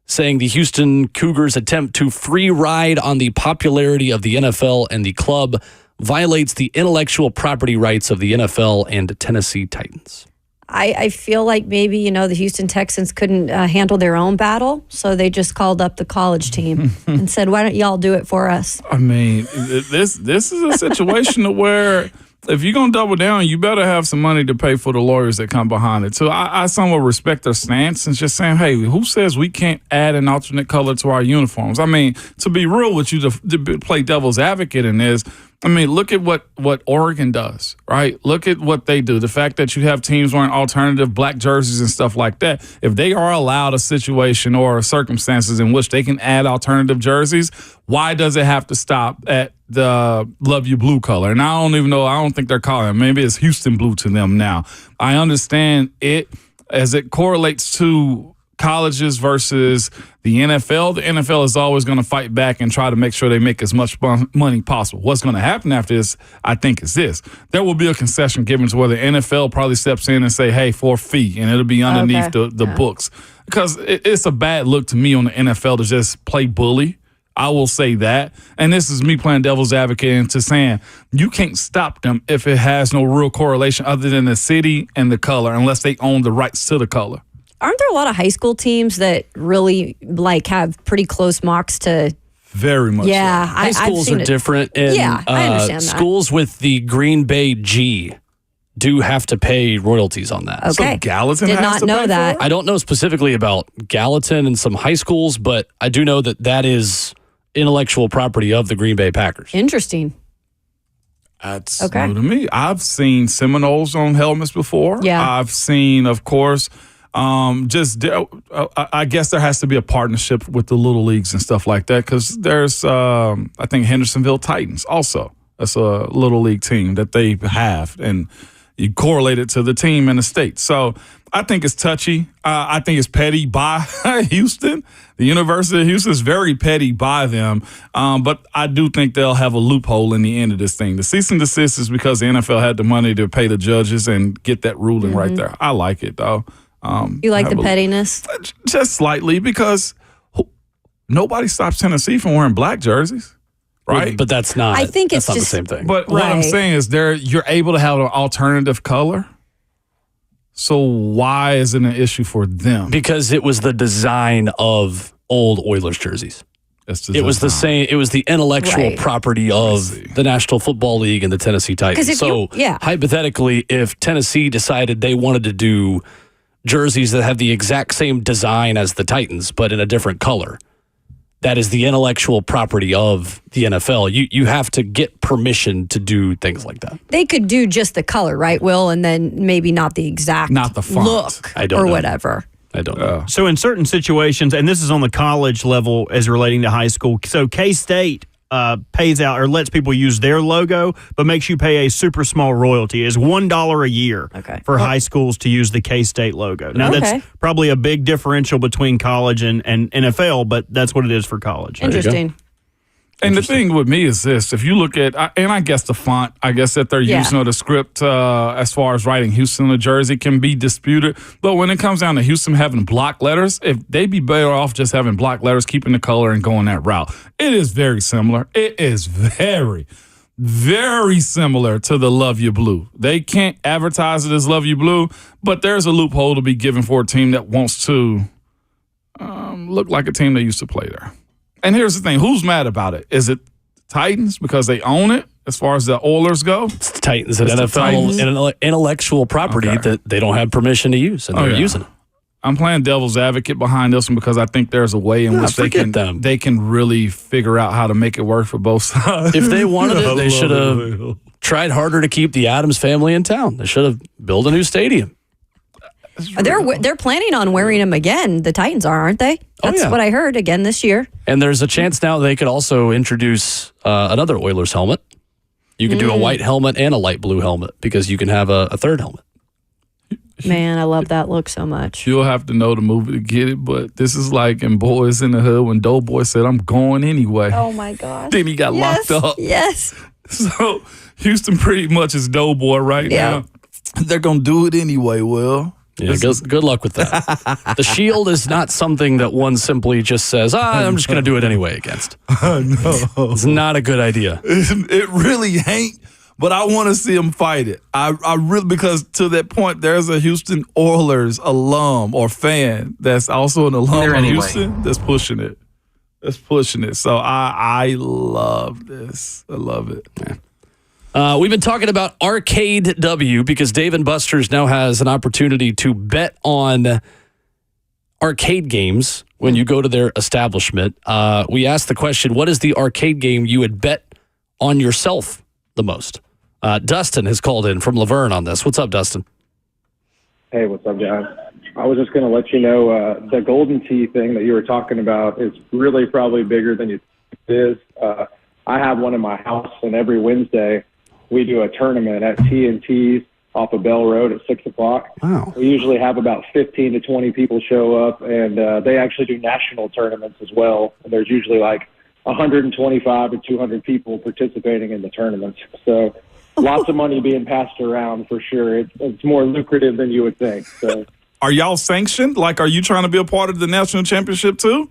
saying the Houston Cougars' attempt to free ride on the popularity of the NFL and the club violates the intellectual property rights of the NFL and Tennessee Titans. I feel like maybe, the Houston Texans couldn't handle their own battle, so they just called up the college team and said, why don't y'all do it for us? I mean, this is a situation where if you're going to double down, you better have some money to pay for the lawyers that come behind it. So I somewhat respect their stance and just saying, hey, who says we can't add an alternate color to our uniforms? I mean, to be real with you, to play devil's advocate in this, I mean, look at what Oregon does, right? Look at what they do. The fact that you have teams wearing alternative black jerseys and stuff like that. If they are allowed a situation or circumstances in which they can add alternative jerseys, why does it have to stop at the Love You Blue color? And I don't even know. I don't think they're calling it. Maybe it's Houston Blue to them now. I understand it as it correlates to colleges versus the NFL. The NFL is always going to fight back and try to make sure they make as much money possible. What's going to happen after this, I think, is this. There will be a concession given to where the NFL probably steps in and say, hey, for a fee, and it'll be underneath the books. Because it's a bad look to me on the NFL to just play bully. I will say that. And this is me playing devil's advocate into saying you can't stop them if it has no real correlation other than the city and the color unless they own the rights to the color. Aren't there a lot of high school teams that really have pretty close mocks to? Very much. Yeah, so. High schools are different. And, I understand that. Schools with the Green Bay G do have to pay royalties on that. Okay, so Gallatin did has not to know pay that. For it? I don't know specifically about Gallatin and some high schools, but I do know that is intellectual property of the Green Bay Packers. Interesting. That's new to me. I've seen Seminoles on helmets before. Yeah, I've seen, of course. I guess there has to be a partnership with the little leagues and stuff like that because there's, I think, Hendersonville Titans also. That's a little league team that they have, and you correlate it to the team in the state. So I think it's touchy. I think it's petty by Houston. The University of Houston is very petty by them, but I do think they'll have a loophole in the end of this thing. The cease and desist is because the NFL had the money to pay the judges and get that ruling right there. I like it, though. You like the pettiness? Just slightly, because nobody stops Tennessee from wearing black jerseys, right? But that's not. I think that's it's not just the same thing. But what I'm saying is, you're able to have an alternative color. So why is it an issue for them? Because it was the design of old Oilers jerseys. It was the same. It was the intellectual property of the National Football League and the Tennessee Titans. So hypothetically, if Tennessee decided they wanted to do jerseys that have the exact same design as the Titans, but in a different color, that is the intellectual property of the NFL. You have to get permission to do things like that. They could do just the color, right, Will? And then maybe not the exact look or whatever. I don't know. So in certain situations, and this is on the college level as relating to high school, so K-State pays out or lets people use their logo, but makes you pay a super small royalty. It's $1 a year for high schools to use the K-State logo. Now, that's probably a big differential between college and NFL, but that's what it is for college. Interesting. And the thing with me is this: if you look at, and I guess the font, I guess that they're using or the script as far as writing Houston in the jersey can be disputed. But when it comes down to Houston having block letters, if they'd be better off just having block letters, keeping the color and going that route. It is very similar. It is very, very similar to the Love You Blue. They can't advertise it as Love You Blue, but there's a loophole to be given for a team that wants to look like a team that used to play there. And here's the thing. Who's mad about it? Is it Titans because they own it as far as the Oilers go? It's the Titans and NFL and intellectual property that they don't have permission to use, and they're using it. I'm playing devil's advocate behind this one because I think there's a way in which they can really figure out how to make it work for both sides. If they wanted it, they should have tried harder to keep the Adams family in town. They should have built a new stadium. They're planning on wearing them again. The Titans aren't they? That's what I heard again this year. And there's a chance now they could also introduce another Oilers helmet. You could do a white helmet and a light blue helmet because you can have a third helmet. Man, I love that look so much. You'll have to know the movie to get it, but this is like in Boys in the Hood when Doughboy said, "I'm going anyway." Oh my gosh. Then he got locked up. Yes. So Houston pretty much is Doughboy right now. They're going to do it anyway, Will. Yeah, good luck with that. The shield is not something that one simply just says, I'm just going to do it anyway against. No. It's not a good idea. It really ain't, but I want to see them fight it. I really, because to that point, there's a Houston Oilers alum or fan that's also an alum of Houston that's pushing it. So I love this. I love it. We've been talking about RKW because Dave & Buster's now has an opportunity to bet on arcade games when you go to their establishment. We asked the question, what is the arcade game you would bet on yourself the most? Dustin has called in from Laverne on this. What's up, Dustin? Hey, what's up, John? I was just going to let you know the Golden Tee thing that you were talking about is really probably bigger than you think it is. I have one in my house, and every Wednesday we do a tournament at T&T's off of Bell Road at 6 o'clock. Wow. We usually have about 15 to 20 people show up, and they actually do national tournaments as well. There's usually like 125 to 200 people participating in the tournaments. So lots of money being passed around for sure. It's more lucrative than you would think. So, are y'all sanctioned? Like, are you trying to be a part of the national championship too?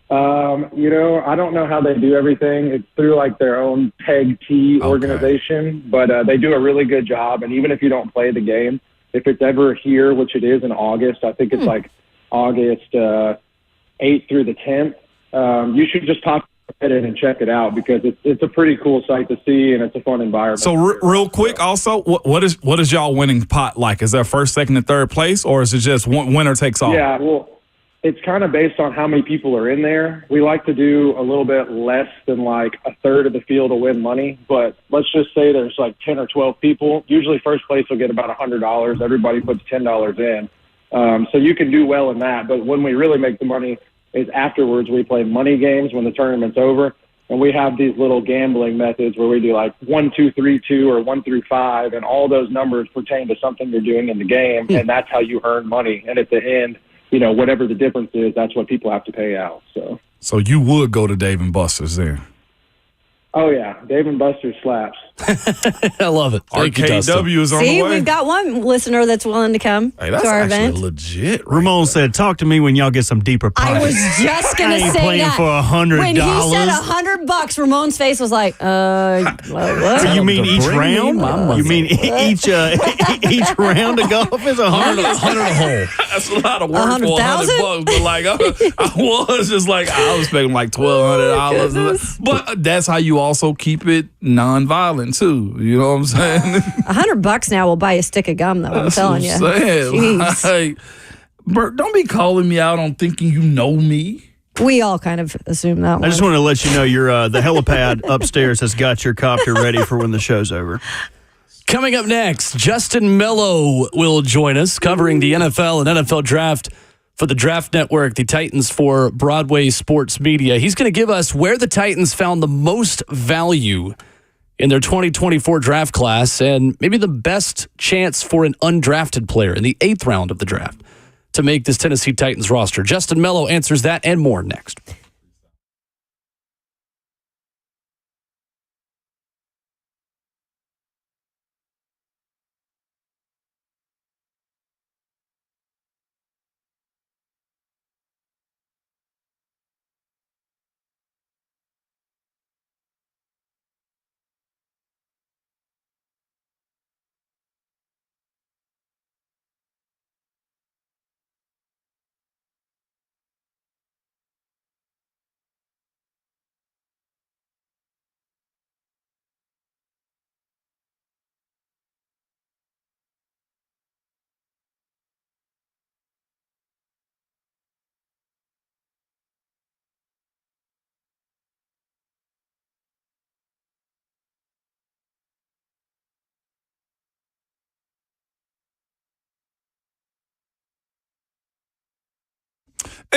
I don't know how they do everything. It's through like their own Peg T organization, but they do a really good job. And even if you don't play the game, if it's ever here, which it is in August, I think it's like August 8th through the 10th, you should just pop in and check it out because it's a pretty cool sight to see and it's a fun environment. So real quick, also, what is y'all winning pot like? Is that first, second, and third place, or is it just winner takes all? Yeah, well, it's kind of based on how many people are in there. We like to do a little bit less than like a third of the field to win money, but let's just say there's like 10 or 12 people. Usually first place will get about $100. Everybody puts $10 in. So you can do well in that. But when we really make the money is afterwards. We play money games when the tournament's over. And we have these little gambling methods where we do like 1, 2, 3, 2 or 1 through 5. And all those numbers pertain to something you're doing in the game. And that's how you earn money. And at the end, whatever the difference is, that's what people have to pay out. So you would go to Dave & Buster's then? Oh, yeah. Dave & Buster's slaps. I love it. Thank you, Dustin. RKW is on the See, way. we've got one listener that's willing to come Hey, that's to our actually event. legit. Ramon said, "Talk to me when y'all get some deeper I pockets." was just going I to ain't say playing that. for $100. When he said $100, Ramon's face was like, what? So you mean To each bring me round? my money. You mean each round of golf is 100? 100 a hole. That's a lot of work for 100,000? $100. But like, I was just like, I was expecting like $1,200. But that's how you also keep it non-violent too. You know what I'm saying? $100 now will buy a stick of gum, though. I'm telling you. Jeez. Like, Bert, don't be calling me out on thinking you know me. We all kind of assume that one. I just want to let you know the helipad upstairs has got your copter ready for when the show's over. Coming up next, Justin Melo will join us covering the NFL and NFL draft for the Draft Network, the Titans for Broadway Sports Media. He's going to give us where the Titans found the most value in their 2024 draft class and maybe the best chance for an undrafted player in the 8th round of the draft to make this Tennessee Titans roster. Justin Melo answers that and more next.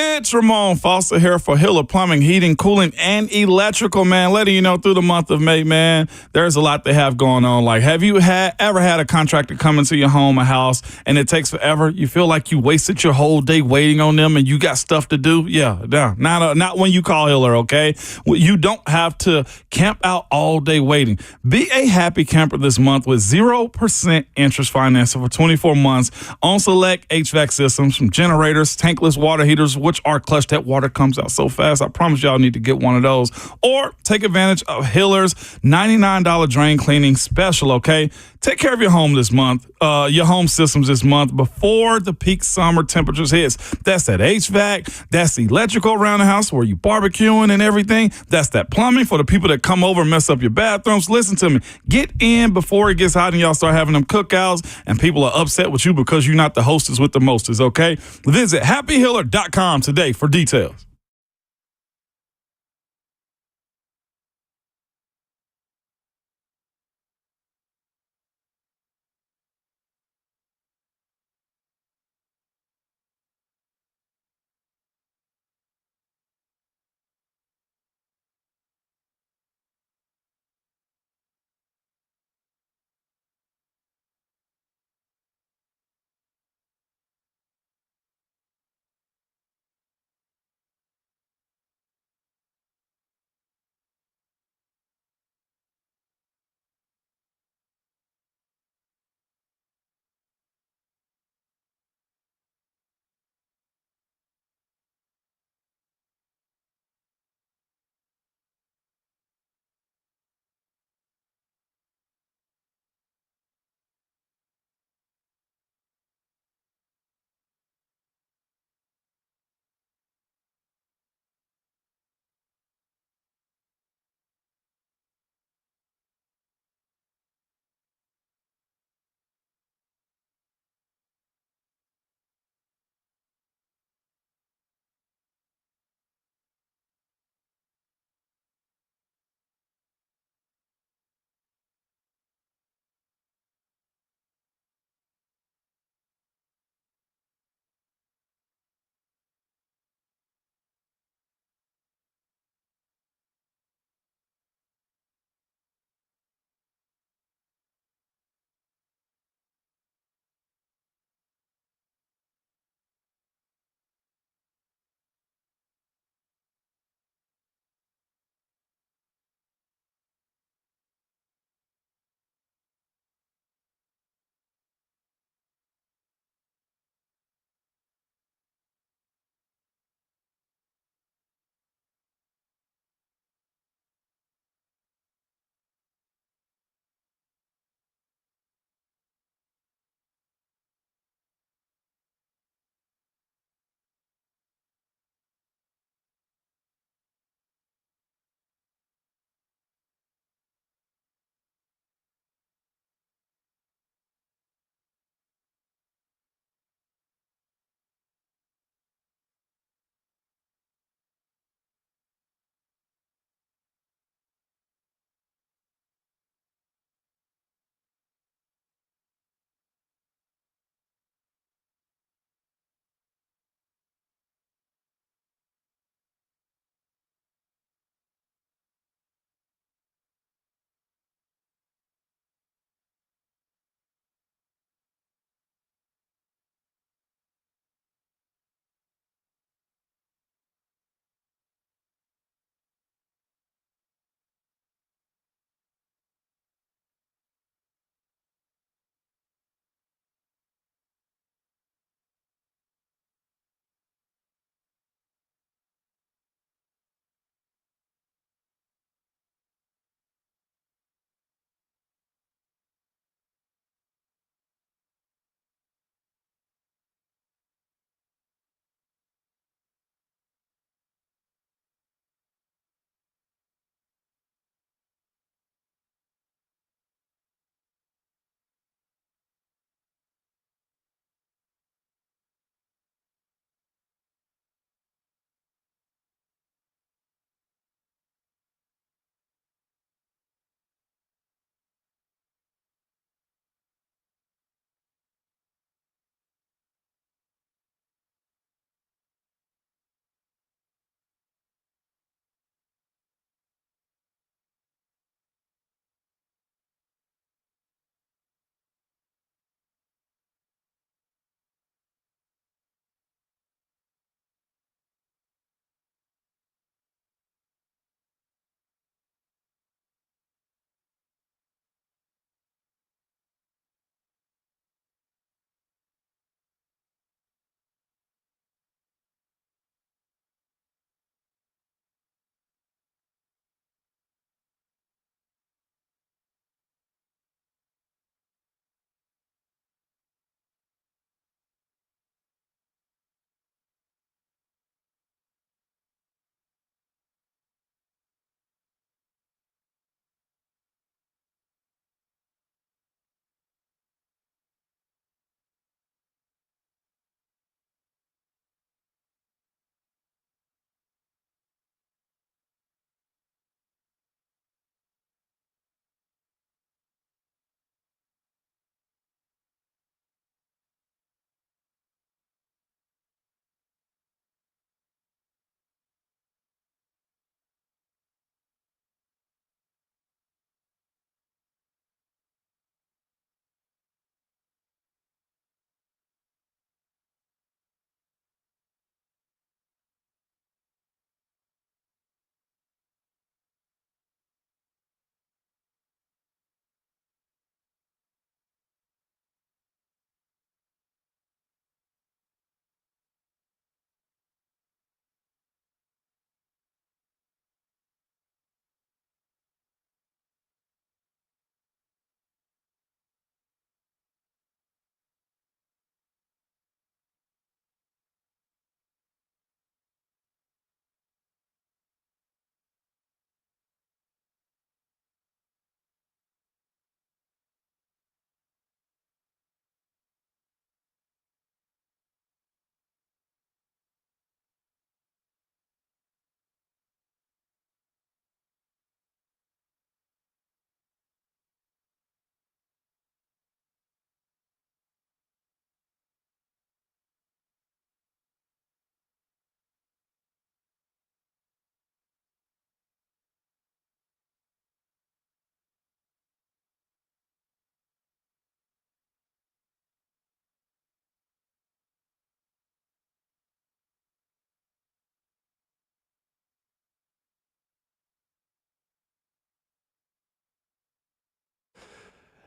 It's Ramon Foster here for Hiller Plumbing, Heating, Cooling, and Electrical, man. Letting you know through the month of May, man, there's a lot they have going on. Like, have you ever had a contractor come into your home, a house, and it takes forever? You feel like you wasted your whole day waiting on them and you got stuff to do? Yeah, no, not when you call Hiller, okay? You don't have to camp out all day waiting. Be a happy camper this month with 0% interest financing for 24 months on select HVAC systems, from generators, tankless water heaters, which are clutch. That water comes out so fast. I promise y'all need to get one of those. Or take advantage of Hiller's $99 drain cleaning special, okay? Take care of your home this month, your home systems this month before the peak summer temperatures hits. That's that HVAC. That's the electrical around the house where you barbecuing and everything. That's that plumbing for the people that come over and mess up your bathrooms. Listen to me. Get in before it gets hot and y'all start having them cookouts and people are upset with you because you're not the hostess with the mostest, okay? Visit happyhiller.com today for details.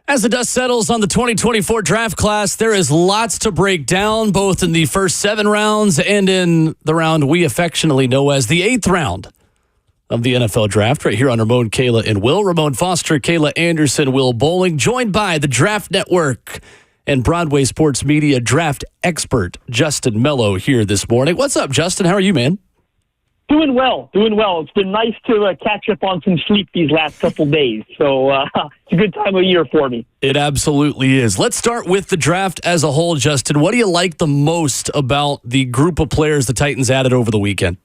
As the dust settles on the 2024 draft class, there is lots to break down, both in the first 7 rounds and in the round we affectionately know as the 8th round of the NFL draft, right here on Ramon, Kayla, and Will. Ramon Foster, Kayla Anderson, Will Bowling, joined by the Draft Network and Broadway Sports Media draft expert, Justin Melo, here this morning. What's up, Justin? How are you, man? Doing well. It's been nice to catch up on some sleep these last couple days. So it's a good time of year for me. It absolutely is. Let's start with the draft as a whole, Justin. What do you like the most about the group of players the Titans added over the weekend?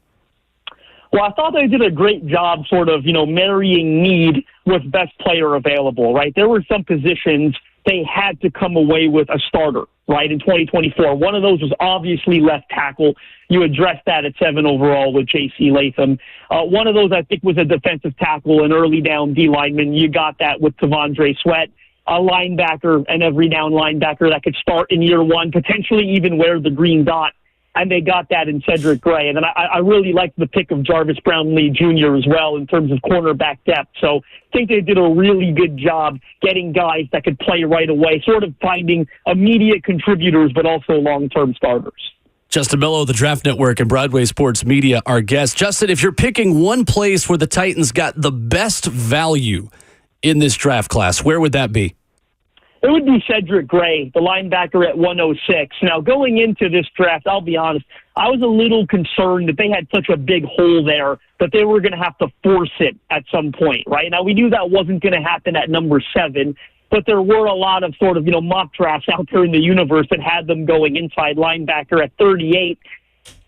Well, I thought they did a great job sort of, marrying need with best player available, right? There were some positions they had to come away with a starter, right, in 2024. One of those was obviously left tackle. You addressed that at 7 overall with J.C. Latham. One of those, I think, was a defensive tackle, an early down D lineman. You got that with Tavondre Sweat, a linebacker, an every down linebacker that could start in year 1, potentially even wear the green dot. And they got that in Cedric Gray. And then I really liked the pick of Jarvis Brownlee Jr. as well in terms of cornerback depth. So I think they did a really good job getting guys that could play right away, sort of finding immediate contributors, but also long-term starters. Justin Melo, the Draft Network and Broadway Sports Media, our guest. Justin, if you're picking one place where the Titans got the best value in this draft class, where would that be? It would be Cedric Gray, the linebacker at 106. Now, going into this draft, I'll be honest, I was a little concerned that they had such a big hole there that they were going to have to force it at some point, right? Now, we knew that wasn't going to happen at number 7, but there were a lot of sort of, mock drafts out there in the universe that had them going inside linebacker at 38.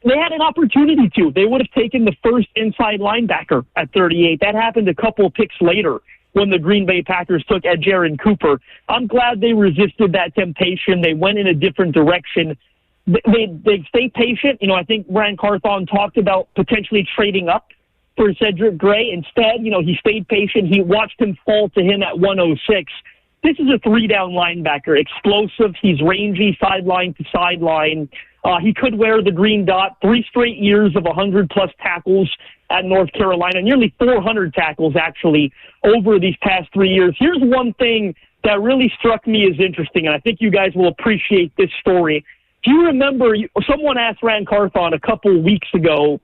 They had an opportunity to. They would have taken the first inside linebacker at 38. That happened a couple of picks later when the Green Bay Packers took Jaron Cooper. I'm glad they resisted that temptation. They went in a different direction. They stay patient. I think Ryan Carthon talked about potentially trading up for Cedric Gray. Instead, he stayed patient. He watched him fall to him at 106. This is a 3-down linebacker, explosive. He's rangy, sideline to sideline. He could wear the green dot. 3 straight years of 100-plus tackles at North Carolina, nearly 400 tackles, actually, over these past 3 years. Here's one thing that really struck me as interesting, and I think you guys will appreciate this story. Do you remember, someone asked Ryan Carthon a couple weeks ago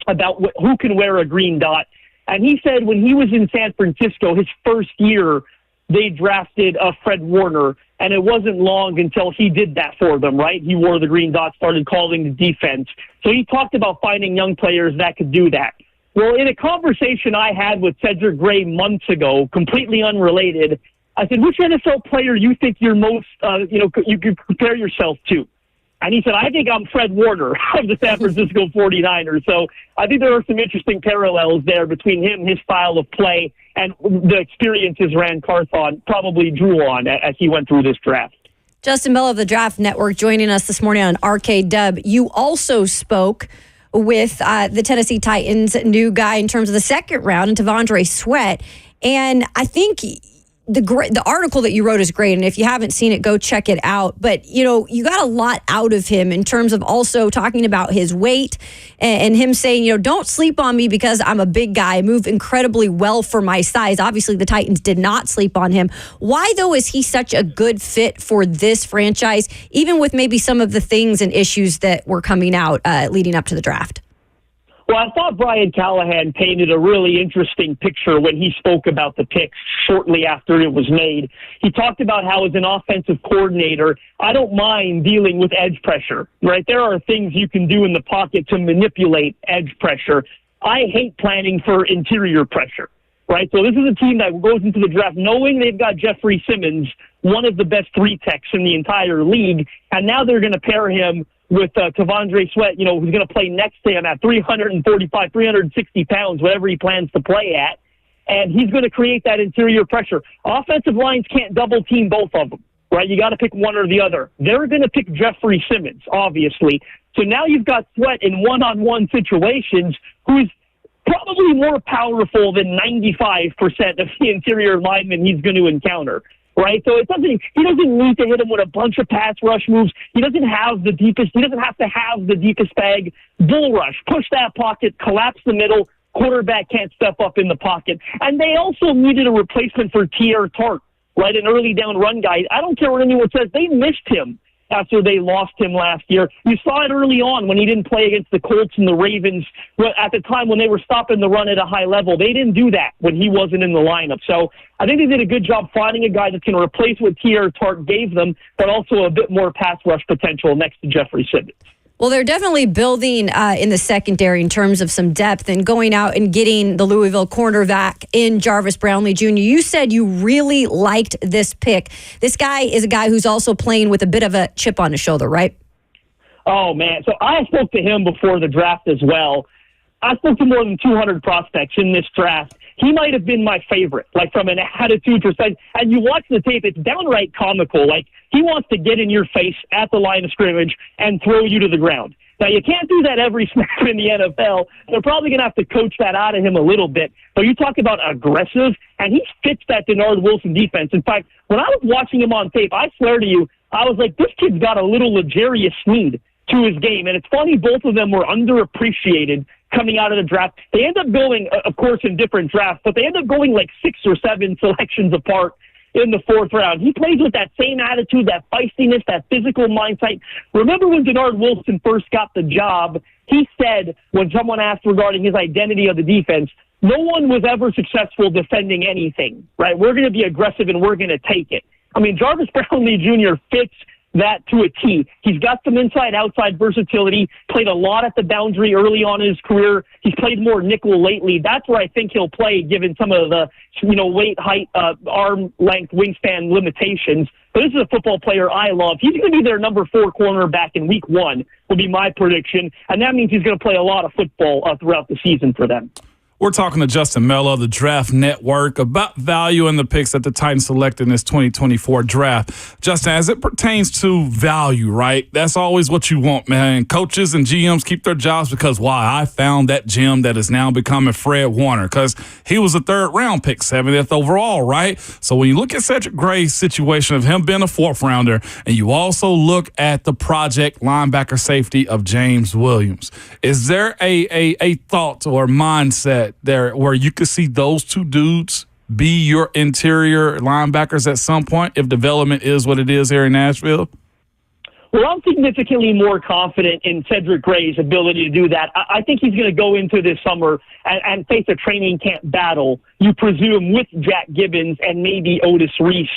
about who can wear a green dot, and he said when he was in San Francisco, his first year, they drafted Fred Warner, and it wasn't long until he did that for them, right? He wore the green dot, started calling the defense. So he talked about finding young players that could do that. Well, in a conversation I had with Cedric Gray months ago, completely unrelated, I said, which NFL player you think you're most, you could compare yourself to? And he said, I think I'm Fred Warner of the San Francisco 49ers. So I think there are some interesting parallels there between him, his style of play, and the experiences Rand Carthon probably drew on as he went through this draft. Justin Melo of the Draft Network joining us this morning on RKW. You also spoke with the Tennessee Titans new guy in terms of the second round, and Tavondre Sweat. And I think the article that you wrote is great, and if you haven't seen it, go check it out. But, you got a lot out of him in terms of also talking about his weight and him saying, don't sleep on me because I'm a big guy. I move incredibly well for my size. Obviously, the Titans did not sleep on him. Why, though, is he such a good fit for this franchise, even with maybe some of the things and issues that were coming out leading up to the draft? Well, I thought Brian Callahan painted a really interesting picture when he spoke about the picks shortly after it was made. He talked about how, as an offensive coordinator, I don't mind dealing with edge pressure, right? There are things you can do in the pocket to manipulate edge pressure. I hate planning for interior pressure, right? So this is a team that goes into the draft knowing they've got Jeffrey Simmons, one of the best 3-techs in the entire league, and now they're going to pair him with Tavondre Sweat, who's going to play next to him at 345, 360 pounds, whatever he plans to play at. And he's going to create that interior pressure. Offensive lines can't double team both of them, right? You got to pick one or the other. They're going to pick Jeffrey Simmons, obviously. So now you've got Sweat in one-on-one situations who's probably more powerful than 95% of the interior linemen he's going to encounter. Right, so he doesn't need to hit him with a bunch of pass rush moves. He doesn't have the deepest. He doesn't have to have the deepest bag. Bull rush, push that pocket, collapse the middle. Quarterback can't step up in the pocket. And they also needed a replacement for Tier Tart, right? An early down run guy. I don't care what anyone says. They missed him after they lost him last year. You saw it early on when he didn't play against the Colts and the Ravens at the time when they were stopping the run at a high level. They didn't do that when he wasn't in the lineup. So I think they did a good job finding a guy that's going to replace what T.R. Tart gave them, but also a bit more pass rush potential next to Jeffrey Simmons. Well, they're definitely building in the secondary in terms of some depth and going out and getting the Louisville cornerback in Jarvis Brownlee Jr. You said you really liked this pick. This guy is a guy who's also playing with a bit of a chip on his shoulder, right? Oh, man. So I spoke to him before the draft as well. I spoke to more than 200 prospects in this draft. He might have been my favorite, like from an attitude perspective. And you watch the tape, it's downright comical. Like, he wants to get in your face at the line of scrimmage and throw you to the ground. Now, you can't do that every snap in the NFL. They're probably going to have to coach that out of him a little bit. But you talk about aggressive, and he fits that Denard Wilson defense. In fact, when I was watching him on tape, I swear to you, I was like, this kid's got a little L'Jarius Sneed to his game. And it's funny, both of them were underappreciated coming out of the draft. They end up going, of course, in different drafts, but they end up going like 6 or 7 selections apart in the 4th round. He plays with that same attitude, that feistiness, that physical mindset. Remember when Denard Wilson first got the job, he said, when someone asked regarding his identity of the defense, no one was ever successful defending anything, right? We're going to be aggressive and we're going to take it. I mean, Jarvis Brownlee Jr. fits that to a T. He's got some inside-outside versatility, played a lot at the boundary early on in his career. He's played more nickel lately. That's where I think he'll play, given some of the weight, height, arm length, wingspan limitations. But this is a football player I love. He's going to be their number 4 cornerback in week 1, will be my prediction. And that means he's going to play a lot of football throughout the season for them. We're talking to Justin Melo of the Draft Network about value in the picks that the Titans selected in this 2024 draft. Justin, as it pertains to value, right? That's always what you want, man. Coaches and GMs keep their jobs because why? I found that gem that is now becoming Fred Warner because he was a 3rd-round pick, 70th overall, right? So when you look at Cedric Gray's situation of him being a 4th-rounder, and you also look at the project linebacker safety of James Williams, is there a thought or mindset there where you could see those 2 dudes be your interior linebackers at some point if development is what it is here in Nashville? Well, I'm significantly more confident in Cedric Gray's ability to do that. I think he's going to go into this summer and face a training camp battle, you presume, with Jack Gibbons and maybe Otis Reese.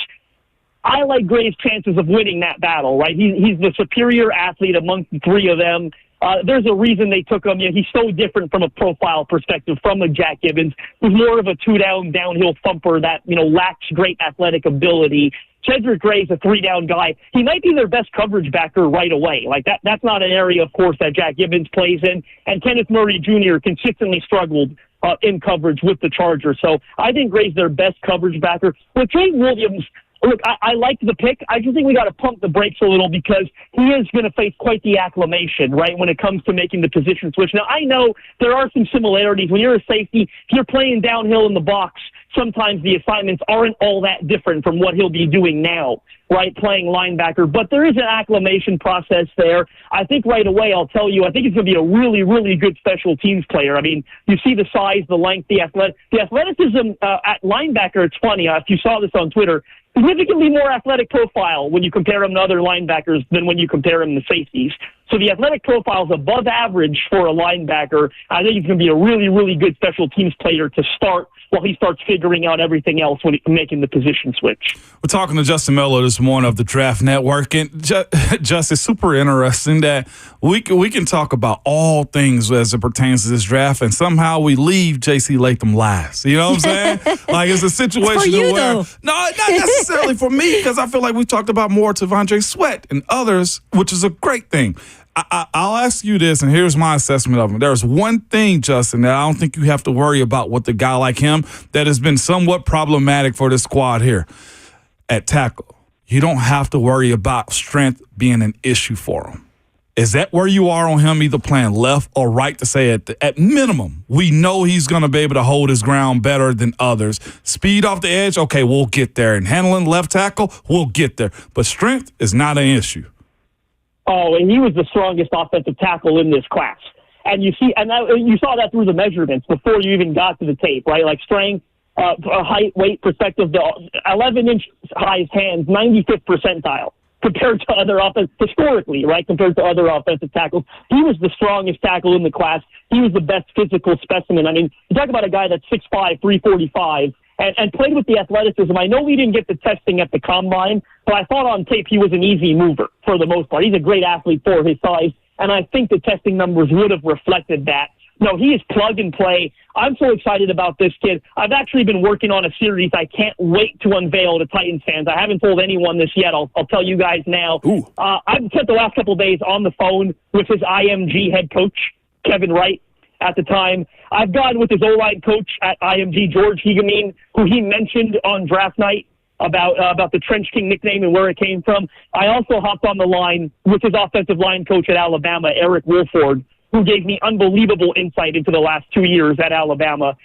I like Gray's chances of winning that battle, right? He's the superior athlete among the 3 of them. There's a reason they took him. He's so different from a profile perspective from a Jack Gibbons, who's more of a 2-down downhill thumper that, lacks great athletic ability. Cedric Gray's a 3-down guy. He might be their best coverage backer right away. Like that's not an area, of course, that Jack Gibbons plays in. And Kenneth Murray Jr. consistently struggled in coverage with the Chargers. So I think Gray's their best coverage backer. With Trey Williams, look, I like the pick. I just think we got to pump the brakes a little because he is going to face quite the acclimation, right, when it comes to making the position switch. Now, I know there are some similarities. When you're a safety, if you're playing downhill in the box, sometimes the assignments aren't all that different from what he'll be doing now, right, playing linebacker. But there is an acclimation process there. I think right away, I'll tell you, I think he's going to be a really, really good special teams player. I mean, you see the size, the length, the athleticism at linebacker. It's funny. If you saw this on Twitter, significantly more athletic profile when you compare him to other linebackers than when you compare him to safeties. So the athletic profile is above average for a linebacker. I think he's going to be a really, really good special teams player to start while he starts figuring out everything else when he's making the position switch. We're talking to Justin Melo this morning of the Draft Network. And just it's super interesting that we can talk about all things as it pertains to this draft, and somehow we leave J.C. Latham last. You know what I'm saying? Like, it's a situation it's for you, where though. No, not necessarily for me, because I feel like we talked about more T'Vondre Sweat and others, which is a great thing. I'll ask you this, and here's my assessment of him. There's one thing, Justin, that I don't think you have to worry about with a guy like him that has been somewhat problematic for this squad here at tackle. You don't have to worry about strength being an issue for him. Is that where you are on him, either playing left or right, to say at minimum, we know he's going to be able to hold his ground better than others. Speed off the edge, okay, we'll get there. And handling left tackle, we'll get there. But strength is not an issue. Oh, and he was the strongest offensive tackle in this class. And you saw that through the measurements before you even got to the tape, right? Like strength, a height, weight perspective, the 11-inch highest hands, 95th percentile compared to other historically, right, compared to other offensive tackles. He was the strongest tackle in the class. He was the best physical specimen. I mean, you talk about a guy that's 6'5", 345, and played with the athleticism. I know we didn't get the testing at the combine, but I thought on tape he was an easy mover for the most part. He's a great athlete for his size, and I think the testing numbers would have reflected that. No, he is plug and play. I'm so excited about this kid. I've actually been working on a series I can't wait to unveil to Titans fans. I haven't told anyone this yet. I'll tell you guys now. I've spent the last couple of days on the phone with his IMG head coach, Kevin Wright, at the time. I've gone with his O-line coach at IMG, George Higuamin, who he mentioned on draft night about the Trench King nickname and where it came from. I also hopped on the line with his offensive line coach at Alabama, Eric Wolford, who gave me unbelievable insight into the last 2 years at Alabama.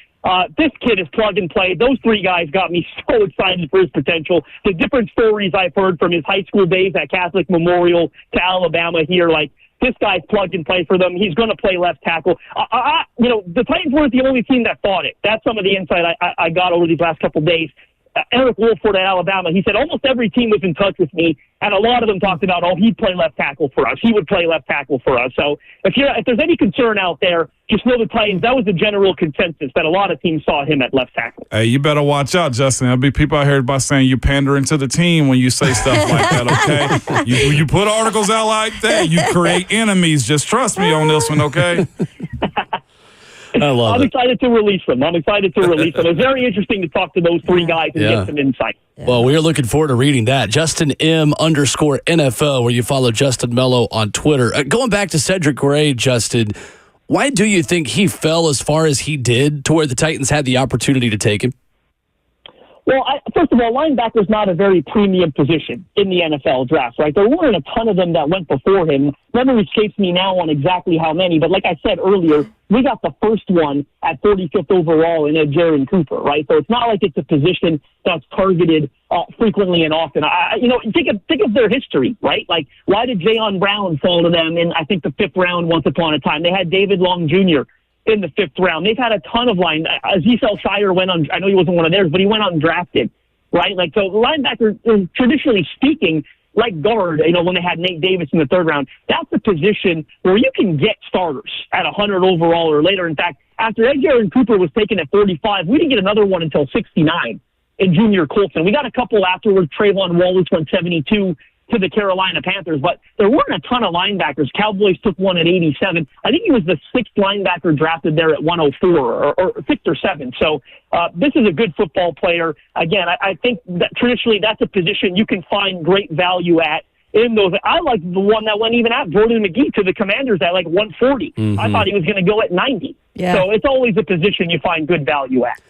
This kid is plug and play. Those three guys got me so excited for his potential. The different stories I've heard from his high school days at Catholic Memorial to Alabama here, like, this guy's plug and play for them. He's going to play left tackle. The Titans weren't the only team that thought it. That's some of the insight I got over these last couple of days. Eric Wolford at Alabama, he said almost every team was in touch with me, and a lot of them talked about, he'd play left tackle for us. He would play left tackle for us. So if there's any concern out there, just know the Titans, that was the general consensus, that a lot of teams saw him at left tackle. Hey, you better watch out, Justin. There'll be people out here about saying you pandering to the team when you say stuff like that, okay? You put articles out like that, you create enemies. Just trust me on this one, okay? I'm excited to release them. It's very interesting to talk to those three guys and get some insight. Well, we are looking forward to reading that. Justin M_NFL, where you follow Justin Melo on Twitter. Going back to Cedric Gray, Justin, why do you think he fell as far as he did to where the Titans had the opportunity to take him? Well, first of all, linebacker is not a very premium position in the NFL draft, right? There weren't a ton of them that went before him. Memory escapes me now on exactly how many, but like I said earlier, we got the first one at 45th overall in Jaron Cooper, right? So it's not like it's a position that's targeted frequently and often. Think of their history, right? Like, why did Jayon Brown fall to them in, I think, the 5th round once upon a time? They had David Long Jr. in the 5th round. They've had a ton of Azeez El-Shire went on, I know he wasn't one of theirs, but he went undrafted, right? Like, so linebacker, traditionally speaking, like guard, when they had Nate Davis in the 3rd round, that's a position where you can get starters at 100 overall or later. In fact, after Jaron Cooper was taken at 45, we didn't get another one until 69 in Junior Colson. We got a couple afterwards. Trayvon Wallace went 72 to the Carolina Panthers, but there weren't a ton of linebackers. Cowboys took one at 87. I think he was the 6th linebacker drafted there at 104 or 6th or 7th. So this is a good football player. Again, I think that traditionally that's a position you can find great value at in those. I like the one that went even at Jordan McGee to the Commanders at like 140. Mm-hmm. I thought he was going to go at 90. Yeah. So it's always a position you find good value at.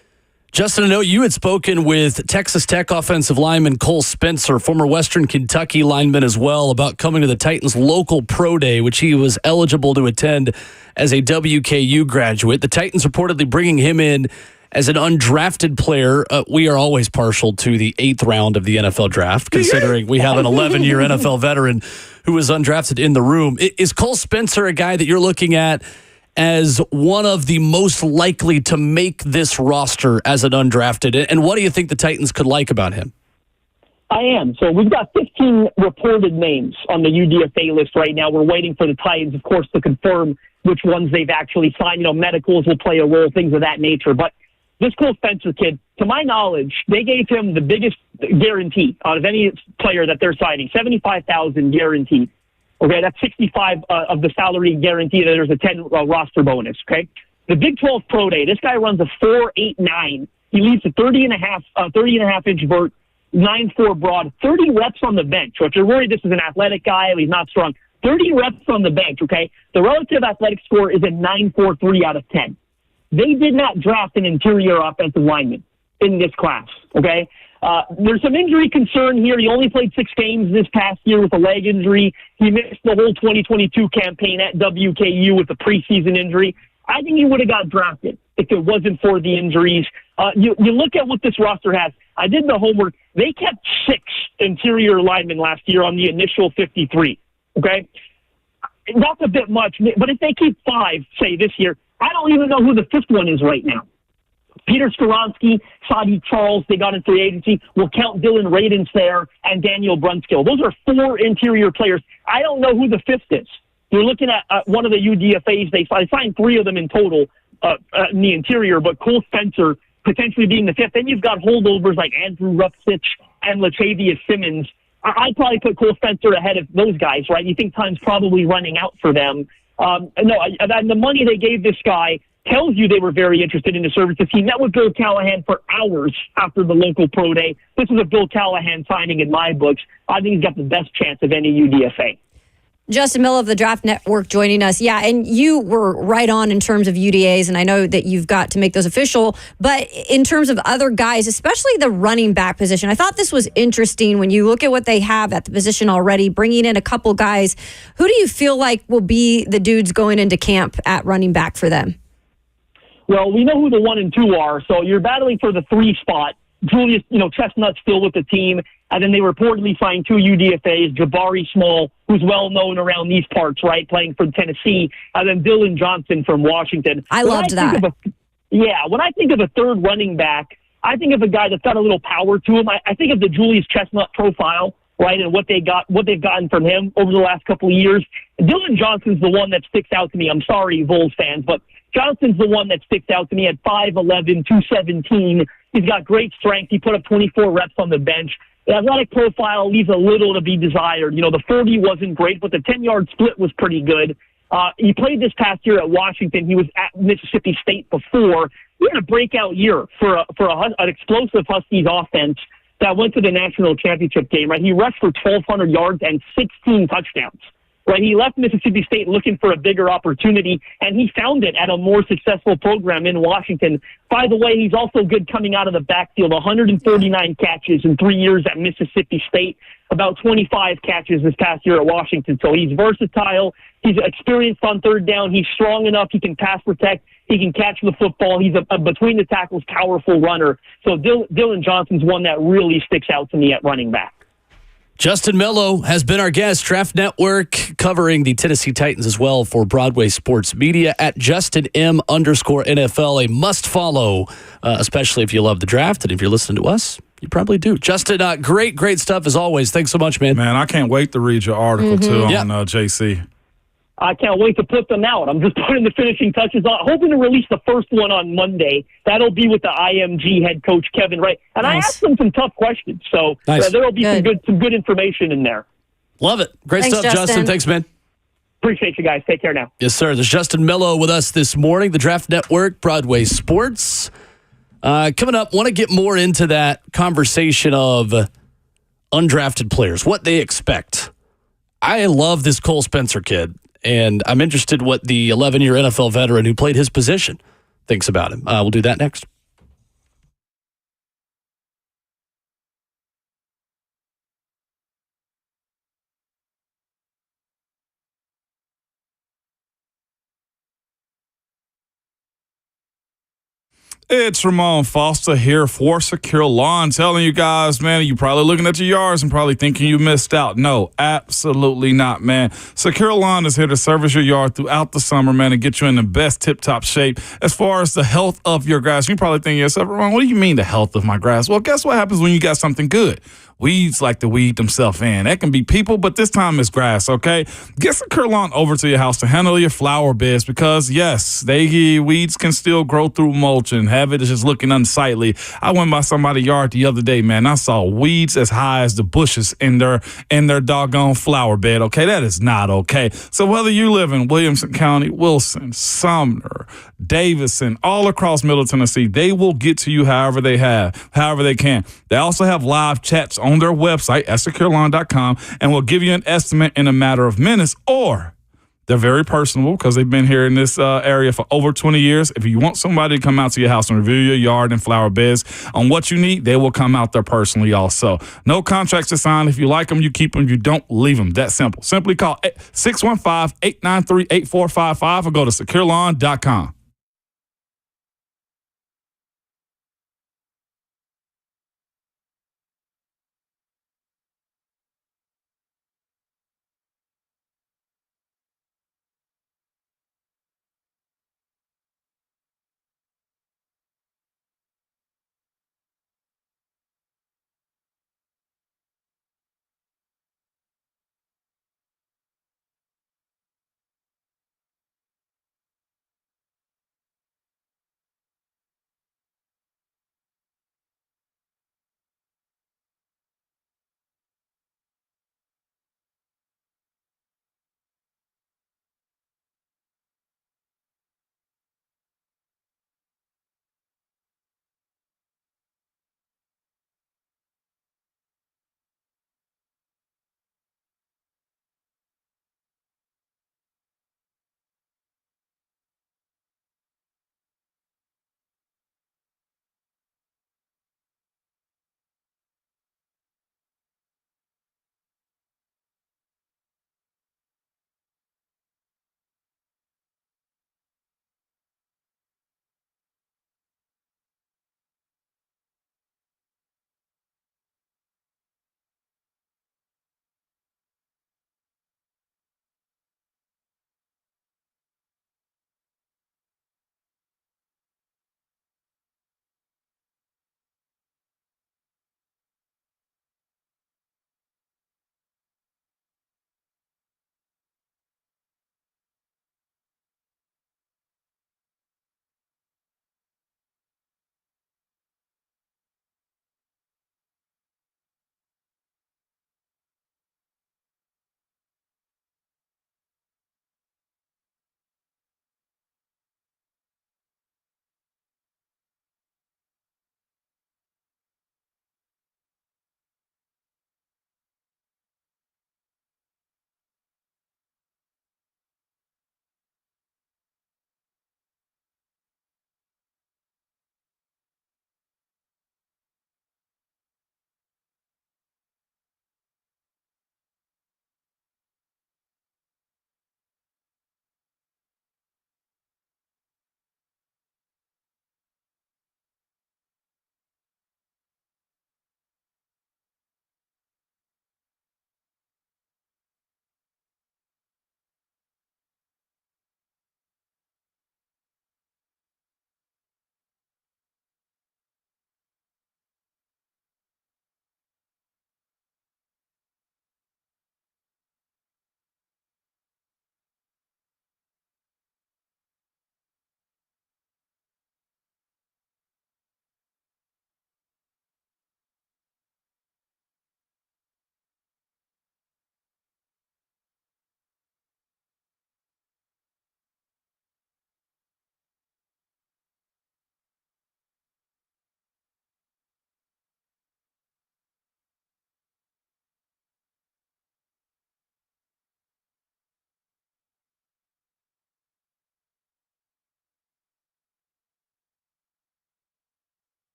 Justin, I know you had spoken with Texas Tech offensive lineman Cole Spencer, former Western Kentucky lineman as well, about coming to the Titans' local pro day, which he was eligible to attend as a WKU graduate. The Titans reportedly bringing him in as an undrafted player. We are always partial to the 8th round of the NFL draft, considering we have an 11-year NFL veteran who was undrafted in the room. Is Cole Spencer a guy that you're looking at as one of the most likely to make this roster as an undrafted? And what do you think the Titans could like about him? I am. So we've got 15 reported names on the UDFA list right now. We're waiting for the Titans, of course, to confirm which ones they've actually signed. Medicals will play a role, things of that nature. But this Cole Spencer kid, to my knowledge, they gave him the biggest guarantee out of any player that they're signing, $75,000 guaranteed. Okay, that's 65 of the salary guarantee. There's a 10 roster bonus, okay? The Big 12 Pro Day, this guy runs a 4.89. He leads a 30.5-inch vert, 9.4 broad, 30 reps on the bench. So if you're worried this is an athletic guy, he's not strong. 30 reps on the bench, okay? The relative athletic score is a 9.43 out of 10. They did not draft an interior offensive lineman in this class, okay? There's some injury concern here. He only played 6 games this past year with a leg injury. He missed the whole 2022 campaign at WKU with a preseason injury. I think he would have got drafted if it wasn't for the injuries. You look at what this roster has. I did the homework. They kept 6 interior linemen last year on the initial 53, okay? That's a bit much, but if they keep 5, say, this year, I don't even know who the 5th one is right now. Peter Skoronsky, Sadi Charles, they got in free agency. We'll count Dylan Radins there and Daniel Brunskill. Those are 4 interior players. I don't know who the 5th is. You're looking at one of the UDFAs. They signed 3 of them in total in the interior, but Cole Spencer potentially being the 5th. Then you've got holdovers like Andrew Rupsich and Latavius Simmons. I'd probably put Cole Spencer ahead of those guys, right? You think time's probably running out for them. And the money they gave this guy tells you they were very interested in the services. He met with Bill Callahan for hours after the local pro day. This is a Bill Callahan signing in my books. I think he's got the best chance of any UDFA. Justin Melo of the Draft Network joining us. Yeah, and you were right on in terms of UDAs, and I know that you've got to make those official. But in terms of other guys, especially the running back position, I thought this was interesting when you look at what they have at the position already, bringing in a couple guys. Who do you feel like will be the dudes going into camp at running back for them? Well, we know who the 1 and 2 are, so you're battling for the 3 spot. Julius, Chestnut's still with the team, and then they reportedly signed 2 UDFAs, Jabari Small, who's well known around these parts, right, playing for Tennessee, and then Dylan Johnson from Washington. I loved that. When I think of a third running back, I think of a guy that's got a little power to him. I think of the Julius Chestnut profile, right, and what they've gotten from him over the last couple of years. Dylan Johnson's the one that sticks out to me. I'm sorry, Vols fans, but Johnson's the one that sticks out to me at 5'11", 217. He's got great strength. He put up 24 reps on the bench. The athletic profile leaves a little to be desired. The 40 wasn't great, but the 10-yard split was pretty good. He played this past year at Washington. He was at Mississippi State before. He had a breakout year for an explosive Huskies offense that went to the national championship game. Right, he rushed for 1,200 yards and 16 touchdowns. Right, he left Mississippi State looking for a bigger opportunity, and he found it at a more successful program in Washington. By the way, he's also good coming out of the backfield. 139 catches in 3 years at Mississippi State, about 25 catches this past year at Washington. So he's versatile. He's experienced on third down. He's strong enough. He can pass protect. He can catch the football. He's a between the tackles powerful runner. So Dylan Johnson's one that really sticks out to me at running back. Justin Melo has been our guest. Draft Network covering the Tennessee Titans as well for Broadway Sports Media at JustinM_NFL. A must follow, especially if you love the draft. And if you're listening to us, you probably do. Justin, great stuff as always. Thanks so much, man. Man, I can't wait to read your article too on JC. I can't wait to put them out. I'm just putting the finishing touches on. Hoping to release the first one on Monday. That'll be with the IMG head coach, Kevin Wright. And I asked him some tough questions, so there'll be some good information in there. Love it. Great stuff, Justin. Thanks, man. Appreciate you guys. Take care now. Yes, sir. There's Justin Melo with us this morning, the Draft Network, Broadway Sports. Coming up, want to get more into that conversation of undrafted players, what they expect. I love this Cole Spencer kid. And I'm interested what the 11-year NFL veteran who played his position thinks about him. We'll do that next. It's Ramon Foster here for Secure Lawn, telling you guys, man, you're probably looking at your yards and probably thinking you missed out. No, absolutely not, man. Secure Lawn is here to service your yard throughout the summer, man, and get you in the best tip-top shape as far as the health of your grass. You're probably thinking to yourself, Ramon, what do you mean the health of my grass? Well, guess what happens when you got something good? Weeds like to weed themselves in. That can be people, but this time it's grass, okay? Get Secure Lawn over to your house to handle your flower beds because, yes, weeds can still grow through mulch and have it just looking unsightly. I went by somebody's yard the other day, man. I saw weeds as high as the bushes in their doggone flower bed, okay? That is not okay. So whether you live in Williamson County, Wilson, Sumner, Davison, all across Middle Tennessee, they will get to you however they can. They also have live chats on their website at securelawn.com and will give you an estimate in a matter of minutes, or they're very personable because they've been here in this area for over 20 years. If you want somebody to come out to your house and review your yard and flower beds on what you need, they will come out there personally also. No contracts to sign. If you like them, you keep them. You don't leave them. That simple. Simply call 615-893-8455 or go to securelawn.com.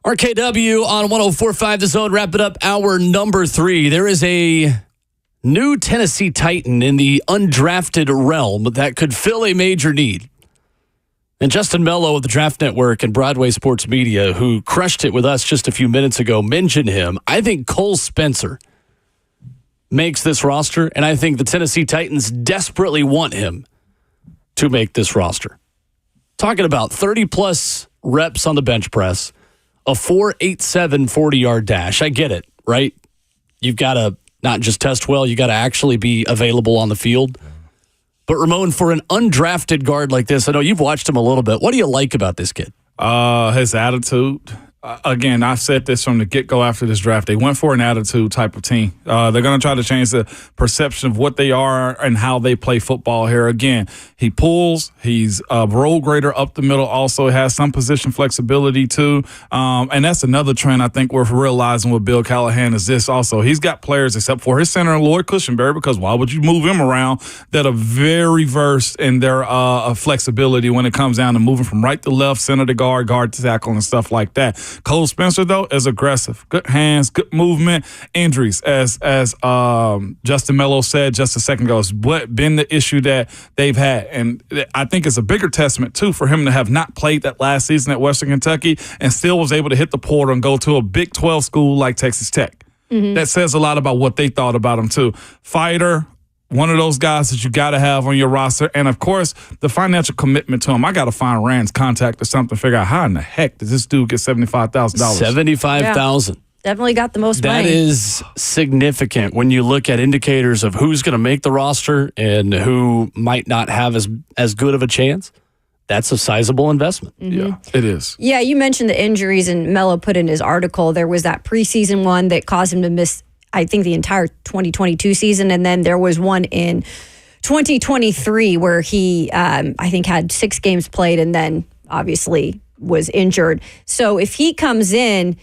RKW on 104.5 The Zone, wrapping up hour number 3. There is a new Tennessee Titan in the undrafted realm that could fill a major need. And Justin Melo of the Draft Network and Broadway Sports Media, who crushed it with us just a few minutes ago, mentioned him. I think Cole Spencer makes this roster, and I think the Tennessee Titans desperately want him to make this roster. Talking about 30-plus reps on the bench press, a 4.87 40-yard dash. I get it, right? You've got to not just test well, you got to actually be available on the field. But Ramon, for an undrafted guard like this, I know you've watched him a little bit. What do you like about this kid? His attitude. Again, I've said this from the get-go after this draft. They went for an attitude type of team. They're going to try to change the perception of what they are and how they play football here. Again, he pulls. He's a roll grader up the middle. Also has some position flexibility too. And that's another trend I think we're realizing with Bill Callahan is this also. He's got players, except for his center, Lloyd Cushenberry, because why would you move him around, that are very versed in their flexibility when it comes down to moving from right to left, center to guard, guard to tackle, and stuff like that. Cole Spencer, though, is aggressive. Good hands, good movement. Injuries, as Justin Melo said just a second ago, has been the issue that they've had. And I think it's a bigger testament, too, for him to have not played that last season at Western Kentucky and still was able to hit the portal and go to a Big 12 school like Texas Tech. Mm-hmm. That says a lot about what they thought about him, too. Fighter. One of those guys that you got to have on your roster. And, of course, the financial commitment to him. I got to find Rand's contact or something, figure out how in the heck did this dude get $75,000? $75,000. Yeah, definitely got the most money. That is significant when you look at indicators of who's going to make the roster and who might not have as good of a chance. That's a sizable investment. Mm-hmm. Yeah, it is. Yeah, you mentioned the injuries, and Melo put in his article. There was that preseason one that caused him to miss, I think, the entire 2022 season. And then there was one in 2023 where he, I think, had 6 games played and then obviously was injured. So if he comes in,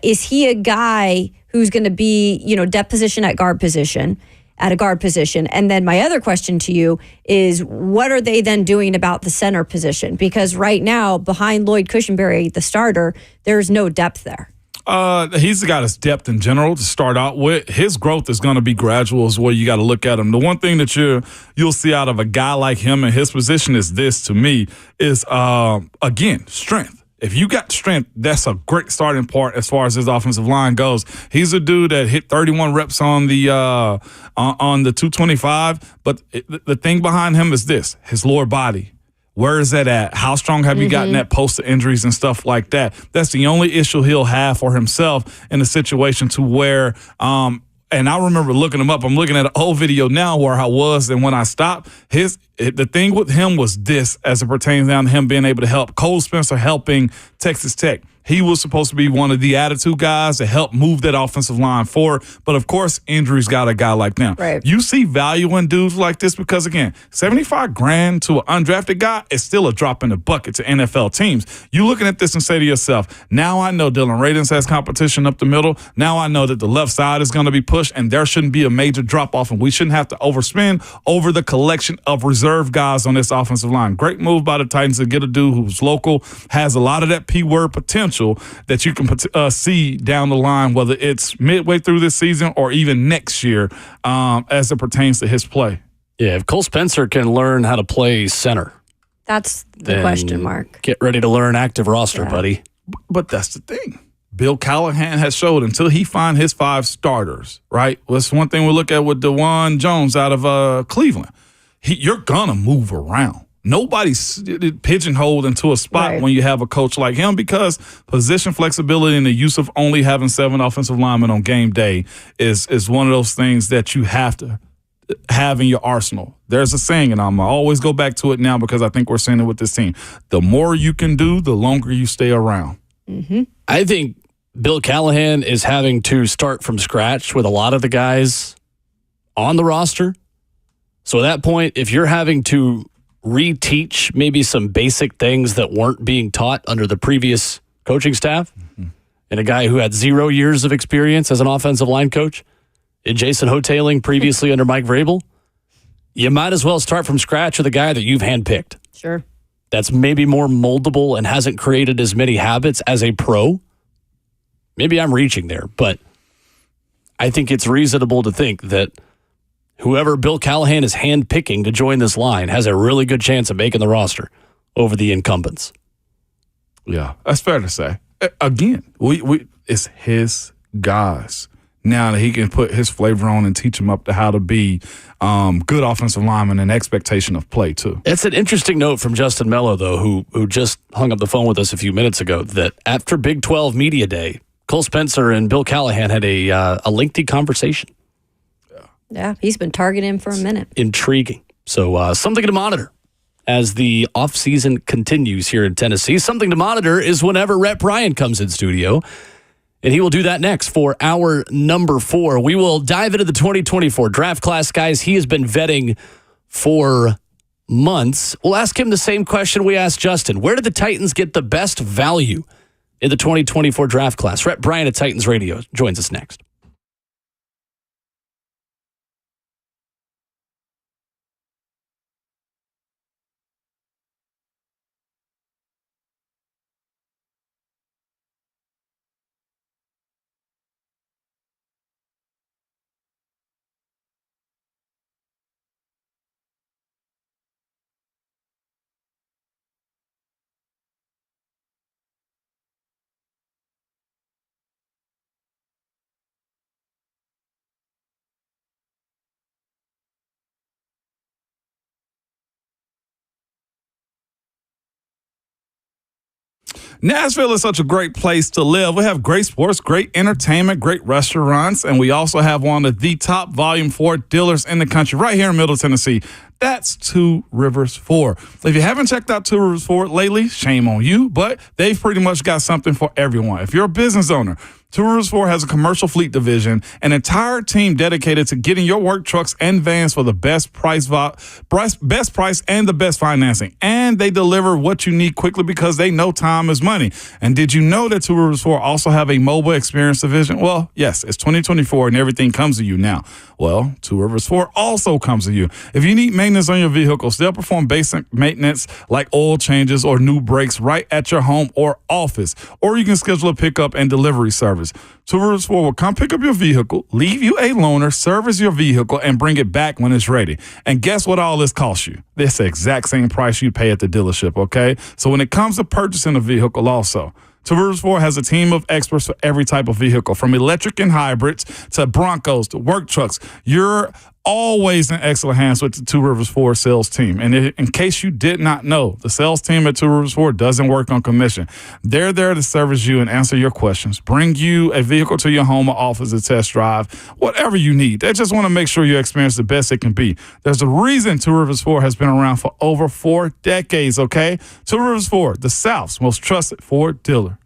is he a guy who's going to be, depth position at a guard position? And then my other question to you is, what are they then doing about the center position? Because right now, behind Lloyd Cushenberry, the starter, there's no depth there. He's got his depth in general to start out with. His growth is going to be gradual is where you got to look at him. The one thing that you'll see out of a guy like him in his position is this, to me, is, again, strength. If you got strength, that's a great starting part as far as his offensive line goes. He's a dude that hit 31 reps on the 225, but the thing behind him is this, his lower body. Where is that at? How strong have you gotten that post injuries and stuff like that? That's the only issue he'll have for himself in a situation to where, and I remember looking him up. I'm looking at an old video now where I was, and when I stopped, the thing with him was this, as it pertains down to him being able to help. Cole Spencer helping Texas Tech. He was supposed to be one of the attitude guys to help move that offensive line forward. But, of course, injuries got a guy like them. Right. You see value in dudes like this because, again, $75,000 to an undrafted guy is still a drop in the bucket to NFL teams. You looking at this and say to yourself, now I know Dylan Radins has competition up the middle. Now I know that the left side is going to be pushed and there shouldn't be a major drop-off and we shouldn't have to overspend over the collection of reserve guys on this offensive line. Great move by the Titans to get a dude who's local, has a lot of that P-word potential that you can see down the line, whether it's midway through this season or even next year, as it pertains to his play. Yeah, if Cole Spencer can learn how to play center, that's the question mark. Get ready to learn active roster, buddy. But that's the thing. Bill Callahan has showed until he find his 5 starters, right? Well, that's one thing we look at with DeJuan Jones out of Cleveland. You're going to move around. Nobody's pigeonholed into a spot when you have a coach like him because position flexibility and the use of only having 7 offensive linemen on game day is one of those things that you have to have in your arsenal. There's a saying, and I'm going to always go back to it now because I think we're seeing it with this team. The more you can do, the longer you stay around. Mm-hmm. I think Bill Callahan is having to start from scratch with a lot of the guys on the roster. So at that point, if you're having to reteach maybe some basic things that weren't being taught under the previous coaching staff, and a guy who had 0 years of experience as an offensive line coach, and Jason Hoteling previously under Mike Vrabel, you might as well start from scratch with a guy that you've handpicked. Sure. That's maybe more moldable and hasn't created as many habits as a pro, maybe I'm reaching there, but I think it's reasonable to think that whoever Bill Callahan is handpicking to join this line has a really good chance of making the roster over the incumbents. Yeah, that's fair to say. Again, we it's his guys. Now that he can put his flavor on and teach them up to how to be good offensive linemen and expectation of play, too. It's an interesting note from Justin Melo, though, who just hung up the phone with us a few minutes ago, that after Big 12 Media Day, Cole Spencer and Bill Callahan had a lengthy conversation. Yeah, he's been targeting him for a minute. Intriguing. So something to monitor as the offseason continues here in Tennessee. Something to monitor is whenever Rhett Bryan comes in studio. And he will do that next for hour number 4. We will dive into the 2024 draft class, guys. He has been vetting for months. We'll ask him the same question we asked Justin. Where did the Titans get the best value in the 2024 draft class? Rhett Bryan at Titans Radio joins us next. Nashville is such a great place to live. We have great sports, great entertainment, great restaurants, and we also have one of the top volume 4 dealers in the country right here in Middle Tennessee. That's Two Rivers Ford. If you haven't checked out Two Rivers Ford lately, shame on you, but they've pretty much got something for everyone. If you're a business owner, Two Rivers Ford has a commercial fleet division, an entire team dedicated to getting your work trucks and vans for the best price and the best financing. And they deliver what you need quickly because they know time is money. And did you know that Two Rivers Ford also have a mobile experience division? Well, yes, it's 2024 and everything comes to you now. Well, Two Rivers Ford also comes to you. If you need maintenance on your vehicles, they'll perform basic maintenance like oil changes or new brakes right at your home or office. Or you can schedule a pickup and delivery service. Two Rivers Ford will come pick up your vehicle, leave you a loaner, service your vehicle, and bring it back when it's ready. And guess what all this costs you? It's the exact same price you pay at the dealership, okay? So when it comes to purchasing a vehicle also, Two Rivers Ford has a team of experts for every type of vehicle, from electric and hybrids to Broncos to work trucks. You're always in excellent hands with the Two Rivers Ford sales team. And in case you did not know, the sales team at Two Rivers Ford doesn't work on commission. They're there to service you and answer your questions, bring you a vehicle to your home or office to test drive, whatever you need. They just want to make sure you experience the best it can be. There's a reason Two Rivers Ford has been around for over 4 decades, okay? Two Rivers Ford, the South's most trusted Ford dealer.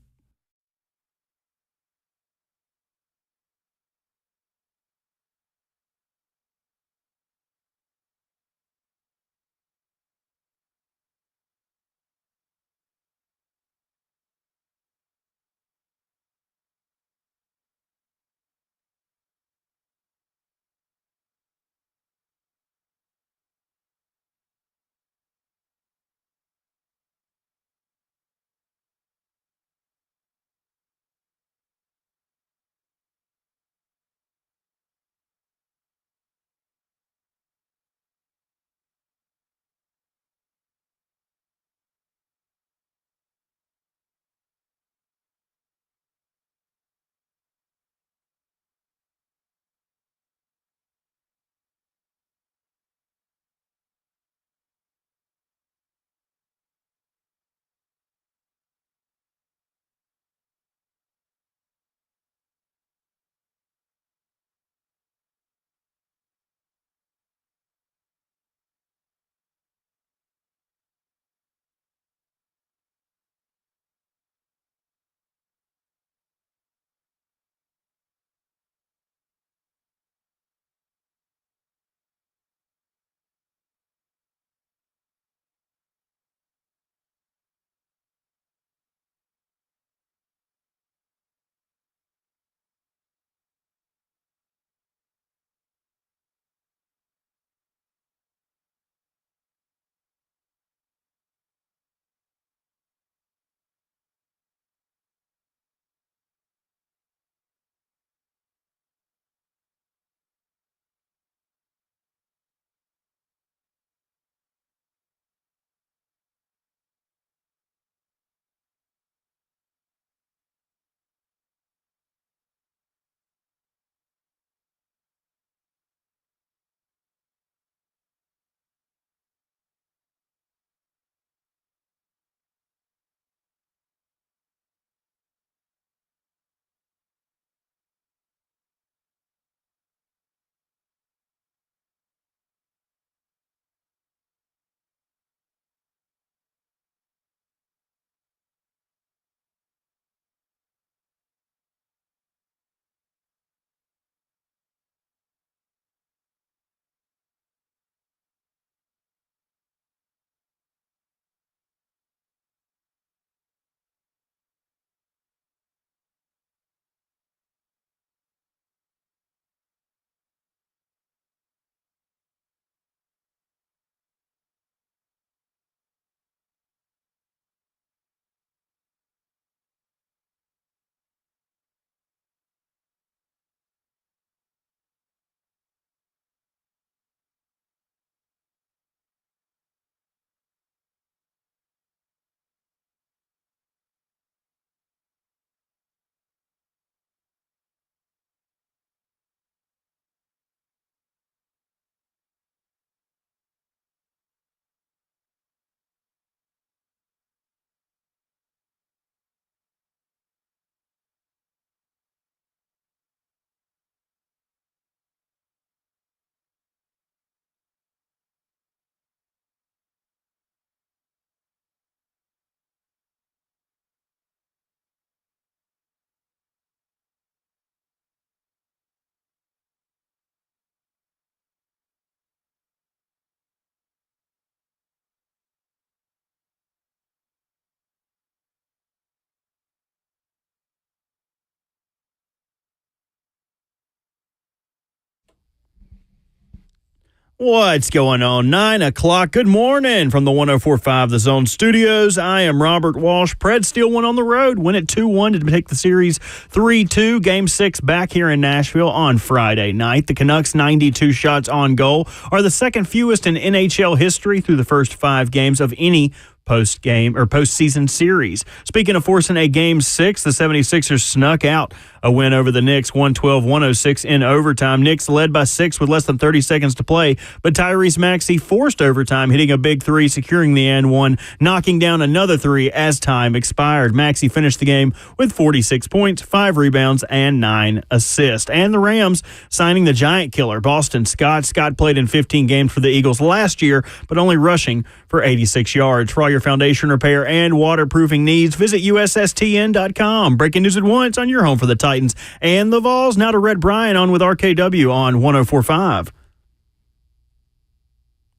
What's going on? 9 o'clock. Good morning from the 104.5 The Zone Studios. I am Robert Walsh. Pred still won on the road. Win it 2-1 to take the series 3-2. Game 6 back here in Nashville on Friday night. The Canucks' 92 shots on goal are the second fewest in NHL history through the first 5 games of any post-game or postseason series. Speaking of forcing a Game 6, the 76ers snuck out a win over the Knicks, 112-106 in overtime. Knicks led by 6 with less than 30 seconds to play, but Tyrese Maxey forced overtime, hitting a big 3, securing the and one, knocking down another 3 as time expired. Maxey finished the game with 46 points, 5 rebounds, and 9 assists. And the Rams signing the giant killer, Boston Scott. Scott played in 15 games for the Eagles last year, but only rushing for 86 yards. For all your foundation repair and waterproofing needs, visit USSTN.com. Breaking news at once on your home for the Titans and the Vols. Now to Rhett Bryan on with RKW on 104.5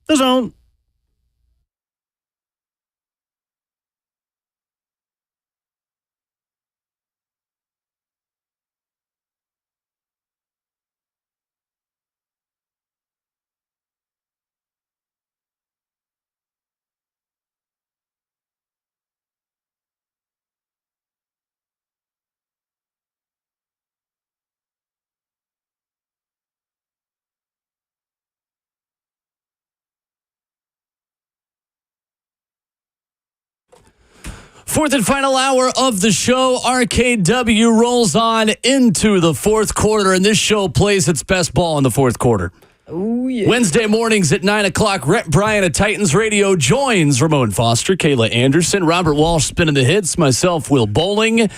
The Zone. Fourth and final hour of the show. RKW rolls on into the fourth quarter, and this show plays its best ball in the fourth quarter. Oh, yeah. Wednesday mornings at 9 o'clock, Rhett Bryan at Titans Radio joins Ramon Foster, Kayla Anderson, Robert Walsh spinning the hits, myself, Will Bowling.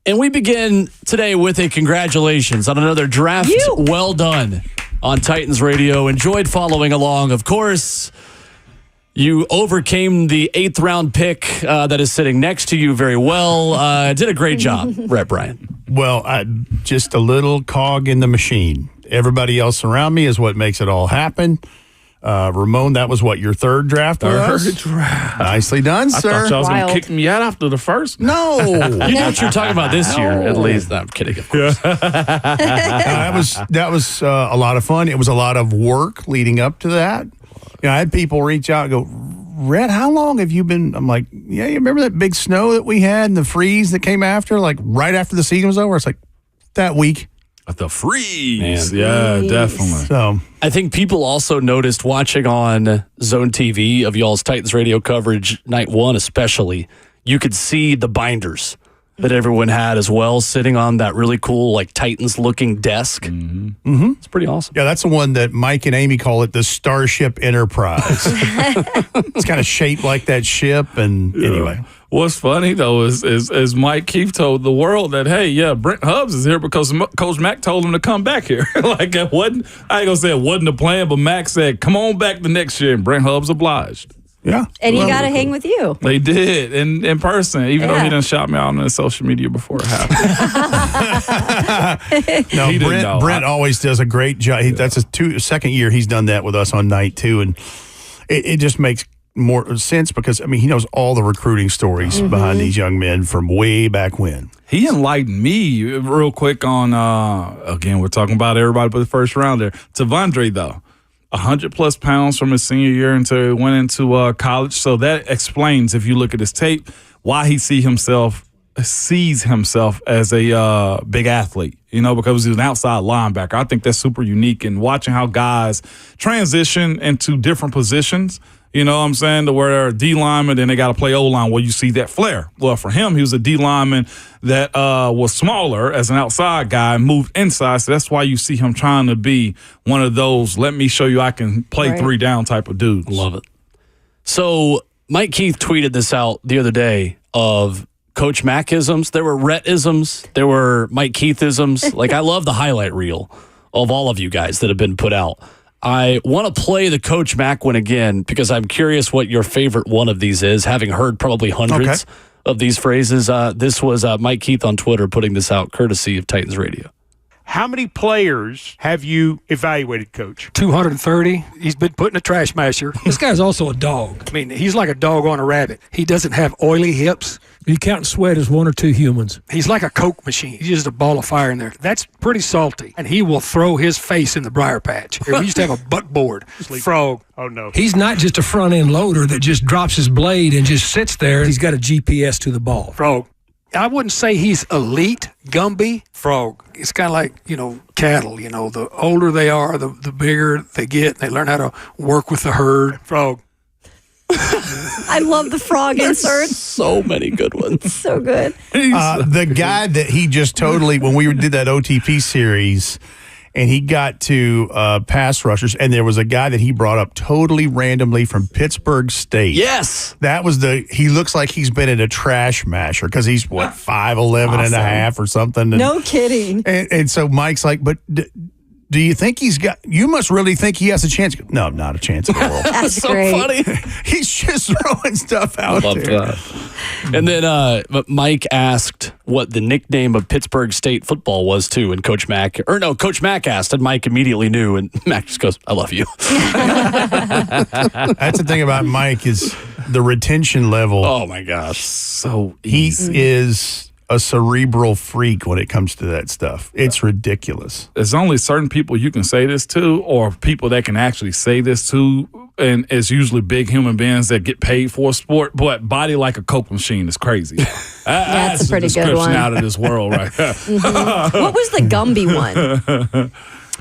And we begin today with a congratulations on another draft. Well done on Titans Radio. Enjoyed following along, of course. You overcame the 8th round pick that is sitting next to you very well. Did a great job, Rhett Bryan. Well, just a little cog in the machine. Everybody else around me is what makes it all happen. Ramon, that was what, your third draft? Third draft. Nicely done, sir. I thought y'all was going Wild. to kick me out after the first. No. You know what you're talking about this year, at least. No, I'm kidding, of course. That was a lot of fun. It was a lot of work leading up to that. You know, I had people reach out and go, Rhett, how long have you been? I'm like, yeah, you remember that big snow that we had and the freeze that came after, like right after the season was over? It's like that week. The freeze. Man. Yeah, definitely. So I think people also noticed watching on Zone TV of y'all's Titans radio coverage, night one especially, you could see the binders that everyone had as well, sitting on that really cool, like Titans-looking desk. Mm-hmm. It's pretty awesome. yeah, that's the one that Mike and Amy call it the Starship Enterprise. It's kind of shaped like that ship. And anyway. What's funny, though, is Mike Keefe told the world that, hey, yeah, Brent Hubbs is here because Coach Mack told him to come back here. Like, it wasn't, I ain't going to say it wasn't the plan, but Mack said, come on back the next year, and Brent Hubbs obliged. Yeah. And he got to hang with you. They did in person, even though he done shot me out on his social media before it happened. No, He didn't know. Brent always does a great job. That's his second year he's done that with us on night two. And it just makes more sense because, I mean, he knows all the recruiting stories behind these young men from way back when. He enlightened me real quick on, again, we're talking about everybody but the first rounder. Tavondre, though. 100+ pounds from his senior year until he went into college. So that explains, if you look at his tape, why he sees himself as a big athlete, you know, because he was an outside linebacker. I think that's super unique. And watching how guys transition into different positions, you know what I'm saying, to where they're a D lineman, then they got to play O-line where you see that flair. Well, for him, he was a D lineman that was smaller as an outside guy, moved inside. So that's why you see him trying to be one of those, let me show you I can play 3 down type of dudes. Love it. So Mike Keith tweeted this out the other day of Coach Mack-isms. There were Rhett-isms. There were Mike Keith-isms. Like, I love the highlight reel of all of you guys that have been put out. I want to play the Coach Mack one again because I'm curious what your favorite one of these is, having heard probably hundreds of these phrases. This was Mike Keith on Twitter putting this out, courtesy of Titans Radio. How many players have you evaluated, Coach? 230. He's been put in a trash masher. This guy's also a dog. I mean, he's like a dog on a rabbit. He doesn't have oily hips. You count Sweat as one or two humans. He's like a Coke machine. He's just a ball of fire in there. That's pretty salty. And he will throw his face in the briar patch. We used to have a butt board. Frog. Oh, no. He's not just a front end loader that just drops his blade and just sits there. He's got a GPS to the ball. Frog. I wouldn't say he's elite Gumby. Frog. It's kind of like, cattle. The older they are, the bigger they get. They learn how to work with the herd. Frog. I love the frog inserts. So many good ones. So good. The guy that he just totally, when we did that OTP series, and he got to pass rushers, and there was a guy that he brought up totally randomly from Pittsburgh State. Yes. That was he looks like he's been in a trash masher because he's, 5'11" and a half or something. And, No kidding. And so Mike's like, but do you think you must really think he has a chance? No, not a chance at all. That's so great. funny. He's just throwing stuff out Love there. that. And then Mike asked what the nickname of Pittsburgh State football was too, and Coach Mack asked, and Mike immediately knew, and Mac just goes, "I love you." That's the thing about Mike is the retention level. Oh my gosh, so he easy. is a cerebral freak when it comes to that stuff. It's ridiculous. There's only certain people you can say this to, or people that can actually say this to, and it's usually big human beings that get paid for a sport. But body like a Coke machine is crazy. That's a pretty good one. Out of this world, right? What was the Gumby one?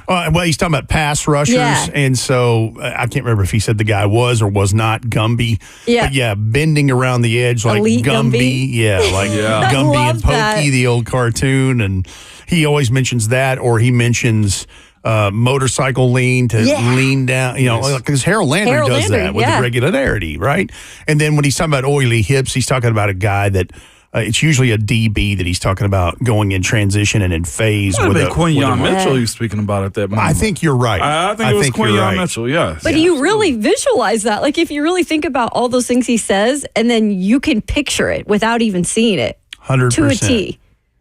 Well, he's talking about pass rushers, and so I can't remember if he said the guy was or was not Gumby. Yeah. But bending around the edge like Elite Gumby. Yeah, like Gumby and Pokey, that. the old cartoon, and he always mentions that, or he mentions motorcycle lean to lean down, because Harold Landry does that with regularity, right? And then when he's talking about oily hips, he's talking about a guy that it's usually a DB that he's talking about going in transition and in phase. With Quinyon Mitchell you're speaking about at that moment. I think you're right. I think it was Quinyon Mitchell, yes. But you really visualize that. Like if you really think about all those things he says, and then you can picture it without even seeing it. 100%. To a T.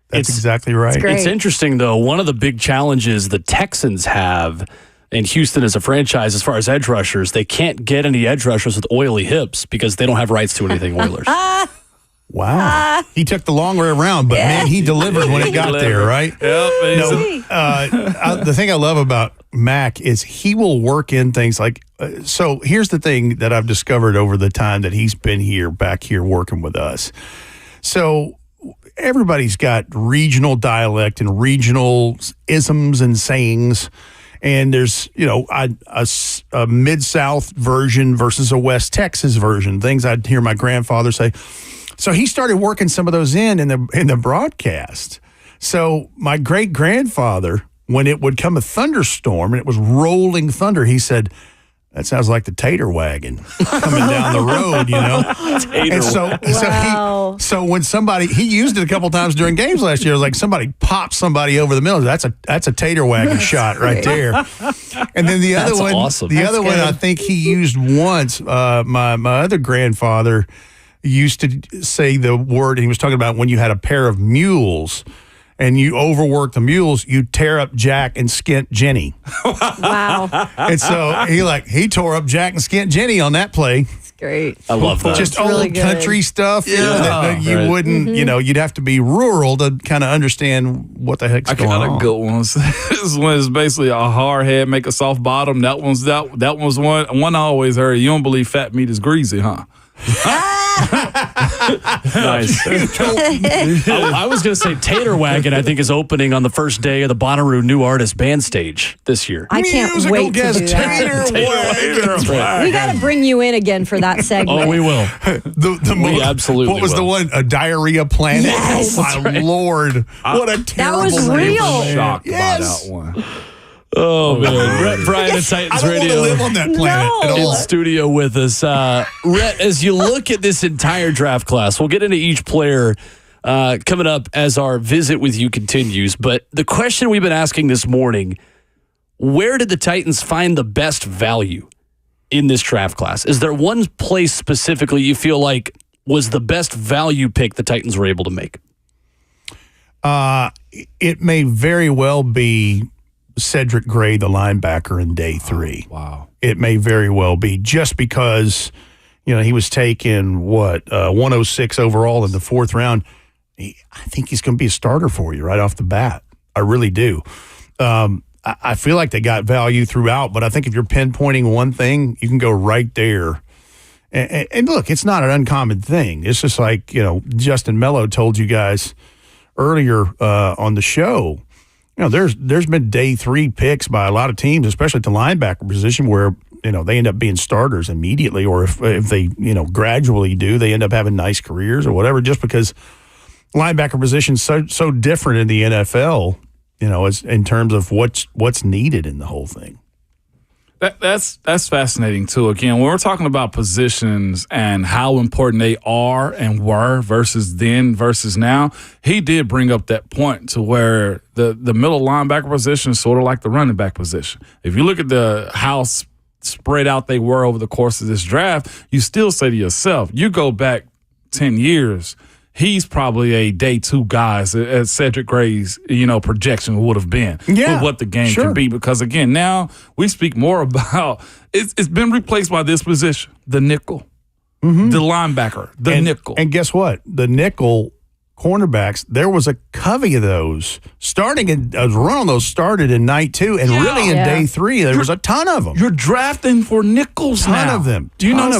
That's exactly right. It's interesting, though. One of the big challenges the Texans have in Houston as a franchise, as far as edge rushers, they can't get any edge rushers with oily hips because they don't have rights to anything Oilers. Wow. He took the long way around, but man, he delivered when it got there, right? Yep. The thing I love about Mac is he will work in things like, so here's the thing that I've discovered over the time that he's been back here working with us. So everybody's got regional dialect and regional isms and sayings. And there's, a Mid-South version versus a West Texas version, things I'd hear my grandfather say. So he started working some of those in the broadcast. So my great-grandfather, when it would come a thunderstorm and it was rolling thunder, he said, "That sounds like the tater wagon coming down the road, And so when he used it a couple times during games last year. It was like somebody popped somebody over the middle. That's a tater wagon shot right there. And then the other one, awesome. One I think he used once. My other grandfather used to say the word. He was talking about when you had a pair of mules. And you overwork the mules, you tear up Jack and skint Jenny. Wow. And so he tore up Jack and skint Jenny on that play. It's great. I love that. Just It's really old good. country stuff that you wouldn't, you'd have to be rural to kind of understand what the heck's going on. I got a good one. This one is basically a hard head, make a soft bottom. That one's one I always heard. You don't believe fat meat is greasy, huh? Nice. I was going to say Tater Wagon, I think, is opening on the first day of the Bonnaroo New Artist Band stage this year. I can't wait to do that. We got to bring you in again for that segment. Oh, we will. We absolutely What was will. the one? A Diarrhea Planet? Yes. Oh, my Lord. What a terrible That was name. real. Shocked by that one. Oh, man. Rhett Bryan at Titans I don't Radio. want to live on that planet at In all. studio with us. Rhett, as you look at this entire draft class, we'll get into each player coming up as our visit with you continues. But the question we've been asking this morning, where did the Titans find the best value in this draft class? Is there one place specifically you feel like was the best value pick the Titans were able to make? It may very well be Cedric Gray, the linebacker, in day 3. Wow. It may very well be just because he was taken 106 overall in the fourth round. I think he's going to be a starter for you right off the bat. I really do. I feel like they got value throughout, but I think if you're pinpointing one thing, you can go right there. And look, it's not an uncommon thing. It's just like, Justin Melo told you guys earlier on the show. There's been day 3 picks by a lot of teams, especially at the linebacker position, where they end up being starters immediately, or if they gradually do, they end up having nice careers or whatever. Just because linebacker position's so different in the NFL, as in terms of what's needed in the whole thing. That's fascinating too. Again, when we're talking about positions and how important they are and were versus then versus now, he did bring up that point to where the middle linebacker position is sort of like the running back position. If you look at how spread out they were over the course of this draft, you still say to yourself, you go back 10 years, he's probably a day 2 guy, as Cedric Gray's, projection would have been for what the game can be. Because again, now we speak more about it's been replaced by this position, the nickel, the linebacker, the nickel. And guess what? The nickel cornerbacks, there was a covey of those a run on those started in night 2, and really in day 3 there was a ton of them. You're drafting for nickels now. Ton of them.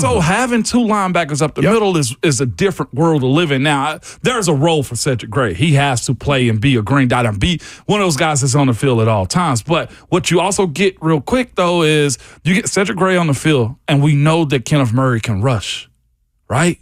So having 2 linebackers up the middle is a different world to live in. Now, there's a role for Cedric Gray. He has to play and be a green dot and be one of those guys that's on the field at all times. But what you also get real quick, though, is you get Cedric Gray on the field, and we know that Kenneth Murray can rush, right?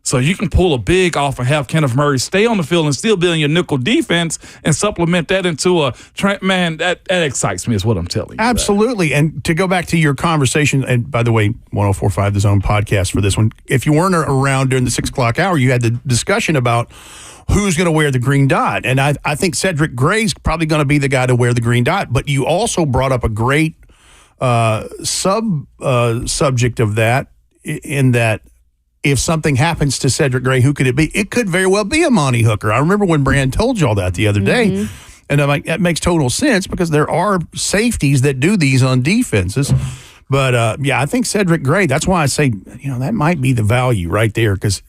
So you can pull a big off and have Kenneth Murray stay on the field and still be in your nickel defense and supplement that into that excites me is what I'm telling you. Absolutely. And to go back to your conversation, and by the way, 104.5 The Zone podcast for this one, if you weren't around during the 6 o'clock hour, you had the discussion about who's going to wear the green dot. And I think Cedric Gray's probably going to be the guy to wear the green dot. But you also brought up a great subject of that, in that if something happens to Cedric Gray, who could it be? It could very well be Amani Hooker. I remember when Brand told you all that the other day. And I'm like, that makes total sense, because there are safeties that do these on defenses. But, I think Cedric Gray, that's why I say, that might be the value right there, because,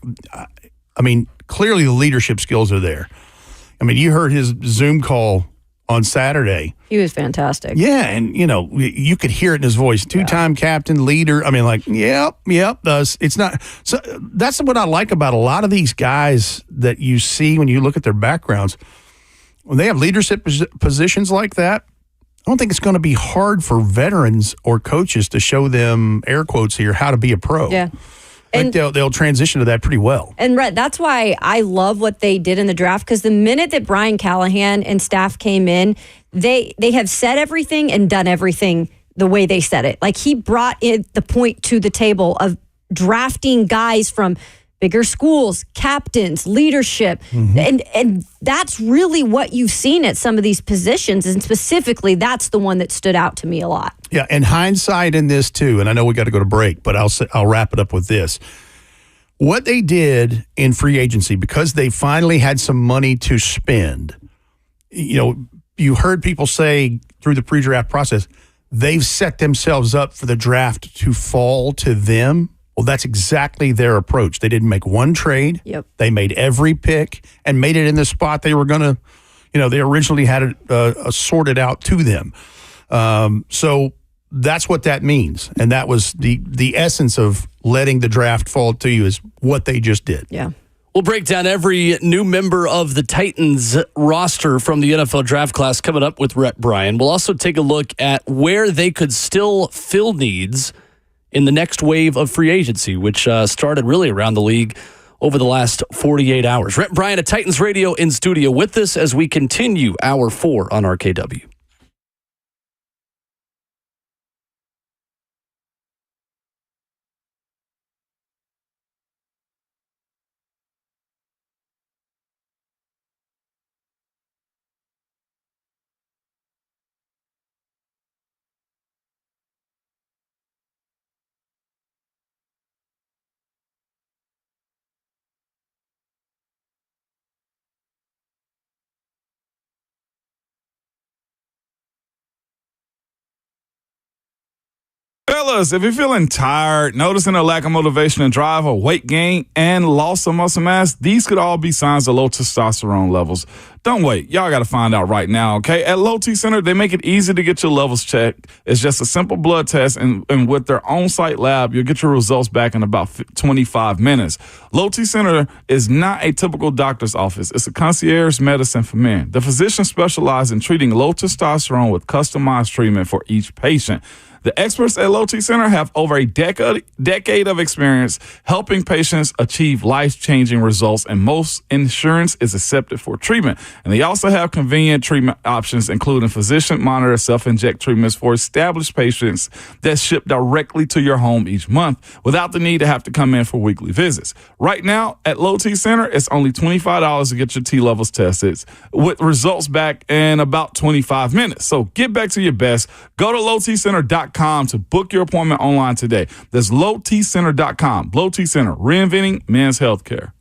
clearly the leadership skills are there. You heard his Zoom call on Saturday. He was fantastic. Yeah, and you could hear it in his voice. 2-time captain, leader. Yep. It's not. So that's what I like about a lot of these guys that you see when you look at their backgrounds. When they have leadership positions like that, I don't think it's going to be hard for veterans or coaches to show them, air quotes here, how to be a pro. Yeah. And they'll transition to that pretty well. And Rhett, that's why I love what they did in the draft, because the minute that Brian Callahan and staff came in, they have said everything and done everything the way they said it. Like, he brought in the point to the table of drafting guys from bigger schools, captains, leadership. And that's really what you've seen at some of these positions. And specifically, that's the one that stood out to me a lot. Yeah, and hindsight in this too, and I know we got to go to break, but I'll wrap it up with this. What they did in free agency, because they finally had some money to spend, you heard people say through the pre-draft process, they've set themselves up for the draft to fall to them. Well, that's exactly their approach. They didn't make one trade. Yep. They made every pick and made it in the spot they were going to, they originally had it sorted out to them. So that's what that means. And that was the essence of letting the draft fall to you, is what they just did. Yeah. We'll break down every new member of the Titans roster from the NFL draft class coming up with Rhett Bryan. We'll also take a look at where they could still fill needs in the next wave of free agency, which started really around the league over the last 48 hours. Rhett Bryan at Titans Radio in studio with us as we continue Hour 4 on RKW. Fellas, if you're feeling tired, noticing a lack of motivation and drive, or weight gain and loss of muscle mass, these could all be signs of low testosterone levels. Don't wait. Y'all got to find out right now, okay? At Low T Center, they make it easy to get your levels checked. It's just a simple blood test, and with their on-site lab, you'll get your results back in about 25 minutes. Low T Center is not a typical doctor's office. It's a concierge medicine for men. The physicians specialize in treating low testosterone with customized treatment for each patient. The experts at Low T Center have over a decade of experience helping patients achieve life-changing results, and most insurance is accepted for treatment. And they also have convenient treatment options, including physician-monitored self-inject treatments for established patients that ship directly to your home each month without the need to have to come in for weekly visits. Right now, at Low T Center, it's only $25 to get your T levels tested with results back in about 25 minutes. So get back to your best. Go to lowtcenter.com to book your appointment online today. That's lowtcenter.com. Low T Center, reinventing men's healthcare.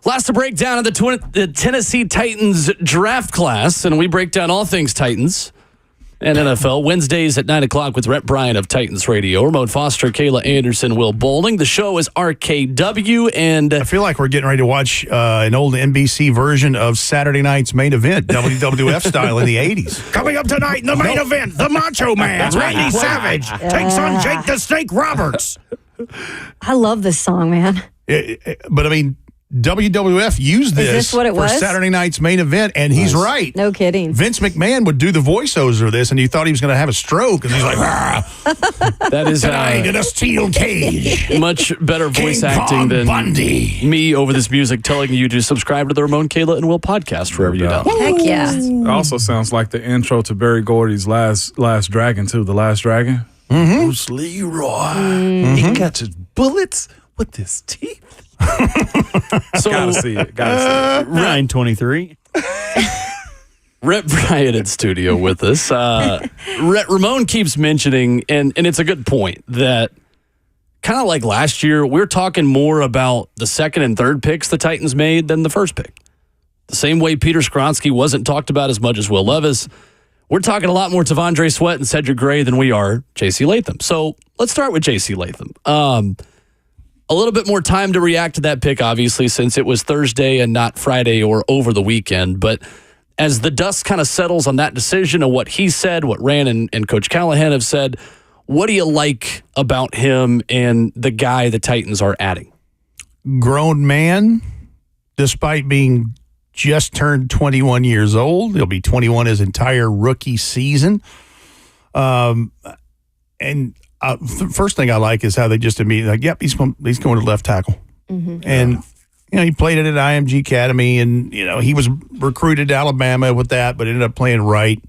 Last to break down the Tennessee Titans draft class, and we break down all things Titans and NFL Wednesdays at 9 o'clock with Rhett Bryan of Titans Radio. Ramon Foster, Kayla Anderson, Will Bowling. The show is RKW, and I feel like we're getting ready to watch an old NBC version of Saturday night's main event, WWF style in the 80s. Coming up tonight in the main event, the Macho Man, Randy Savage, takes on Jake the Snake Roberts. I love this song, man. But I mean, WWF used this what it for was? Saturday night's main event, and he's right. No kidding. Vince McMahon would do the voiceovers of this, and you thought he was going to have a stroke, and he's like, that is tonight in a steel cage. Much better voice King acting Kong than Bundy. Me over this music telling you to subscribe to the Ramon, Kayla, and Will podcast wherever you download. Heck yeah. It also sounds like the intro to Barry Gordy's Last Dragon, too. The Last Dragon. Mm-hmm. Leroy. He catches bullets with his teeth. So, gotta see it. Ryan 23. Rhett Bryan in studio with us. Ramon keeps mentioning, and it's a good point, that kind of like last year, we're talking more about the second and third picks the Titans made than the first pick. The same way Peter Skronsky wasn't talked about as much as Will Levis. We're talking a lot more T'Vondre Sweat and Cedric Gray than we are J.C. Latham. So let's start with J.C. Latham. A little bit more time to react to that pick, obviously, since it was Thursday and not Friday or over the weekend. But as the dust kind of settles on that decision of what he said, what Rand and Coach Callahan have said, what do you like about him and the guy the Titans are adding? Grown man, despite being just turned 21 years old. He'll be 21 his entire rookie season. And first thing I like is how they just immediately like, yep, he's going to left tackle. Mm-hmm. And, he played it at IMG Academy, and, he was recruited to Alabama with that, but ended up playing right.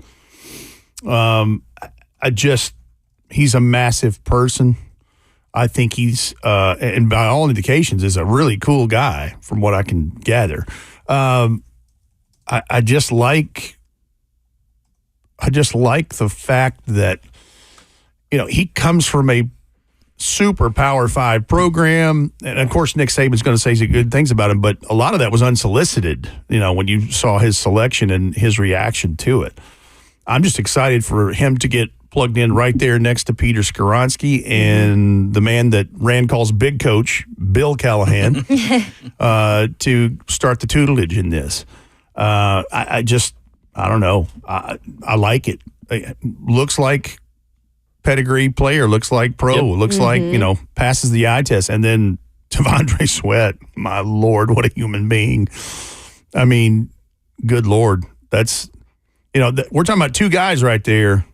He's a massive person. I think he's, and by all indications, is a really cool guy from what I can gather. I just like the fact that, he comes from a super Power 5 program. And of course, Nick Saban's going to say some good things about him, but a lot of that was unsolicited, when you saw his selection and his reaction to it. I'm just excited for him to get plugged in right there next to Peter Skronsky and the man that Rand calls Big Coach, Bill Callahan, to start the tutelage in this. I don't know. I like it. It looks like pedigree player, looks like pro, looks like, passes the eye test. And then T'Vondre Sweat, my Lord, what a human being. I mean, good Lord. That's, we're talking about two guys right there.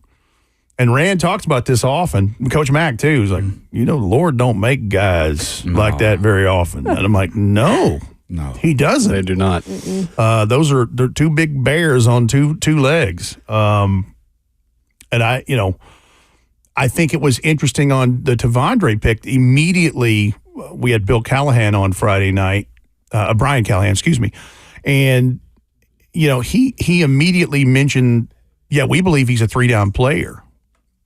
And Rand talks about this often. Coach Mack, too. He's like, the Lord don't make guys like that very often. And I'm like, no, he doesn't. They do not. They're two big bears on two legs. And I think it was interesting on the T'Vondre pick. Immediately, we had Bill Callahan on Friday night, Brian Callahan, excuse me. And, he immediately mentioned, we believe he's a 3-down player,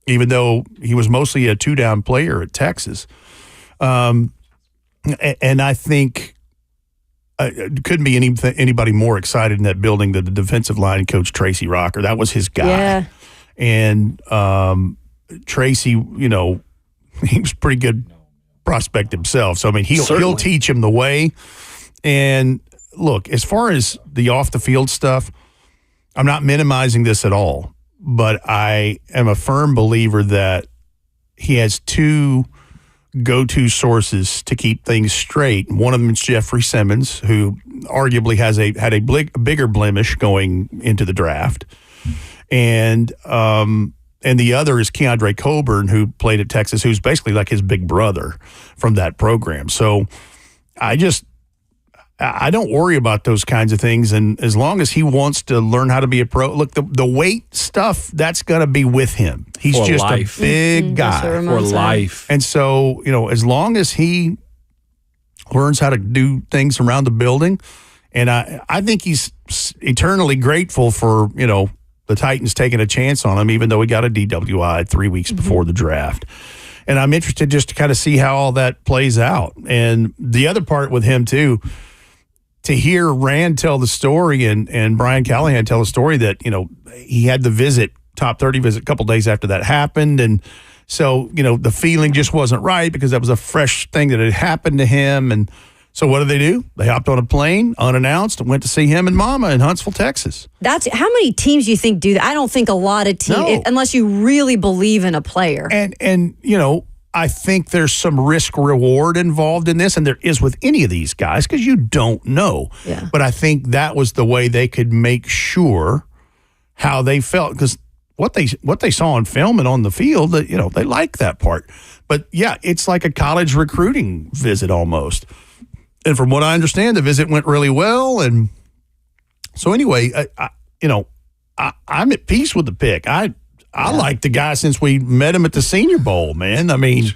even though he was mostly a 2-down player at Texas. And I think couldn't be anybody more excited in that building than the defensive line coach, Tracy Rocker. That was his guy. Yeah. And Tracy, he was pretty good prospect himself. So, I mean, he'll teach him the way. And look, as far as the off the field stuff, I'm not minimizing this at all, but I am a firm believer that he has two go-to sources to keep things straight. One of them is Jeffrey Simmons, who arguably had a bigger blemish going into the draft. And the other is Keandre Coburn, who played at Texas, who's basically like his big brother from that program. So I don't worry about those kinds of things. And as long as he wants to learn how to be a pro, look, the weight stuff, that's going to be with him. He's just a big guy. For life. And so, as long as he learns how to do things around the building, and I think he's eternally grateful for, the Titans taking a chance on him, even though he got a DWI 3 weeks before the draft. And I'm interested just to kind of see how all that plays out. And the other part with him, too, to hear Rand tell the story and Brian Callahan tell the story that, he had the top 30 visit a couple days after that happened. And so, the feeling just wasn't right because that was a fresh thing that had happened to him. And so what did they do? They hopped on a plane unannounced and went to see him and Mama in Huntsville, Texas. That's how many teams do you think do that? I don't think a lot of teams, unless you really believe in a player. And I think there's some risk reward involved in this, and there is with any of these guys because you don't know. Yeah. But I think that was the way they could make sure how they felt because what they saw on film and on the field, that they like that part. But yeah, it's like a college recruiting visit almost. And from what I understand, the visit went really well. And so anyway, I'm at peace with the pick. I like the guy since we met him at the Senior Bowl, man. I mean,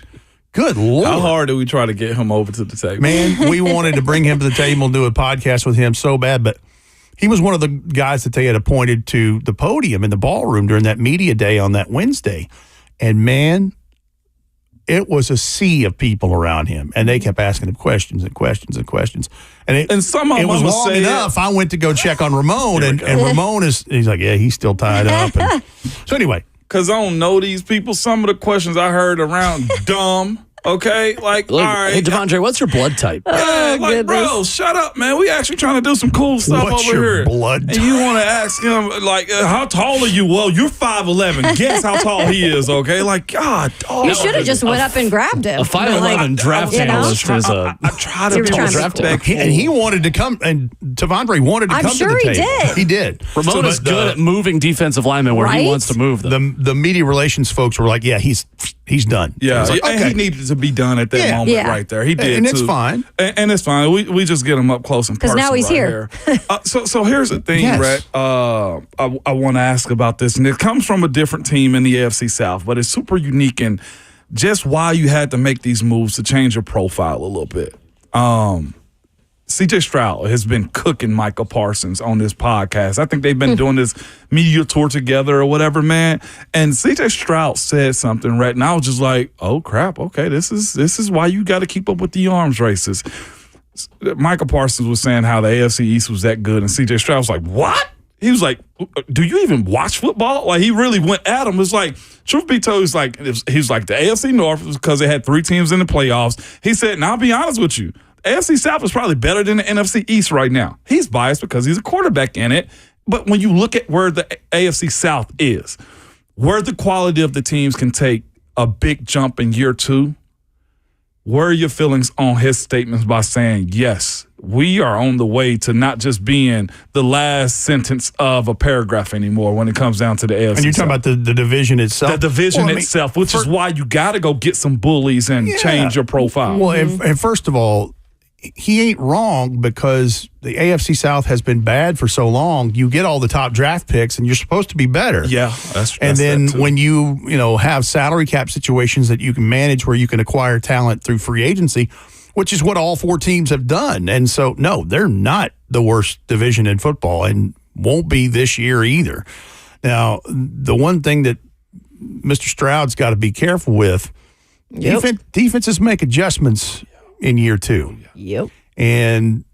good Lord. How hard did we try to get him over to the table? Man, we wanted to bring him to the table and do a podcast with him so bad, but he was one of the guys that they had appointed to the podium in the ballroom during that media day on that Wednesday. And man, it was a sea of people around him, and they kept asking him questions and questions and questions. And some of them was long enough. I went to go check on Ramon, and Ramon he's like, yeah, he's still tied up. And so anyway. Because I don't know these people. Some of the questions I heard around dumb. Okay, like, Look, all right. Hey, Devondre, what's your blood type? Yeah, like, bro, shut up, man. We actually trying to do some cool stuff What's over your here. blood and you want to ask him, like, how tall are you? Well, you're 5'11". Guess how tall he is, okay? Like, God. You should have just went up and grabbed him. A 5'11" draft analyst is a I try to be respectful. And he wanted to come, and Tavondre wanted to come to the table. He did. Ramon is good at moving defensive linemen where he wants to move them. The media relations folks were like, yeah, he's done. Yeah, like, okay. And he needed to be done at that moment right there. He did, and it's too. fine. And it's fine. We just get him up close and personal. Because now he's here. So here's the thing, Rhett. I want to ask about this, and it comes from a different team in the AFC South, but it's super unique and just why you had to make these moves to change your profile a little bit. CJ Stroud has been cooking Micah Parsons on this podcast. I think they've been doing this media tour together or whatever, man. And CJ Stroud said something, right? And I was just like, oh, crap. Okay, this is why you got to keep up with the arms races. Micah Parsons was saying how the AFC East was that good, and CJ Stroud was like, what? He was like, do you even watch football? Like, he really went at him. It's like, truth be told, he's like the AFC North was because they had 3 teams in the playoffs. He said, and I'll be honest with you, AFC South is probably better than the NFC East right now. He's biased because he's a quarterback in it. But when you look at where the AFC South is, where the quality of the teams can take a big jump in year 2, where are your feelings on his statements by saying, yes, we are on the way to not just being the last sentence of a paragraph anymore when it comes down to the AFC And you're talking about the division itself? The division itself, which is why you got to go get some bullies and change your profile. Well, and first of all, he ain't wrong because the AFC South has been bad for so long. You get all the top draft picks, and you're supposed to be better. Yeah, that's and then when you have salary cap situations that you can manage where you can acquire talent through free agency, which is what all 4 teams have done. And so, no, they're not the worst division in football and won't be this year either. Now, the one thing that Mr. Stroud's got to be careful with, defenses make adjustments in year 2. Yep. And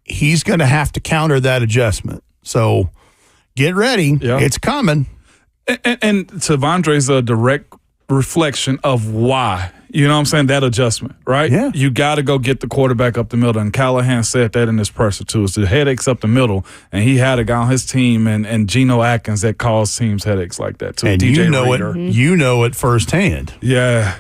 he's going to have to counter that adjustment. So get ready. Yeah. It's coming. And Tavondre's a direct reflection of why. You know what I'm saying? That adjustment, right? Yeah. You got to go get the quarterback up the middle. And Callahan said that in his presser, too. It's the headaches up the middle. And he had a guy on his team and Geno Atkins that caused teams headaches like that, too. And DJ Reader. You know it firsthand. Yeah.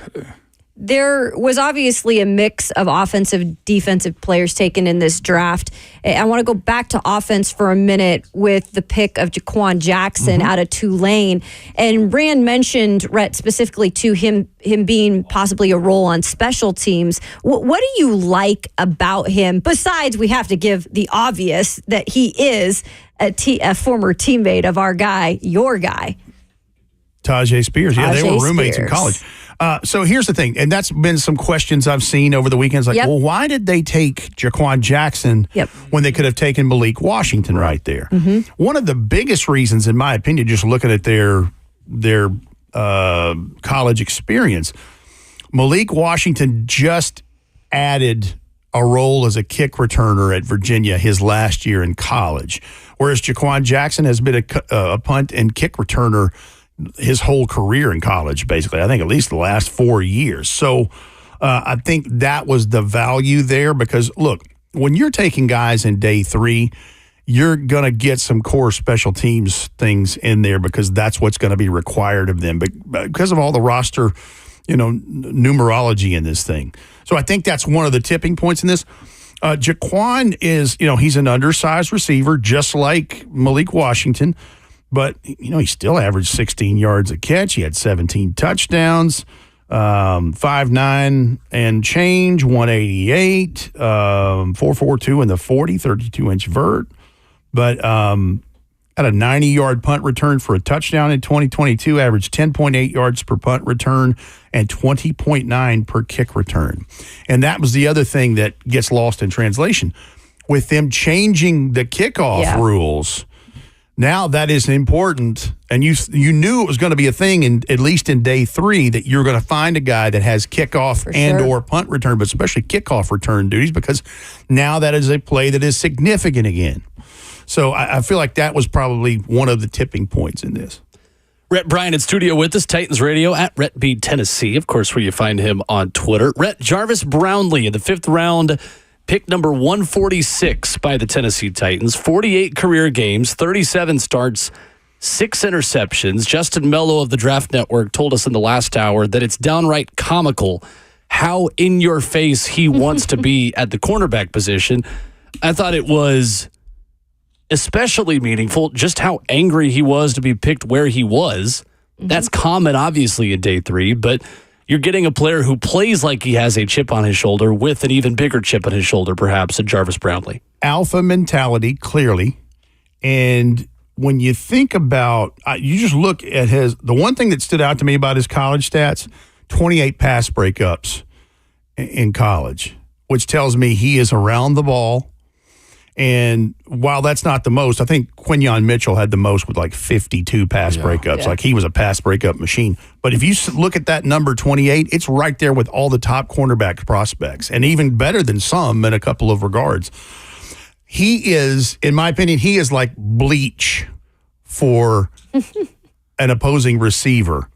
There was obviously a mix of offensive, defensive players taken in this draft. I want to go back to offense for a minute with the pick of Jaquan Jackson out of Tulane. And Rand mentioned, Rhett, specifically to him being possibly a role on special teams. What do you like about him? Besides, we have to give the obvious that he is a former teammate of our guy, your guy. Tajay Spears. Yeah, they were roommates in Spears. college. So here's the thing, and that's been some questions I've seen over the weekends. Like, well, why did they take Jaquan Jackson when they could have taken Malik Washington right there? One of the biggest reasons, in my opinion, just looking at their college experience, Malik Washington just added a role as a kick returner at Virginia his last year in college, whereas Jaquan Jackson has been a punt and kick returner his whole career in college, basically. I think at least the last 4 years. So I think that was the value there because, look, when you're taking guys in day 3, you're going to get some core special teams things in there because that's what's going to be required of them because of all the roster, numerology in this thing. So I think that's one of the tipping points in this. Jaquan is, he's an undersized receiver, just like Malik Washington, but, he still averaged 16 yards a catch. He had 17 touchdowns, 5'9" and change, 188, 4.42 in the 40, 32-inch vert. But had a 90-yard punt return for a touchdown in 2022, averaged 10.8 yards per punt return and 20.9 per kick return. And that was the other thing that gets lost in translation. With them changing the kickoff rules, now that is important. And you knew it was going to be a thing, at least in day 3, that you're going to find a guy that has kickoff or punt return, but especially kickoff return duties, because now that is a play that is significant again. So I feel like that was probably one of the tipping points in this. Rhett Bryan in studio with us, Titans Radio at Rhett B Tennessee, of course, where you find him on Twitter. Rhett, Jarvis Brownlee in the 5th round, pick number 146 by the Tennessee Titans. 48 career games, 37 starts, 6 interceptions. Justin Melo of the Draft Network told us in the last hour that it's downright comical how in your face he wants to be at the cornerback position. I thought it was especially meaningful just how angry he was to be picked where he was. That's common, obviously, in day 3, but you're getting a player who plays like he has a chip on his shoulder with an even bigger chip on his shoulder, perhaps, than Jarvis Brownlee. Alpha mentality, clearly. And when you think about, you just look at the one thing that stood out to me about his college stats, 28 pass breakups in college, which tells me he is around the ball. And while that's not the most, I think Quinyon Mitchell had the most with like 52 pass breakups. Yeah. Like he was a pass breakup machine. But if you look at that number 28, it's right there with all the top cornerback prospects and even better than some in a couple of regards. He is, in my opinion, he is like bleach for an opposing receiver.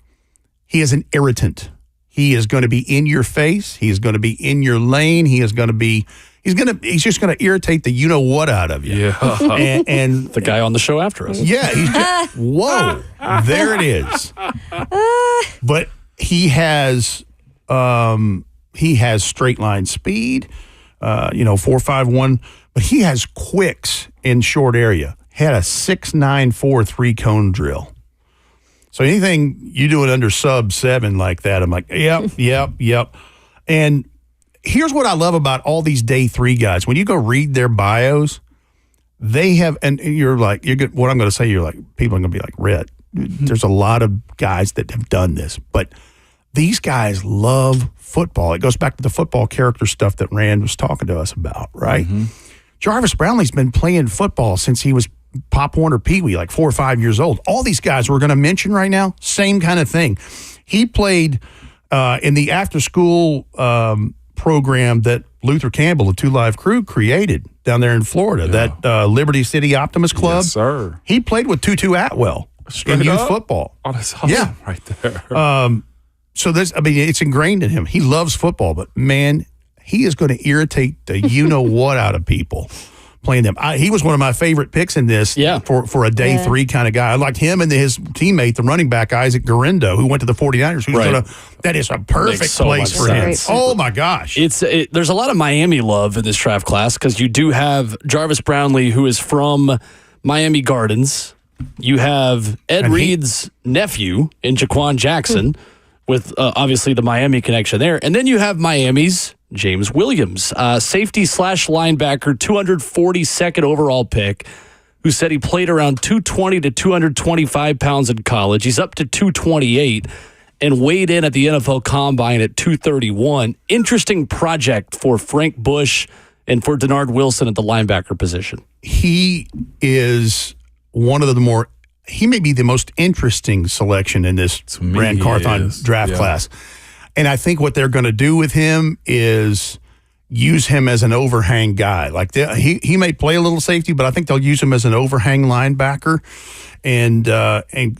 He is an irritant. He is going to be in your face. He is going to be in your lane. He's just going to irritate the you-know-what out of you. Yeah. And the guy on the show after us. Yeah. He's just, whoa, there it is. But he has straight line speed, 4.51, but he has quicks in short area. Had a 6.9 4.3 cone drill. So anything you do it under sub 7 like that, I'm like, yep. And here's what I love about all these day 3 guys. When you go read their bios, they have, and you're like, what I'm going to say, you're like, people are going to be like, Rhett, there's a lot of guys that have done this, but these guys love football. It goes back to the football character stuff that Rand was talking to us about, right? Mm-hmm. Jarvis Brownlee's been playing football since he was Pop Warner Pee-wee, like 4 or 5 years old. All these guys we're going to mention right now, same kind of thing. He played in the after-school program that Luther Campbell, the 2 Live Crew, created down there in Florida, that Liberty City Optimist Club. Yes, sir. He played with Tutu Atwell in youth football. Oh, that's awesome right there. So it's ingrained in him. He loves football, but man, he is going to irritate the you-know-what out of people playing them. He was one of my favorite picks in this for a day 3 kind of guy. I liked him and his teammate, the running back, Isaac Garendo, who went to the 49ers. That is a perfect place for him. Oh, my gosh. There's a lot of Miami love in this draft class because you do have Jarvis Brownlee, who is from Miami Gardens. You have Ed Reed's nephew in Jaquan Jackson with obviously the Miami connection there. And then you have Miami's James Williams, safety / linebacker, 242nd overall pick, who said he played around 220 to 225 pounds in college. He's up to 228 and weighed in at the NFL Combine at 231. Interesting project for Frank Bush and for Denard Wilson at the linebacker position. He is one of the he may be the most interesting selection in this Rand Carthon draft class. And I think what they're going to do with him is use him as an overhang guy. Like he may play a little safety, but I think they'll use him as an overhang linebacker and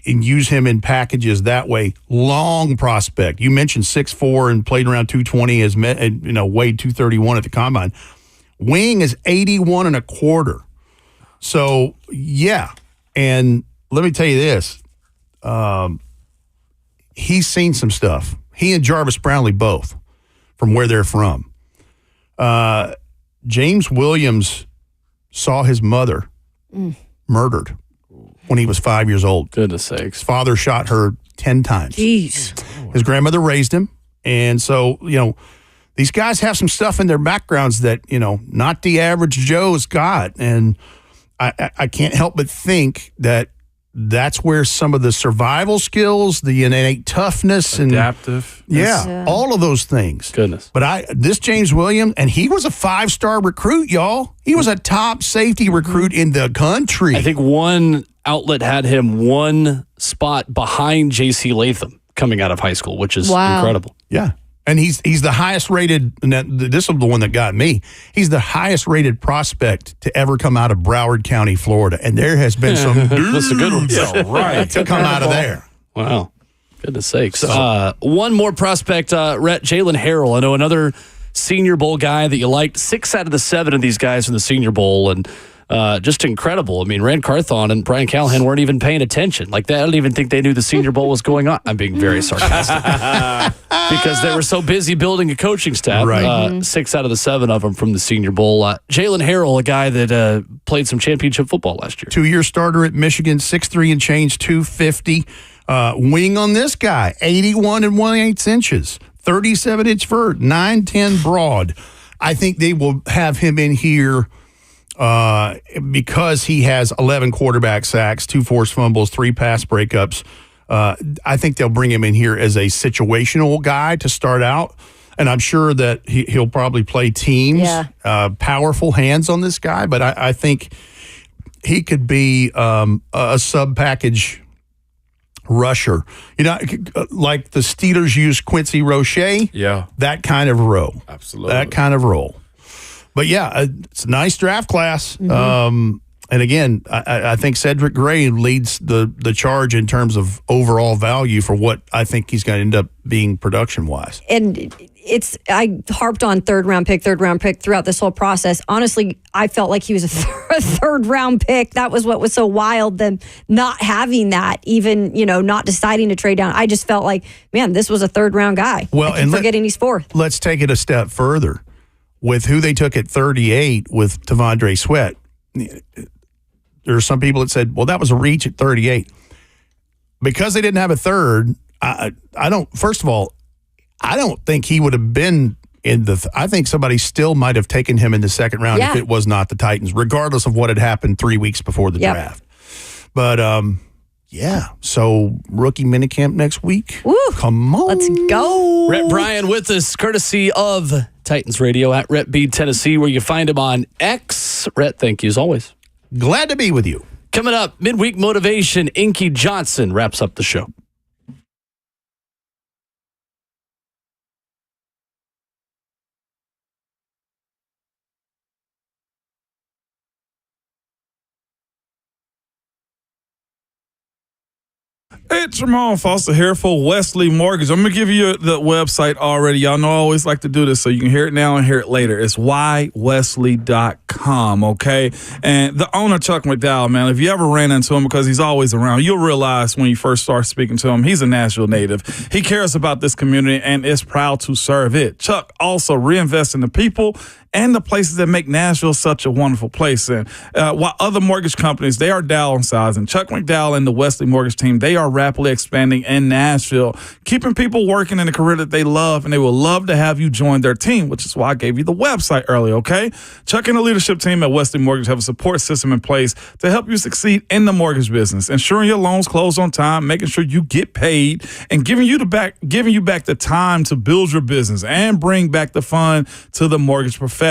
use him in packages that way. Long prospect. You mentioned 6'4" and played around 220 weighed 231 at the combine. Wing is 81 1/4. So yeah, and let me tell you this. He's seen some stuff. He and Jarvis Brownlee both, from where they're from. James Williams saw his mother murdered when he was 5 years old. Goodness sakes. His father shot her 10 times. Jeez. His grandmother raised him. And so, these guys have some stuff in their backgrounds that, not the average Joe's got. And I can't help but think that that's where some of the survival skills, the innate toughness, adaptive, and all of those things. Goodness. But this James Williams, and he was a 5-star recruit, y'all. He was a top safety recruit in the country. I think one outlet had him one spot behind J.C. Latham coming out of high school, which is incredible. Yeah. And he's the highest rated, and this is the one that got me. He's the highest rated prospect to ever come out of Broward County, Florida. And there has been some That's a good one. right to come out of there. Wow. Goodness sakes. One more prospect, Rhett, Jalen Harrell. I know another Senior Bowl guy that you liked. 6 out of the 7 of these guys in the Senior Bowl. And just incredible. I mean, Rand Carthon and Brian Callahan weren't even paying attention. Like that, I don't even think they knew the Senior Bowl was going on. I'm being very sarcastic because they were so busy building a coaching staff. Right. 6 out of the 7 of them from the Senior Bowl. Jalen Harrell, a guy that played some championship football last year. 2-year starter at Michigan, 6'3" and change, 250. Wing on this guy, 81 1/8 inches, 37-inch vert, 9'10" broad. I think they will have him in here because he has 11 quarterback sacks, 2 forced fumbles, 3 pass breakups. I think they'll bring him in here as a situational guy to start out. And I'm sure that he'll probably play teams. Yeah. Powerful hands on this guy, but I think he could be a sub-package rusher. Like the Steelers use Quincy Roche. Yeah. That kind of role. Absolutely. That kind of role. But yeah, it's a nice draft class. And again, I think Cedric Gray leads the charge in terms of overall value for what I think he's going to end up being production-wise. And I harped on third round pick throughout this whole process. Honestly, I felt like he was a third round pick. That was what was so wild, them not having that, even, not deciding to trade down. I just felt like, man, this was a third round guy. Well, and forgetting he's 4th. Let's take it a step further. With who they took at 38 with Tavondre Sweat, there are some people that said, well, that was a reach at 38. Because they didn't have a third, I don't think he would have been in the I think somebody still might have taken him in the second round if it was not the Titans, regardless of what had happened 3 weeks before the draft. But so rookie minicamp next week. Woo, come on. Let's go. Rhett Bryan with us, courtesy of Titans Radio at Rhett B Tennessee, where you find him on X. Rhett, thank you as always. Glad to be with you. Coming up, midweek motivation, Inky Johnson wraps up the show. It's Ramon Foster here for Wesley Mortgage. I'm going to give you the website already. Y'all know I always like to do this, so you can hear it now and hear it later. It's whywesley.com, okay? And the owner, Chuck McDowell, man, if you ever ran into him, because he's always around, you'll realize when you first start speaking to him, he's a Nashville native. He cares about this community and is proud to serve it. Chuck also reinvests in the people and the places that make Nashville such a wonderful place. And while other mortgage companies, they are downsizing, Chuck McDowell and the Wesley Mortgage team, they are rapidly expanding in Nashville, keeping people working in a career that they love, and they will love to have you join their team, which is why I gave you the website earlier, okay? Chuck and the leadership team at Wesley Mortgage have a support system in place to help you succeed in the mortgage business, ensuring your loans close on time, making sure you get paid, and giving you back the time to build your business and bring back the fun to the mortgage profession.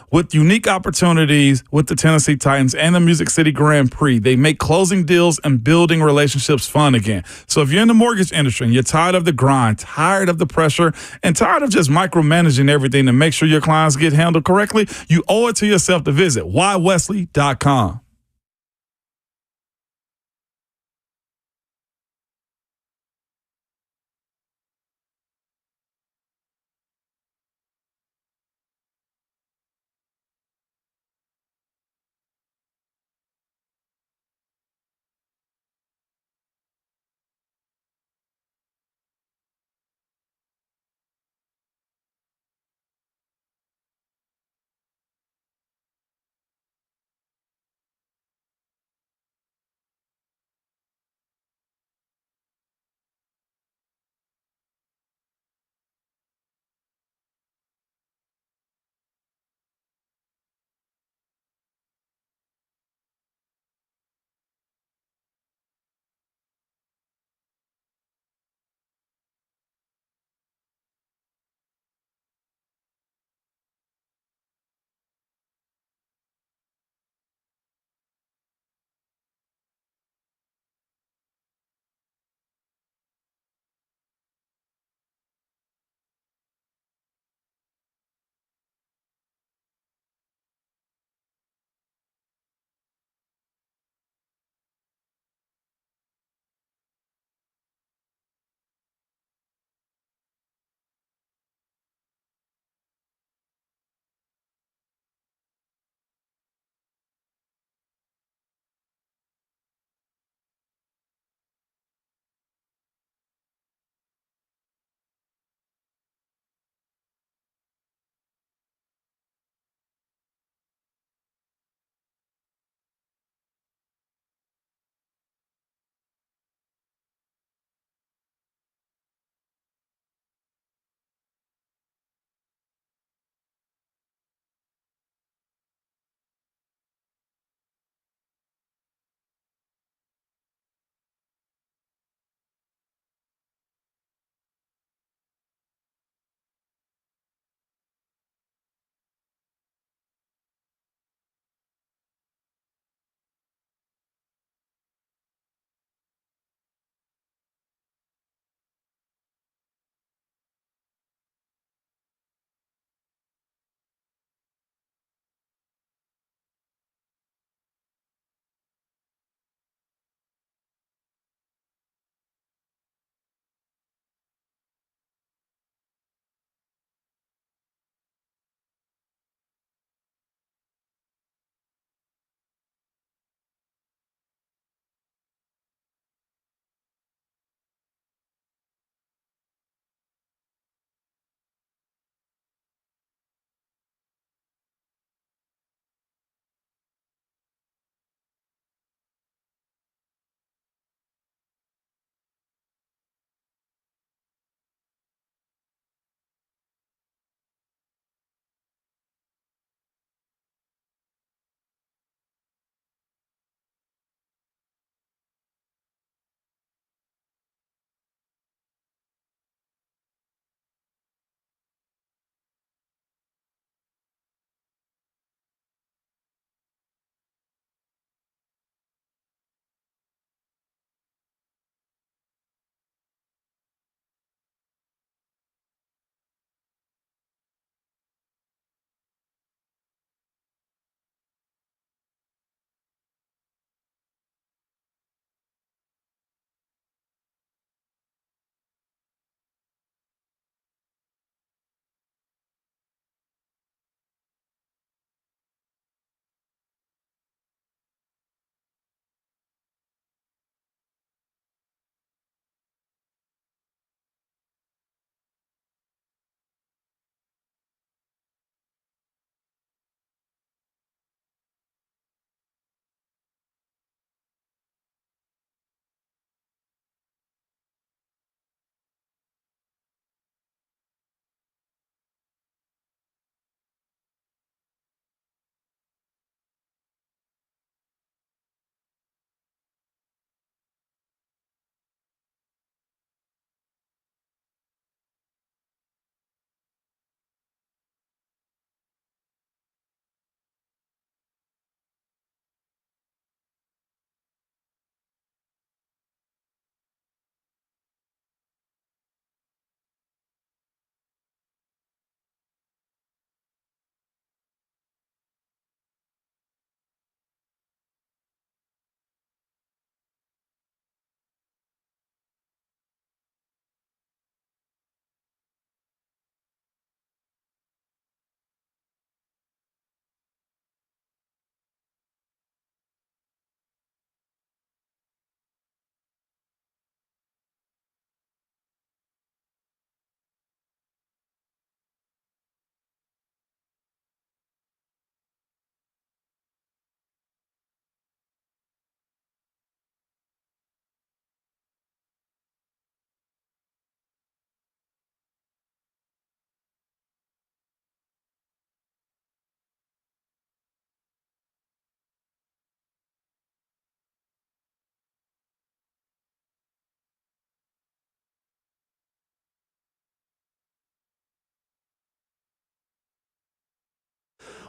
With unique opportunities with the Tennessee Titans and the Music City Grand Prix, they make closing deals and building relationships fun again. again. So if you're in the mortgage industry and you're tired of the grind, tired of the pressure, and tired of just micromanaging everything to make sure your clients get handled correctly, you owe it to yourself to visit whywesley.com.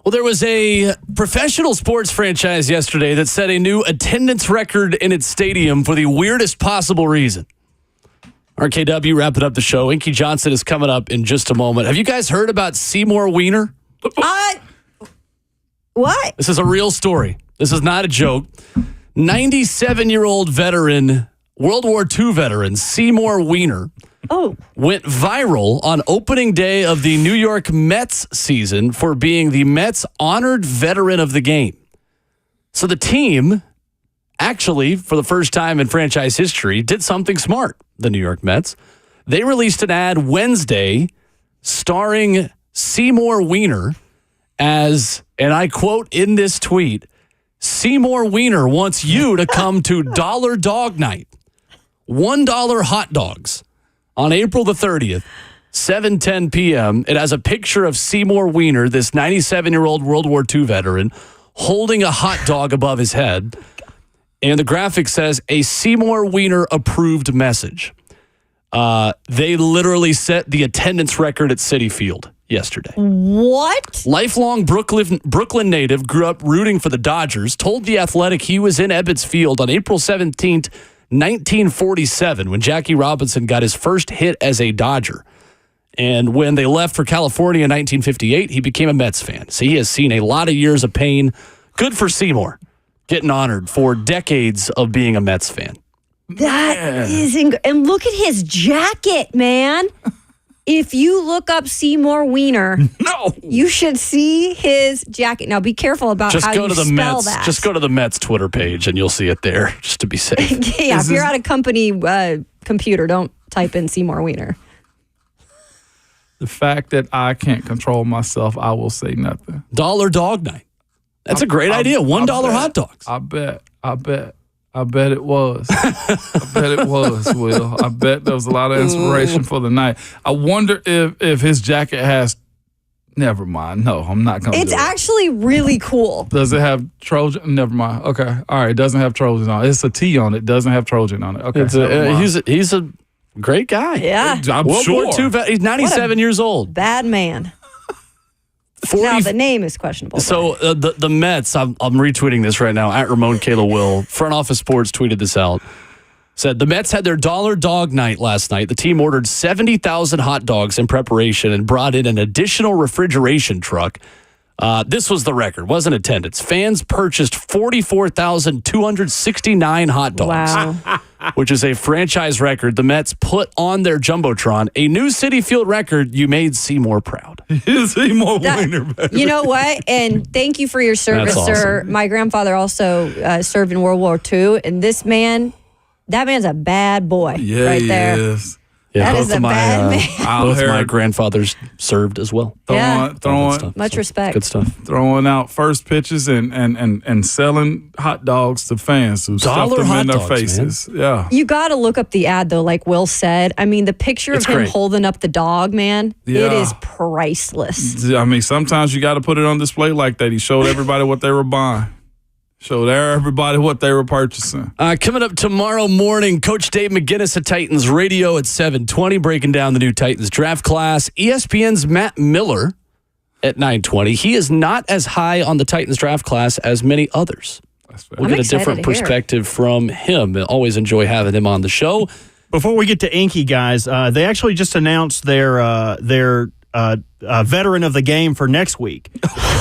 Well, there was a professional sports franchise yesterday that set a new attendance record in its stadium for the weirdest possible reason. RKW wrapping up the show. Inky Johnson is coming up in just a moment. Have you guys heard about Seymour Wiener? What? This is a real story. This is not a joke. 97-year-old veteran, World War II veteran, Seymour Wiener, went viral on opening day of the New York Mets season for being the Mets' honored veteran of the game. So the team, actually, for the first time in franchise history, did something smart, the New York Mets. They released an ad Wednesday starring Seymour Wiener as, and I quote in this tweet, Seymour Wiener wants you to come to Dollar Dog Night. $1 hot dogs on April the 30th, 7:10 p.m. It has a picture of Seymour Wiener, this 97-year-old World War II veteran, holding a hot dog above his head. And the graphic says, a Seymour Wiener approved message. They literally set the attendance record at Citi Field yesterday. What? Lifelong Brooklyn native, grew up rooting for the Dodgers, told The Athletic he was in Ebbets Field on April 17th, 1947, when Jackie Robinson got his first hit as a Dodger. And when they left for California in 1958, he became a Mets fan. So he has seen a lot of years of pain. Good for Seymour, getting honored for decades of being a Mets fan. That is and look at his jacket, man. If you look up Seymour Wiener, you should see his jacket. Now, be careful about just how go you to the spell Mets. that. Just go to the Mets Twitter page, and you'll see it there, just to be safe. Yeah, if you're on a company computer, don't type in Seymour Wiener. The fact that I can't control myself, I will say nothing. Dollar Dog Night. That's a great idea. $1 hot dogs. I bet it was. I bet it was, Will. I bet there was a lot of inspiration for the night. I wonder if his jacket has... Never mind. No, I'm not going to do it. It's actually really cool. Does it have Trojan? Never mind. Okay. All right. It doesn't have Trojan on it. It's a T on it. Doesn't have Trojan on it. Okay. He's a great guy. Yeah. I'm World sure. War II, he's 97 years old. Bad man. Now, the name is questionable. So the Mets, I'm retweeting this right now, at Ramon Kayla Will. Front Office Sports tweeted this out. Said, the Mets had their Dollar Dog Night last night. The team ordered 70,000 hot dogs in preparation and brought in an additional refrigeration truck. This was the record, wasn't attendance. Fans purchased 44,269 hot dogs, which is a franchise record. The Mets put on their Jumbotron a new Citi Field record. You made Seymour proud. Seymour Wiener, baby. You know what? And thank you for your service, That's sir. awesome. My grandfather also served in World War II, and that man's a bad boy right there. Is. Yeah, That is a bad man. Both my grandfathers served as well. Throwing Much respect. Good stuff. Throwing out first pitches and selling hot dogs to fans who stuff Dollar them hot in their dogs, faces. man. Yeah. You got to look up the ad, though, like Will said. I mean, the picture It's of him great. holding up the dog, man, it Yeah. is priceless. I mean, sometimes you got to put it on display like that. He showed everybody what they were buying. Showed everybody what they were purchasing. Coming up tomorrow morning, Coach Dave McGinnis at Titans Radio at 7:20, breaking down the new Titans draft class. ESPN's Matt Miller at 9:20. He is not as high on the Titans draft class as many others. We'll get a different perspective from him. Always enjoy having him on the show. Before we get to Inky, guys, they actually just announced their veteran of the game for next week.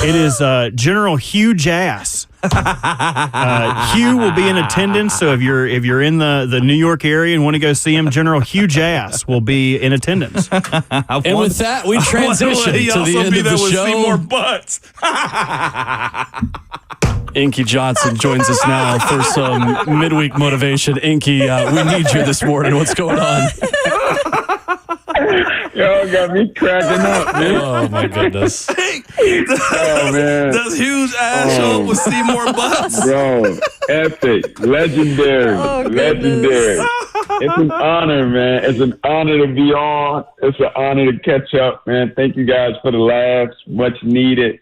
It is General Hugh Jass. Hugh will be in attendance, so if you're in the New York area and want to go see him, General Hugh Jass will be in attendance. And with that, we transition to the end of the show. Seymour Butts. Inky Johnson joins us now for some midweek motivation. Inky, we need you this morning. What's going on? Y'all got me cracking up, man. Oh, my goodness. Oh, man. Does Hugh's ass show up with Seymour Butts? Bro, epic, legendary, legendary. It's an honor, man. It's an honor to be on. It's an honor to catch up, man. Thank you guys for the laughs. Much needed.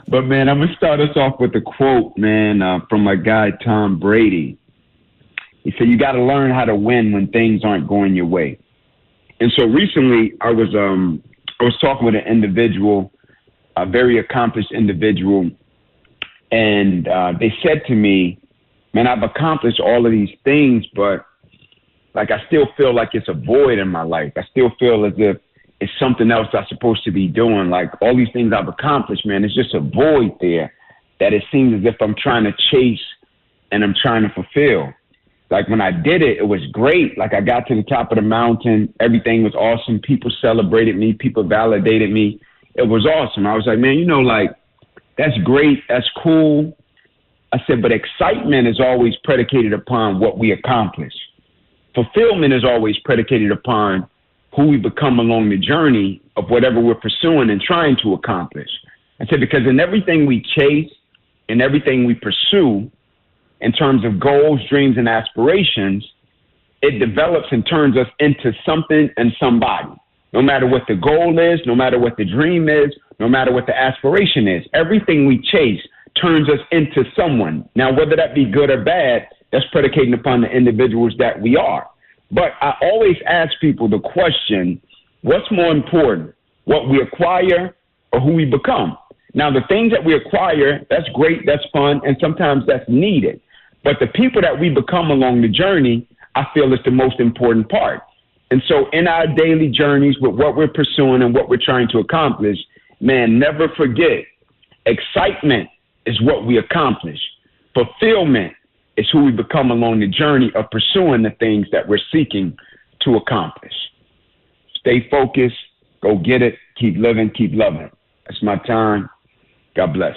But, man, I'm going to start us off with a quote, man, from my guy, Tom Brady. He said, you got to learn how to win when things aren't going your way. And so recently I was talking with an individual a very accomplished individual. And they said to me, man, I've accomplished all of these things, but like I still feel like it's a void in my life. I still feel as if it's something else I'm supposed to be doing. Like all these things I've accomplished, man, it's just a void there that it seems as if I'm trying to chase and I'm trying to fulfill. Like when I did it, it was great. Like I got to the top of the mountain. Everything was awesome. People celebrated me. People validated me. It was awesome. I was like, man, like, that's great. That's cool. I said, but excitement is always predicated upon what we accomplish. Fulfillment is always predicated upon who we become along the journey of whatever we're pursuing and trying to accomplish. I said, because in everything we chase and everything we pursue in terms of goals, dreams, and aspirations, it develops and turns us into something and somebody. No matter what the goal is, no matter what the dream is, no matter what the aspiration is, everything we chase turns us into someone. Now, whether that be good or bad, that's predicated upon the individuals that we are. But I always ask people the question, what's more important, what we acquire or who we become? Now, the things that we acquire, that's great, that's fun, and sometimes that's needed. But the people that we become along the journey, I feel is the most important part. And so in our daily journeys with what we're pursuing and what we're trying to accomplish, man, never forget, excitement is what we accomplish. Fulfillment is who we become along the journey of pursuing the things that we're seeking to accomplish. Stay focused, go get it, keep living, keep loving. That's my time. God bless.